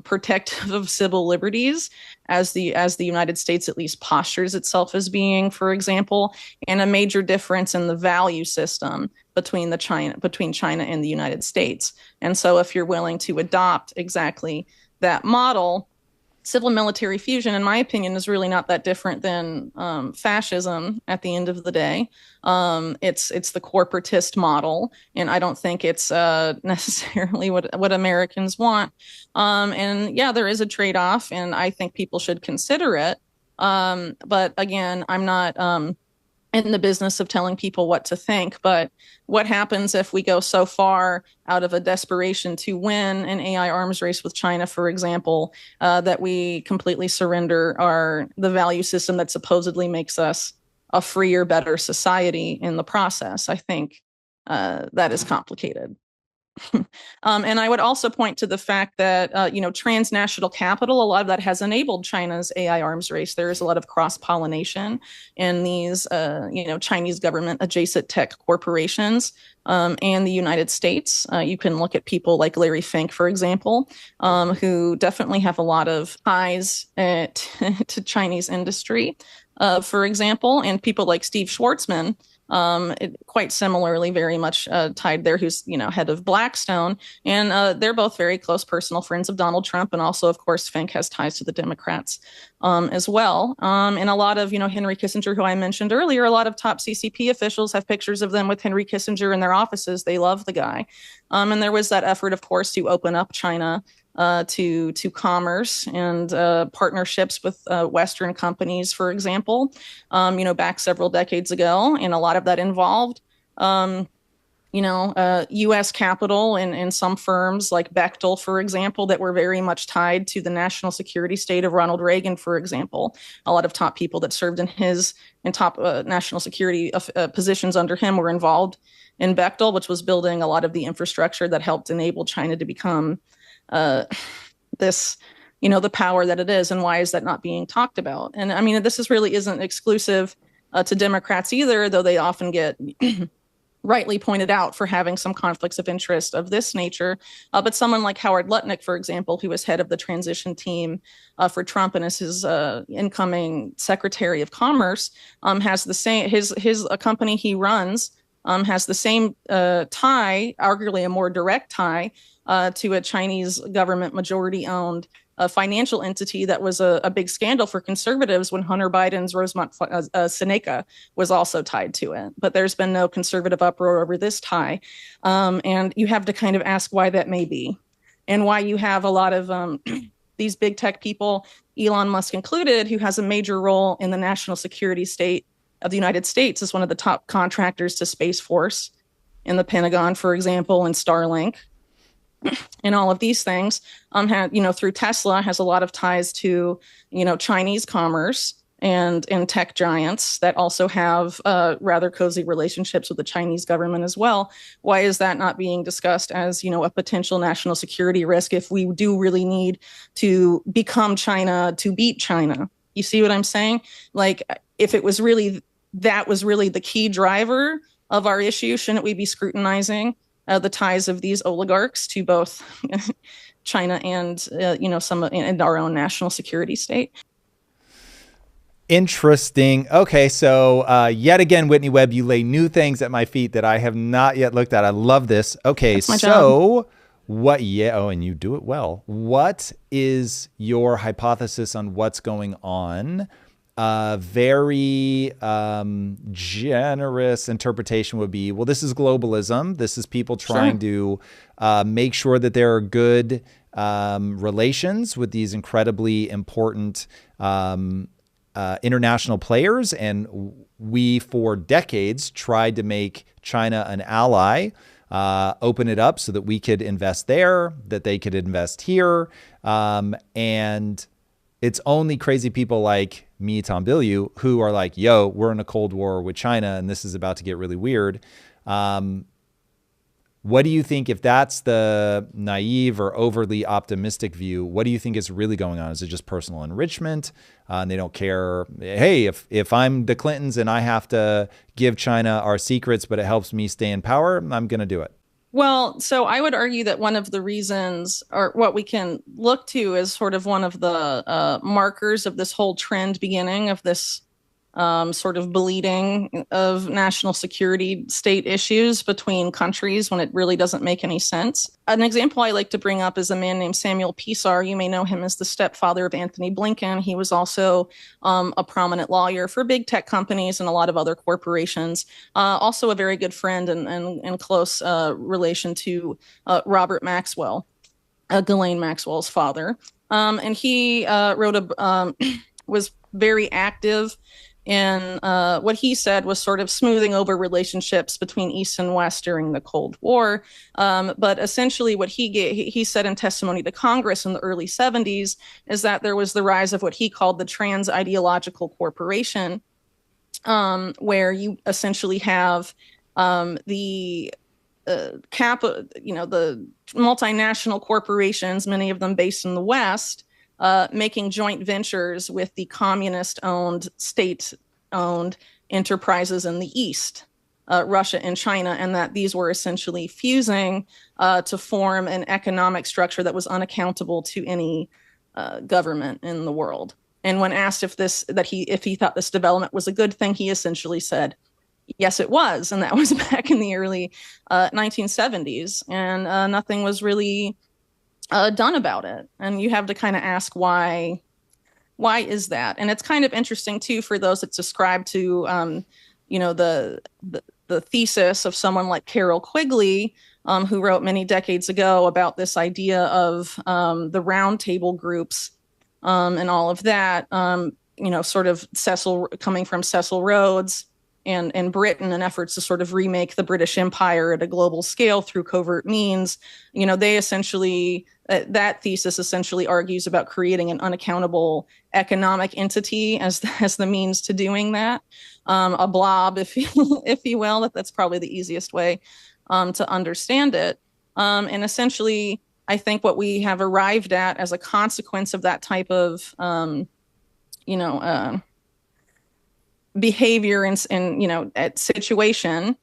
P: protective of civil liberties as the United States at least postures itself as being, for example, and a major difference in the value system between China and the United States. And so if you're willing to adopt exactly that model, civil military fusion, in my opinion, is really not that different than fascism at the end of the day. It's the corporatist model, and I don't think it's necessarily what Americans want. And yeah, there is a trade-off, and I think people should consider it. But again, I'm not in the business of telling people what to think, but what happens if we go so far out of a desperation to win an AI arms race with China, for example, that we completely surrender the value system that supposedly makes us a freer, better society in the process? I think that is complicated. And I would also point to the fact that, transnational capital, a lot of that has enabled China's AI arms race. There is a lot of cross-pollination in these, Chinese government adjacent tech corporations and the United States. You can look at people like Larry Fink, for example, who definitely have a lot of ties to Chinese industry, for example, and people like Steve Schwartzman, quite similarly, very much tied there, who's, head of Blackstone. And they're both very close personal friends of Donald Trump. And also, of course, Fink has ties to the Democrats as well. And a lot of, Henry Kissinger, who I mentioned earlier, a lot of top CCP officials have pictures of them with Henry Kissinger in their offices. They love the guy. And there was that effort, of course, to open up China to commerce and partnerships with Western companies, for example, back several decades ago. And a lot of that involved, U.S. capital in some firms like Bechtel, for example, that were very much tied to the national security state of Ronald Reagan, for example. A lot of top people that served in top national security positions under him were involved in Bechtel, which was building a lot of the infrastructure that helped enable China to become the power that it is. And why is that not being talked about? And I mean, this really isn't exclusive to Democrats either, though they often get rightly pointed out for having some conflicts of interest of this nature. But someone like Howard Lutnick, for example, who was head of the transition team for Trump and is his incoming Secretary of Commerce, has the same, his company he runs has the same tie, arguably a more direct tie, to a Chinese government majority-owned financial entity that was a big scandal for conservatives when Hunter Biden's Rosemont Seneca was also tied to it. But there's been no conservative uproar over this tie. And you have to kind of ask why that may be, and why you have a lot of these big tech people, Elon Musk included, who has a major role in the national security state of the United States as one of the top contractors to Space Force in the Pentagon, for example, and Starlink. And all of these things, through Tesla, has a lot of ties to, Chinese commerce and tech giants that also have rather cozy relationships with the Chinese government as well. Why is that not being discussed as, a potential national security risk if we do really need to become China to beat China? You see what I'm saying? Like, if it was really, that was really the key driver of our issue, shouldn't we be scrutinizing the ties of these oligarchs to both China and, some in our own national security state?
O: Interesting. Okay, so yet again, Whitney Webb, you lay new things at my feet that I have not yet looked at. I love this. Okay, so what? Yeah. Oh, and you do it well. What is your hypothesis on what's going on? Very generous interpretation would be, well, this is globalism. This is people trying to make sure that there are good relations with these incredibly important international players. And we, for decades, tried to make China an ally, open it up so that we could invest there, that they could invest here. And it's only crazy people like me, Tom Bilyeu, who are like, yo, we're in a Cold War with China and this is about to get really weird. What do you think, if that's the naive or overly optimistic view, what do you think is really going on? Is it just personal enrichment? And they don't care, hey, if I'm the Clintons and I have to give China our secrets, but it helps me stay in power, I'm going to do it.
P: Well, so I would argue that one of the reasons, or what we can look to as sort of one of the markers of this whole trend beginning of this sort of bleeding of national security state issues between countries when it really doesn't make any sense. An example I like to bring up is a man named Samuel Pisar. You may know him as the stepfather of Anthony Blinken. He was also a prominent lawyer for big tech companies and a lot of other corporations. Also a very good friend and close relation to Robert Maxwell, Ghislaine Maxwell's father. And he was very active. And what he said was sort of smoothing over relationships between East and West during the Cold War. But essentially what he said in testimony to Congress in the early 70s is that there was the rise of what he called the trans-ideological corporation, where you essentially have the multinational corporations, many of them based in the West, making joint ventures with the communist-owned, state-owned enterprises in the East, Russia and China, and that these were essentially fusing to form an economic structure that was unaccountable to any government in the world. And when asked if he thought this development was a good thing, he essentially said, yes, it was. And that was back in the early 1970s. And nothing was really done about it. And you have to kind of ask why is that? And it's kind of interesting too for those that subscribe to the thesis of someone like Carol Quigley, who wrote many decades ago about this idea of the round table groups and all of that, sort of coming from Cecil Rhodes and Britain, and efforts to sort of remake the British Empire at a global scale through covert means. They essentially, that thesis essentially argues about creating an unaccountable economic entity as the means to doing that, a blob, if you will. That's probably the easiest way to understand it. And essentially, I think what we have arrived at as a consequence of that type of, behavior and situation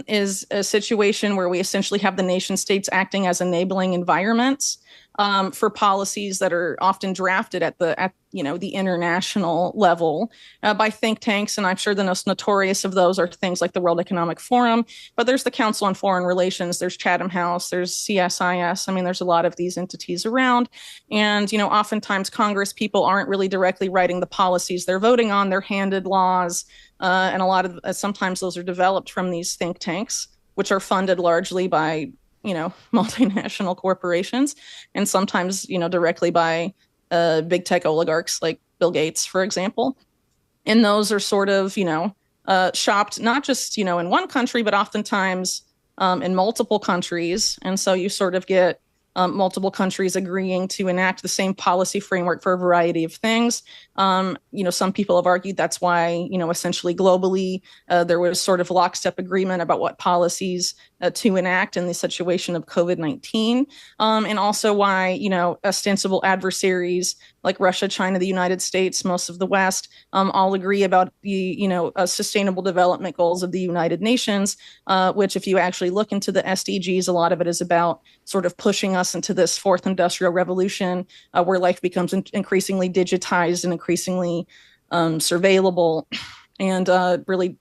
P: is a situation where we essentially have the nation states acting as enabling environments for policies that are often drafted at the international level by think tanks. And I'm sure the most notorious of those are things like the World Economic Forum, but there's the Council on Foreign Relations, there's Chatham House, there's CSIS. I mean, there's a lot of these entities around. And, oftentimes Congress people aren't really directly writing the policies they're voting on. They're handed laws. And a lot of, sometimes those are developed from these think tanks, which are funded largely by, multinational corporations, and sometimes, directly by big tech oligarchs like Bill Gates, for example. And those are sort of, shopped not just, in one country, but oftentimes in multiple countries. And so you sort of get multiple countries agreeing to enact the same policy framework for a variety of things. Some people have argued that's why, essentially globally, there was sort of lockstep agreement about what policies to enact in the situation of COVID-19. And also why, ostensible adversaries like Russia, China, the United States, most of the West, all agree about the, sustainable development goals of the United Nations, which if you actually look into the SDGs, a lot of it is about sort of pushing us into this fourth industrial revolution where life becomes increasingly digitized and increasingly surveillable. And really,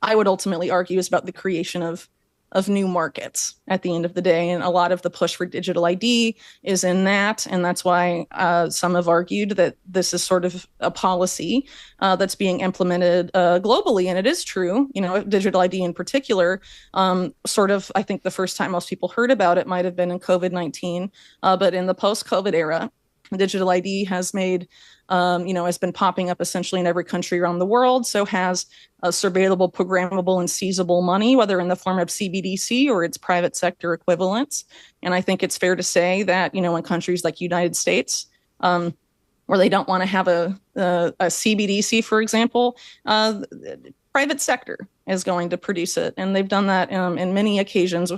P: I would ultimately argue is about the creation of new markets at the end of the day. And a lot of the push for digital ID is in that. And that's why some have argued that this is sort of a policy that's being implemented globally. And it is true, digital ID in particular, sort of, I think the first time most people heard about it might have been in COVID-19, but in the post-COVID era, digital ID has made, has been popping up essentially in every country around the world. So has surveillable, programmable, and seizable money, whether in the form of CBDC or its private sector equivalents. And I think it's fair to say that, in countries like United States, where they don't want to have a CBDC, for example, private sector is going to produce it. And they've done that in many occasions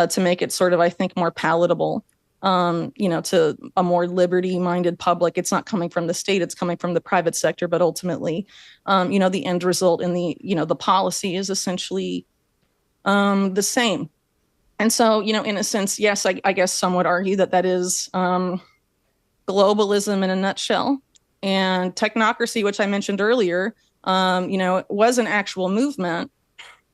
P: to make it sort of, I think, more palatable to a more liberty-minded public. It's not coming from the state, it's coming from the private sector, but ultimately, the end result in the policy is essentially the same. And so, in a sense, yes, I guess some would argue that is globalism in a nutshell. And technocracy, which I mentioned earlier, was an actual movement.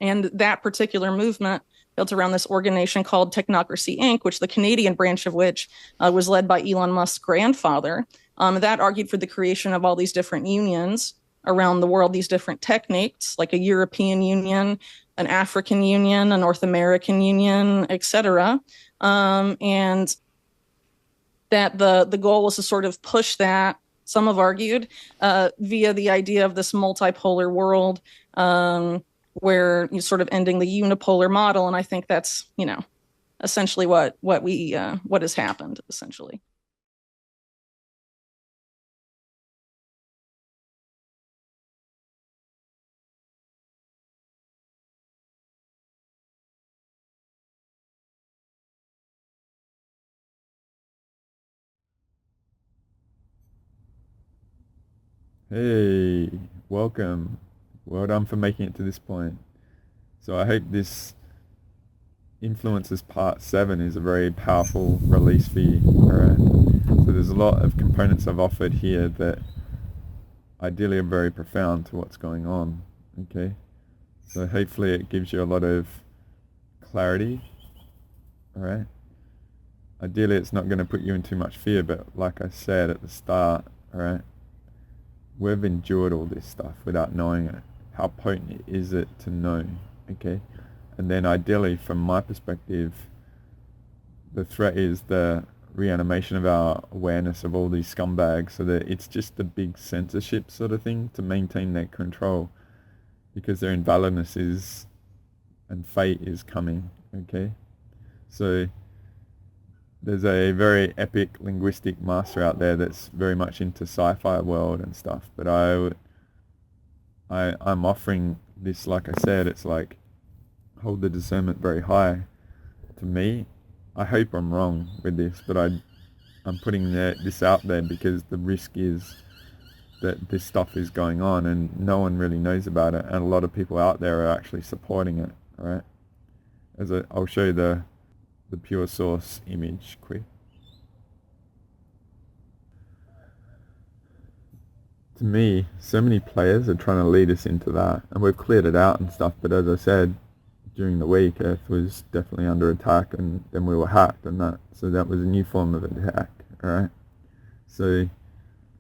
P: And that particular movement built around this organization called Technocracy, Inc., which the Canadian branch of which was led by Elon Musk's grandfather. That argued for the creation of all these different unions around the world, these different techniques, like a European Union, an African Union, a North American Union, etc. And that the goal was to sort of push that, some have argued, via the idea of this multipolar world, where you're sort of ending the unipolar model. And I think that's, essentially what has happened, essentially.
J: Hey, welcome. Well done for making it to this point. So I hope this Influences Part 7 is a very powerful release for you. Alright. So there's a lot of components I've offered here that ideally are very profound to what's going on. Okay. So hopefully it gives you a lot of clarity. Alright. Ideally it's not going to put you in too much fear, but like I said at the start, alright, we've endured all this stuff without knowing it. How potent is it to know? Okay. And then ideally, from my perspective, the threat is the reanimation of our awareness of all these scumbags, so that it's just a big censorship sort of thing to maintain their control, because their invalidness is, and fate is coming, okay? So there's a very epic linguistic master out there that's very much into sci-fi world and stuff, but I'm offering this, like I said, it's like, hold the discernment very high. To me, I hope I'm wrong with this, but I'm putting this out there because the risk is that this stuff is going on and no one really knows about it, and a lot of people out there are actually supporting it, all right? I'll show you the pure source image quick. To me, so many players are trying to lead us into that, and we've cleared it out and stuff, but as I said, during the week, Earth was definitely under attack, and then we were hacked and that, so that was a new form of attack, alright? So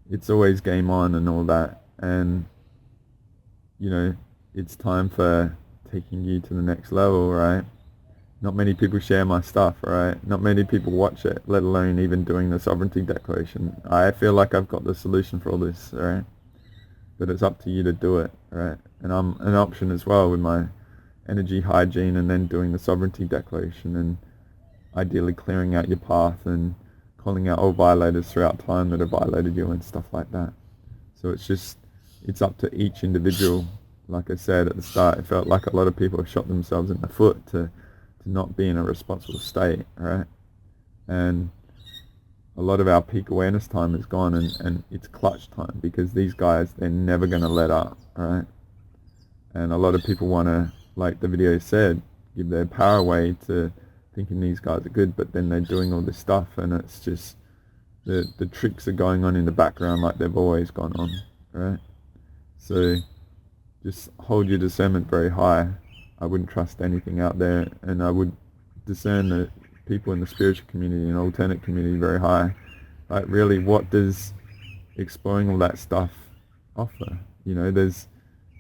J: it's always game on and all that, and you know, it's time for taking you to the next level, right? Not many people share my stuff, right? Not many people watch it, let alone even doing the sovereignty declaration. I feel like I've got the solution for all this, right? But it's up to you to do it, right? And I'm an option as well with my energy hygiene, and then doing the sovereignty declaration, and ideally clearing out your path and calling out all violators throughout time that have violated you and stuff like that. So it's up to each individual. Like I said at the start, it felt like a lot of people have shot themselves in the foot to not be in a responsible state, right? And a lot of our peak awareness time is gone, and it's clutch time, because these guys, they're never going to let up, right? And a lot of people want to, like the video said, give their power away to thinking these guys are good, but then they're doing all this stuff, and it's just the tricks are going on in the background like they've always gone on, right? So just hold your discernment very high. I wouldn't trust anything out there, and I would discern the people in the spiritual community and alternate community very high. Like, really, what does exploring all that stuff offer? You know, there's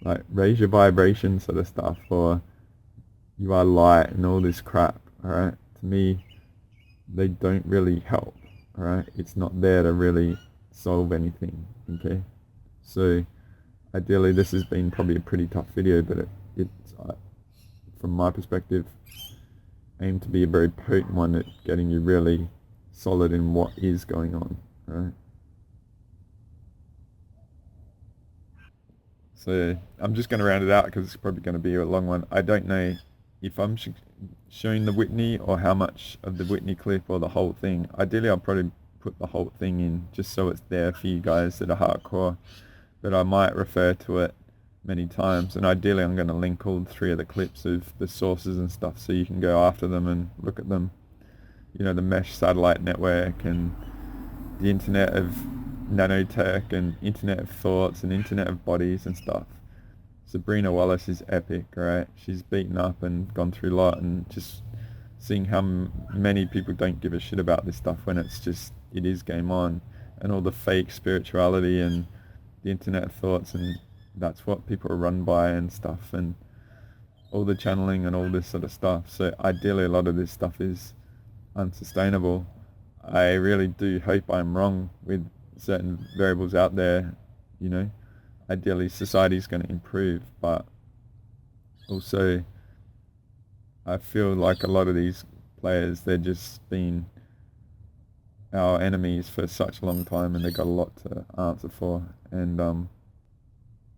J: like raise your vibration sort of stuff, or you are light and all this crap, alright? To me, they don't really help, alright? It's not there to really solve anything, okay? So ideally, this has been probably a pretty tough video, but it's from my perspective, aimed to be a very potent one at getting you really solid in what is going on, right? So I'm just going to round it out because it's probably going to be a long one. I don't know if I'm showing the Whitney or how much of the Whitney clip or the whole thing. Ideally, I'll probably put the whole thing in just so it's there for you guys that are hardcore, but I might refer to it many times, and ideally I'm going to link all three of the clips of the sources and stuff so you can go after them and look at them. You know, the mesh satellite network and the internet of nanotech and internet of thoughts and internet of bodies and stuff. Sabrina Wallace is epic, right? She's beaten up and gone through a lot, and just seeing how many people don't give a shit about this stuff when it is game on, and all the fake spirituality and the internet of thoughts, and that's what people are run by and stuff, and all the channeling and all this sort of stuff. So ideally a lot of this stuff is unsustainable. I really do hope I'm wrong with certain variables out there, you know. Ideally society's going to improve, but also I feel like a lot of these players, they're just been our enemies for such a long time, and they've got a lot to answer for, and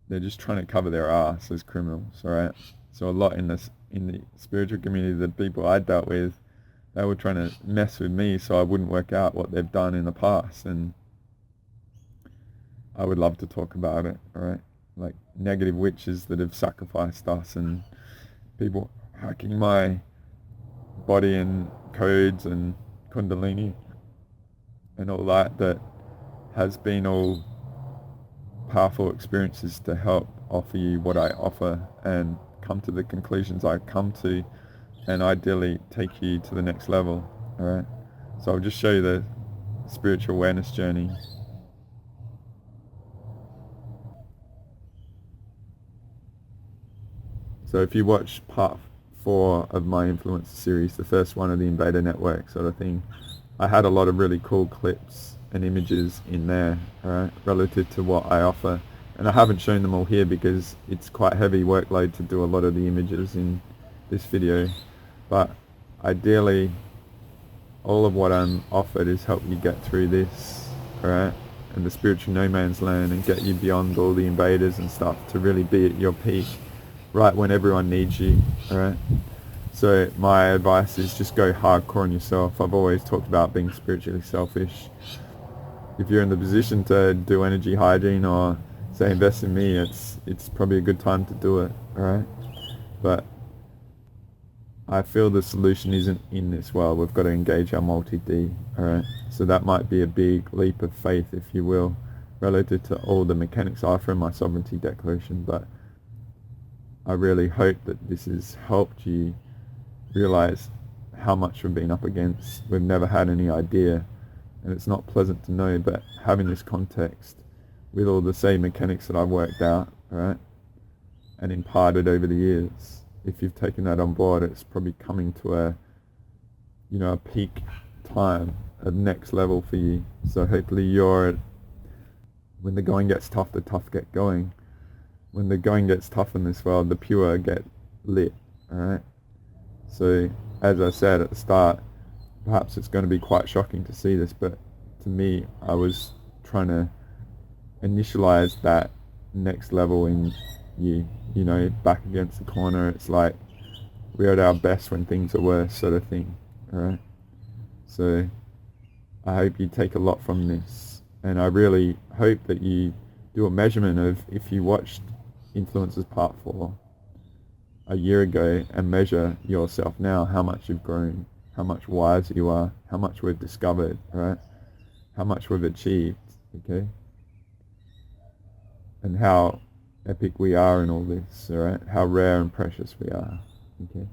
J: they're just trying to cover their ass as criminals, alright? So a lot in the spiritual community, the people I dealt with, they were trying to mess with me so I wouldn't work out what they've done in the past, and I would love to talk about it, alright? Like negative witches that have sacrificed us, and people hacking my body and codes and kundalini and all that has been all powerful experiences to help offer you what I offer and come to the conclusions I come to, and ideally take you to the next level, alright? So I'll just show you the spiritual awareness journey. So if you watch part 4 of my influencer series, the first one of the Invader network sort of thing, I had a lot of really cool clips and images in there, right, relative to what I offer. And I haven't shown them all here because it's quite heavy workload to do a lot of the images in this video. But ideally, all of what I'm offered is help you get through this, right, and the spiritual no man's land, and get you beyond all the invaders and stuff to really be at your peak right when everyone needs you, alright? So my advice is just go hardcore on yourself. I've always talked about being spiritually selfish. If you're in the position to do energy hygiene or say invest in me, it's probably a good time to do it, alright? But I feel the solution isn't in this world. We've got to engage our multi-D, alright? So that might be a big leap of faith, if you will, relative to all the mechanics I offer in my sovereignty declaration. But I really hope that this has helped you realize how much we've been up against. We've never had any idea, and it's not pleasant to know, but having this context with all the same mechanics that I've worked out, alright, and imparted over the years, if you've taken that on board, it's probably coming to a peak time, a next level for you. So hopefully when the going gets tough, the tough get going. When the going gets tough in this world, the pure get lit, alright? So, as I said at the start, perhaps it's going to be quite shocking to see this, but to me, I was trying to initialize that next level in you, back against the corner. It's like we're at our best when things are worse, sort of thing, alright? So, I hope you take a lot from this, and I really hope that you do a measurement of, if you watched Influencers Part 4 a year ago and measure yourself now, how much you've grown, how much wiser you are, how much we've discovered, right? How much we've achieved, okay? And how epic we are in all this, alright? How rare and precious we are, okay?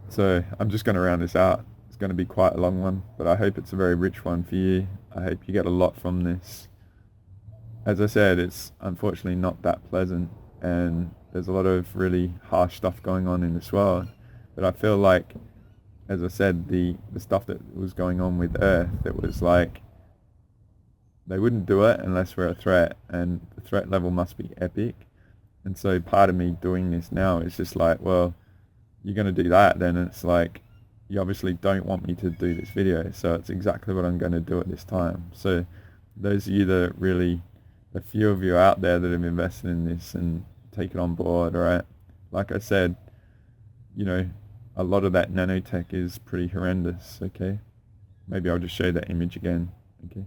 J: So I'm just going to round this out. It's going to be quite a long one, but I hope it's a very rich one for you. I hope you get a lot from this. As I said, it's unfortunately not that pleasant, and there's a lot of really harsh stuff going on in this world. But I feel like, as I said, the stuff that was going on with Earth, it was like they wouldn't do it unless we're a threat, and the threat level must be epic. And so part of me doing this now is just like, well, you're going to do that, then it's like, you obviously don't want me to do this video, so it's exactly what I'm going to do at this time. So those of you that really, a few of you out there that have invested in this and take it on board, alright? Like I said, a lot of that nanotech is pretty horrendous, okay? Maybe I'll just show that image again, okay?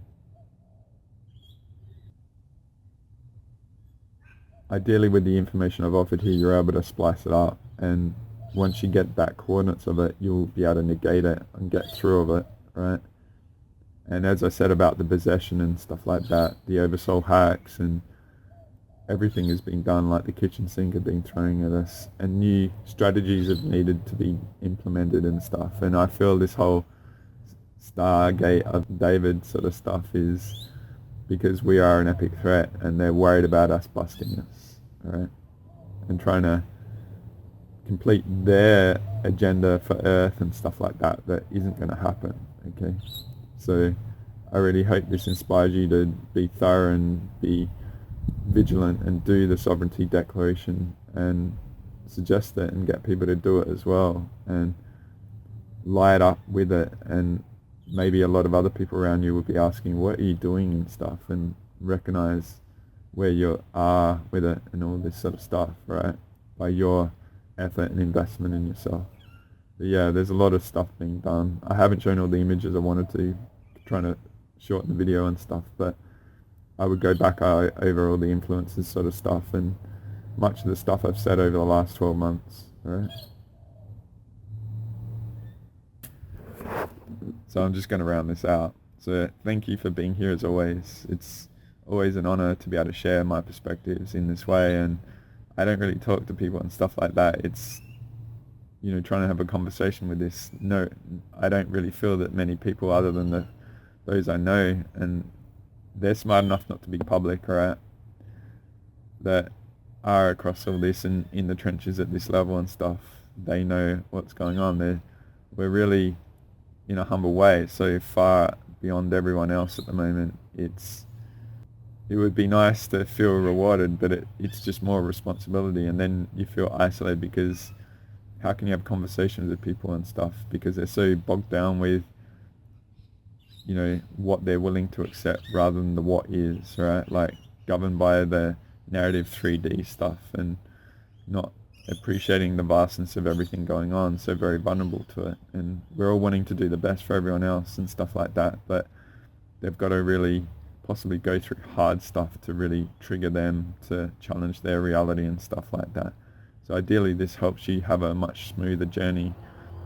J: Ideally, with the information I've offered here, you're able to splice it up, and once you get back coordinates of it, you'll be able to negate it and get through of it, right? And as I said about the possession and stuff like that, the oversoul hacks and everything has been done, like the kitchen sink have been throwing at us, and new strategies have needed to be implemented and stuff. And I feel this whole Stargate of David sort of stuff is because we are an epic threat, and they're worried about us busting us, alright? And trying to complete their agenda for Earth and stuff like that isn't going to happen, okay? So I really hope this inspires you to be thorough and be vigilant and do the sovereignty declaration and suggest it and get people to do it as well and light up with it. And maybe a lot of other people around you will be asking, what are you doing and stuff, and recognize where you are with it and all this sort of stuff, right? By your effort and investment in yourself. But yeah, there's a lot of stuff being done. I haven't shown all the images I wanted to, trying to shorten the video and stuff, but I would go back over all the influences sort of stuff and much of the stuff I've said over the last 12 months, alright? So I'm just going to round this out. So thank you for being here as always. It's always an honor to be able to share my perspectives in this way, and I don't really talk to people and stuff like that. It's, trying to have a conversation with this. No, I don't really feel that many people other than those I know, and they're smart enough not to be public, right? That are across all this and in the trenches at this level and stuff, they know what's going on. We're really, in a humble way, so far beyond everyone else at the moment. It would be nice to feel rewarded, but it's just more responsibility, and then you feel isolated because how can you have conversations with people and stuff because they're so bogged down with, you know, what they're willing to accept rather than the what is, right? Like governed by the narrative 3D stuff and not appreciating the vastness of everything going on, so very vulnerable to it. And we're all wanting to do the best for everyone else and stuff like that, but they've got to really possibly go through hard stuff to really trigger them to challenge their reality and stuff like that. So ideally this helps you have a much smoother journey,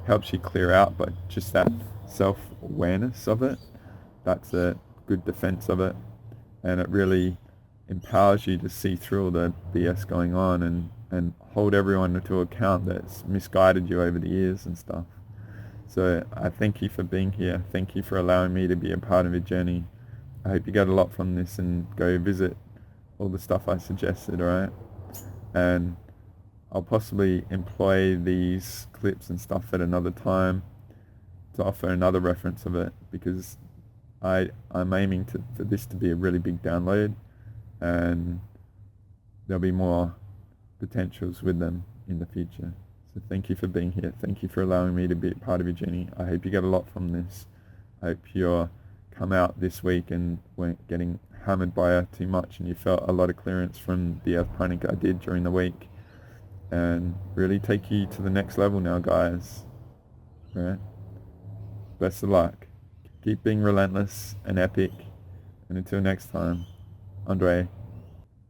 J: helps you clear out, but just that self-awareness of it, that's a good defense of it, and it really empowers you to see through all the BS going on and hold everyone to account that's misguided you over the years and stuff. So I thank you for being here. Thank you for allowing me to be a part of your journey. I hope you get a lot from this and go visit all the stuff I suggested, alright? And I'll possibly employ these clips and stuff at another time to offer another reference of it, because I'm aiming for this to be a really big download, and there'll be more potentials with them in the future. So thank you for being here. Thank you for allowing me to be a part of your journey. I hope you get a lot from this. I hope you're come out this week and weren't getting hammered by her too much, and you felt a lot of clearance from the earth panic I did during the week, and really take you to the next level now, guys. Right? Best of luck. Keep being relentless and epic, and until next time, Andre,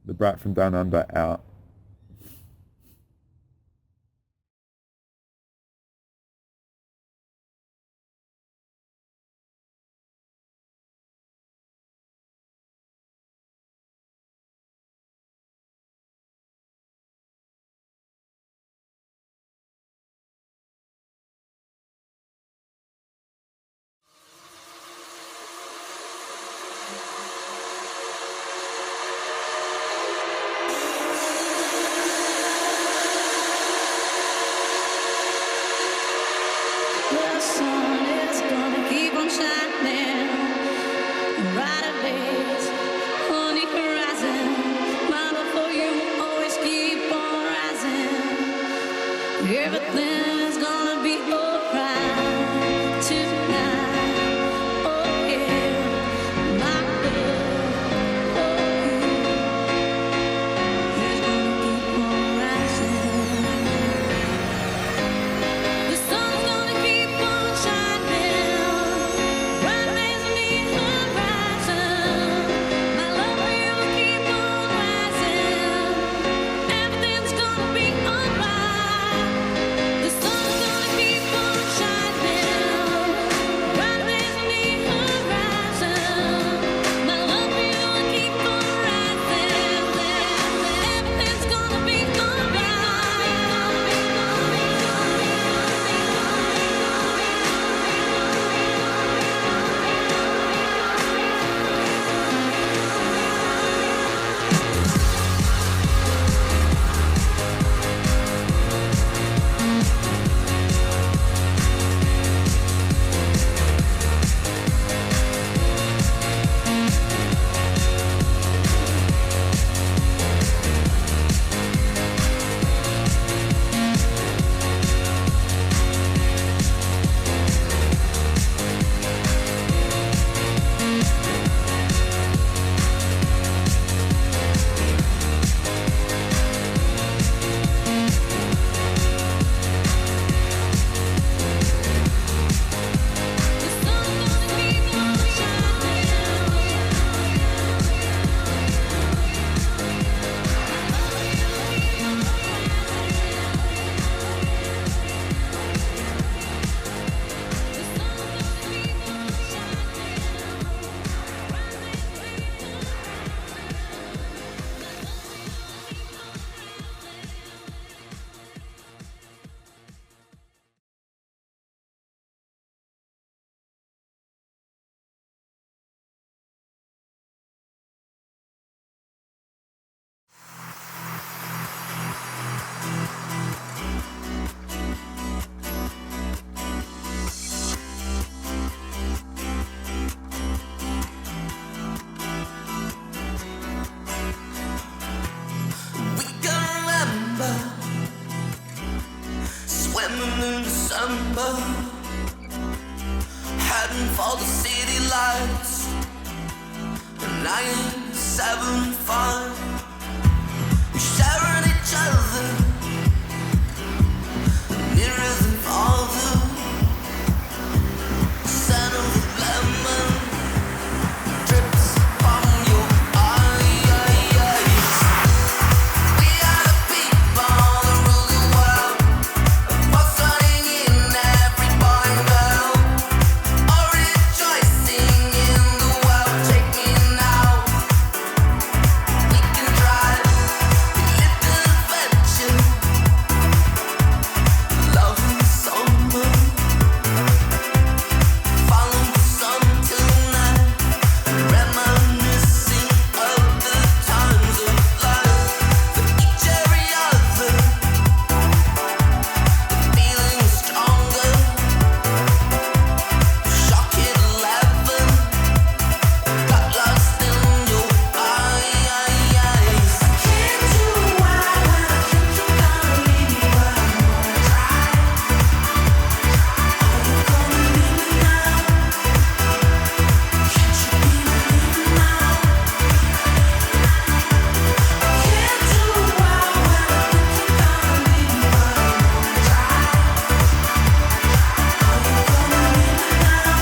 J: the brat from down under, out.
Q: The sun is gonna keep on shining brighter days on the horizon. My love for you always keep on rising. Everything's gonna be alright tonight. Oh yeah, my love for you is gonna keep on rising. The sun's gonna keep on shining, bright days on the horizon. My love for you will keep on rising. Everything's gonna be alright. The sun heading for the city lights. 975, we're sharing each other, nearer than farther. Scent of lemon drips from your eyes. We are the people that rule the world, pulsating in every boy and girl, all rejoicing in the world. Take me now, we can drive a little adventure, love in the summer, follow the sun tonight, reminiscing of the times of life. For each every other, the feeling is stronger. Shock at 11, got lost in your eyes. Can't do why when I think you're gonna leave me, but I'm gonna try. Are you gonna leave me now? Can't you be believing now? Can't do why when I think you're gonna leave me, but I'm gonna try. Are you gonna leave me now?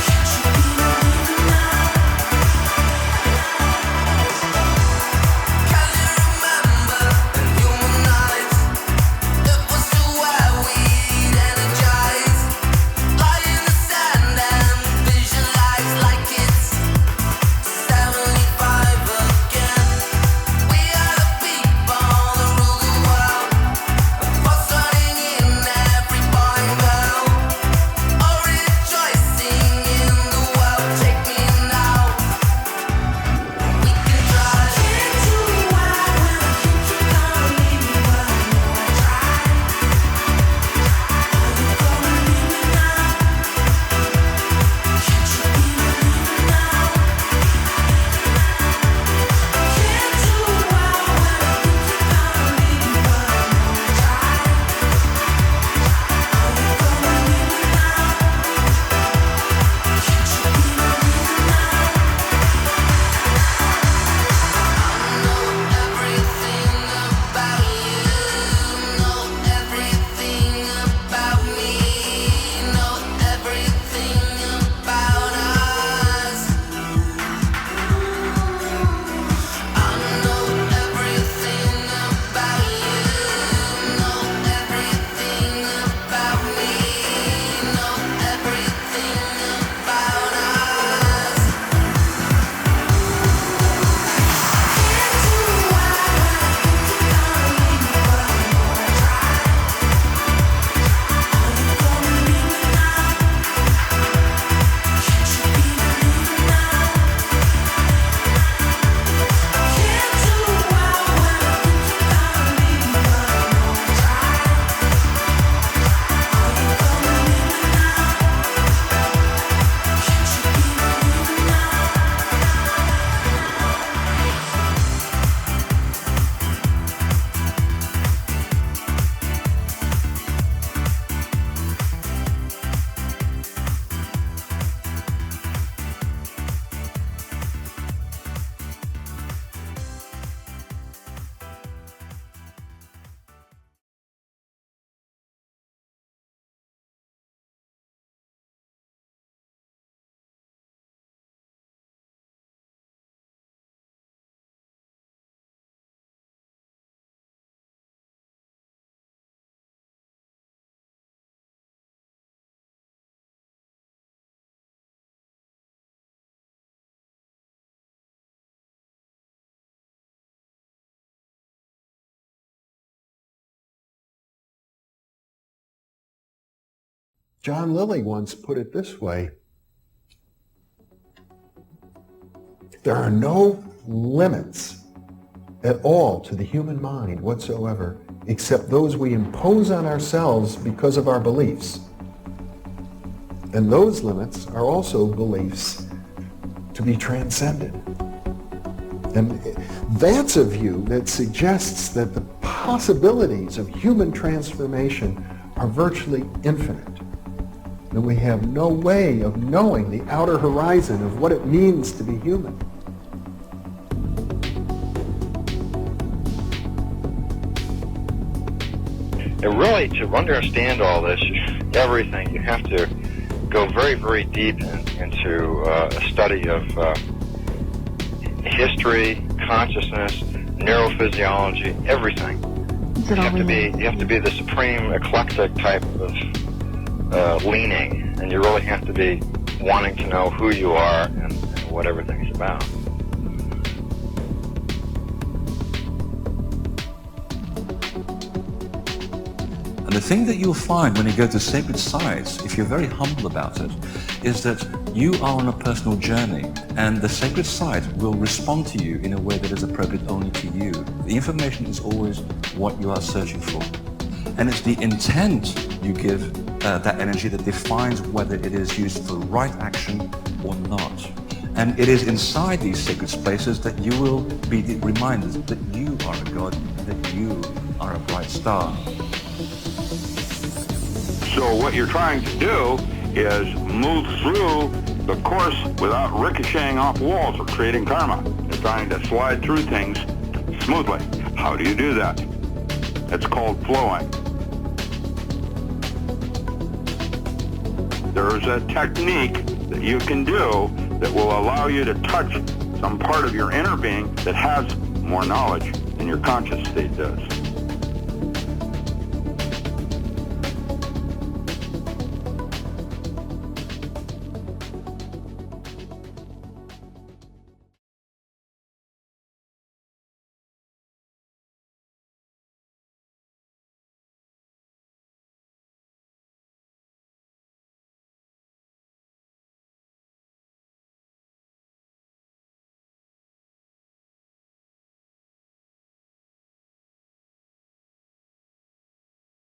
Q: Can't you be believing now? Can you remember in human eyes? It was to where we'd energize, lie in the sand and visualize like it's 75 again. We are the people that rule the world, pulsating in every boy and girl, all rejoicing in the world. Take me now, we can drive. Can't do why when I think you're gonna leave me, but I'm gonna try. Are you gonna leave me now? Can't you be believing now? Can't do why when I think you're gonna leave me, but I'm gonna try. Are you gonna leave me now? Can't you be believing now? Know everything about you, know everything about me, know everything about us. I know everything about you, know everything about me, know everything about us. Can't do why when I think you're gonna leave me, but I'm gonna try. Are you gonna leave me now? Can't you be believing now? Can't do why when I think you're gonna leave me, but I'm gonna try. Are you gonna leave me now? Can't you be believing now?
D: John Lilly once put it this way: there are no limits at all to the human mind whatsoever, except those we impose on ourselves because of our beliefs. And those limits are also beliefs to be transcended. And that's a view that suggests that the possibilities of human transformation are virtually infinite, that we have no way of knowing the outer horizon of what it means to be human.
E: And really, to understand all this, everything, you have to go very, very deep into a study of history, consciousness, neurophysiology, everything. You have to be the supreme eclectic type of leaning, and you really have to be wanting to know who you are and what everything's about.
F: And the thing that you'll find when you go to sacred sites, if you're very humble about it, is that you are on a personal journey, and the sacred site will respond to you in a way that is appropriate only to you. The information is always what you are searching for. And it's the intent you give that energy that defines whether it is used for right action or not. And it is inside these sacred spaces that you will be reminded that you are a god, that you are a bright star.
G: So what you're trying to do is move through the course without ricocheting off walls or creating karma. You're trying to slide through things smoothly. How do you do that? It's called flowing. There's a technique that you can do that will allow you to touch some part of your inner being that has more knowledge than your conscious state does.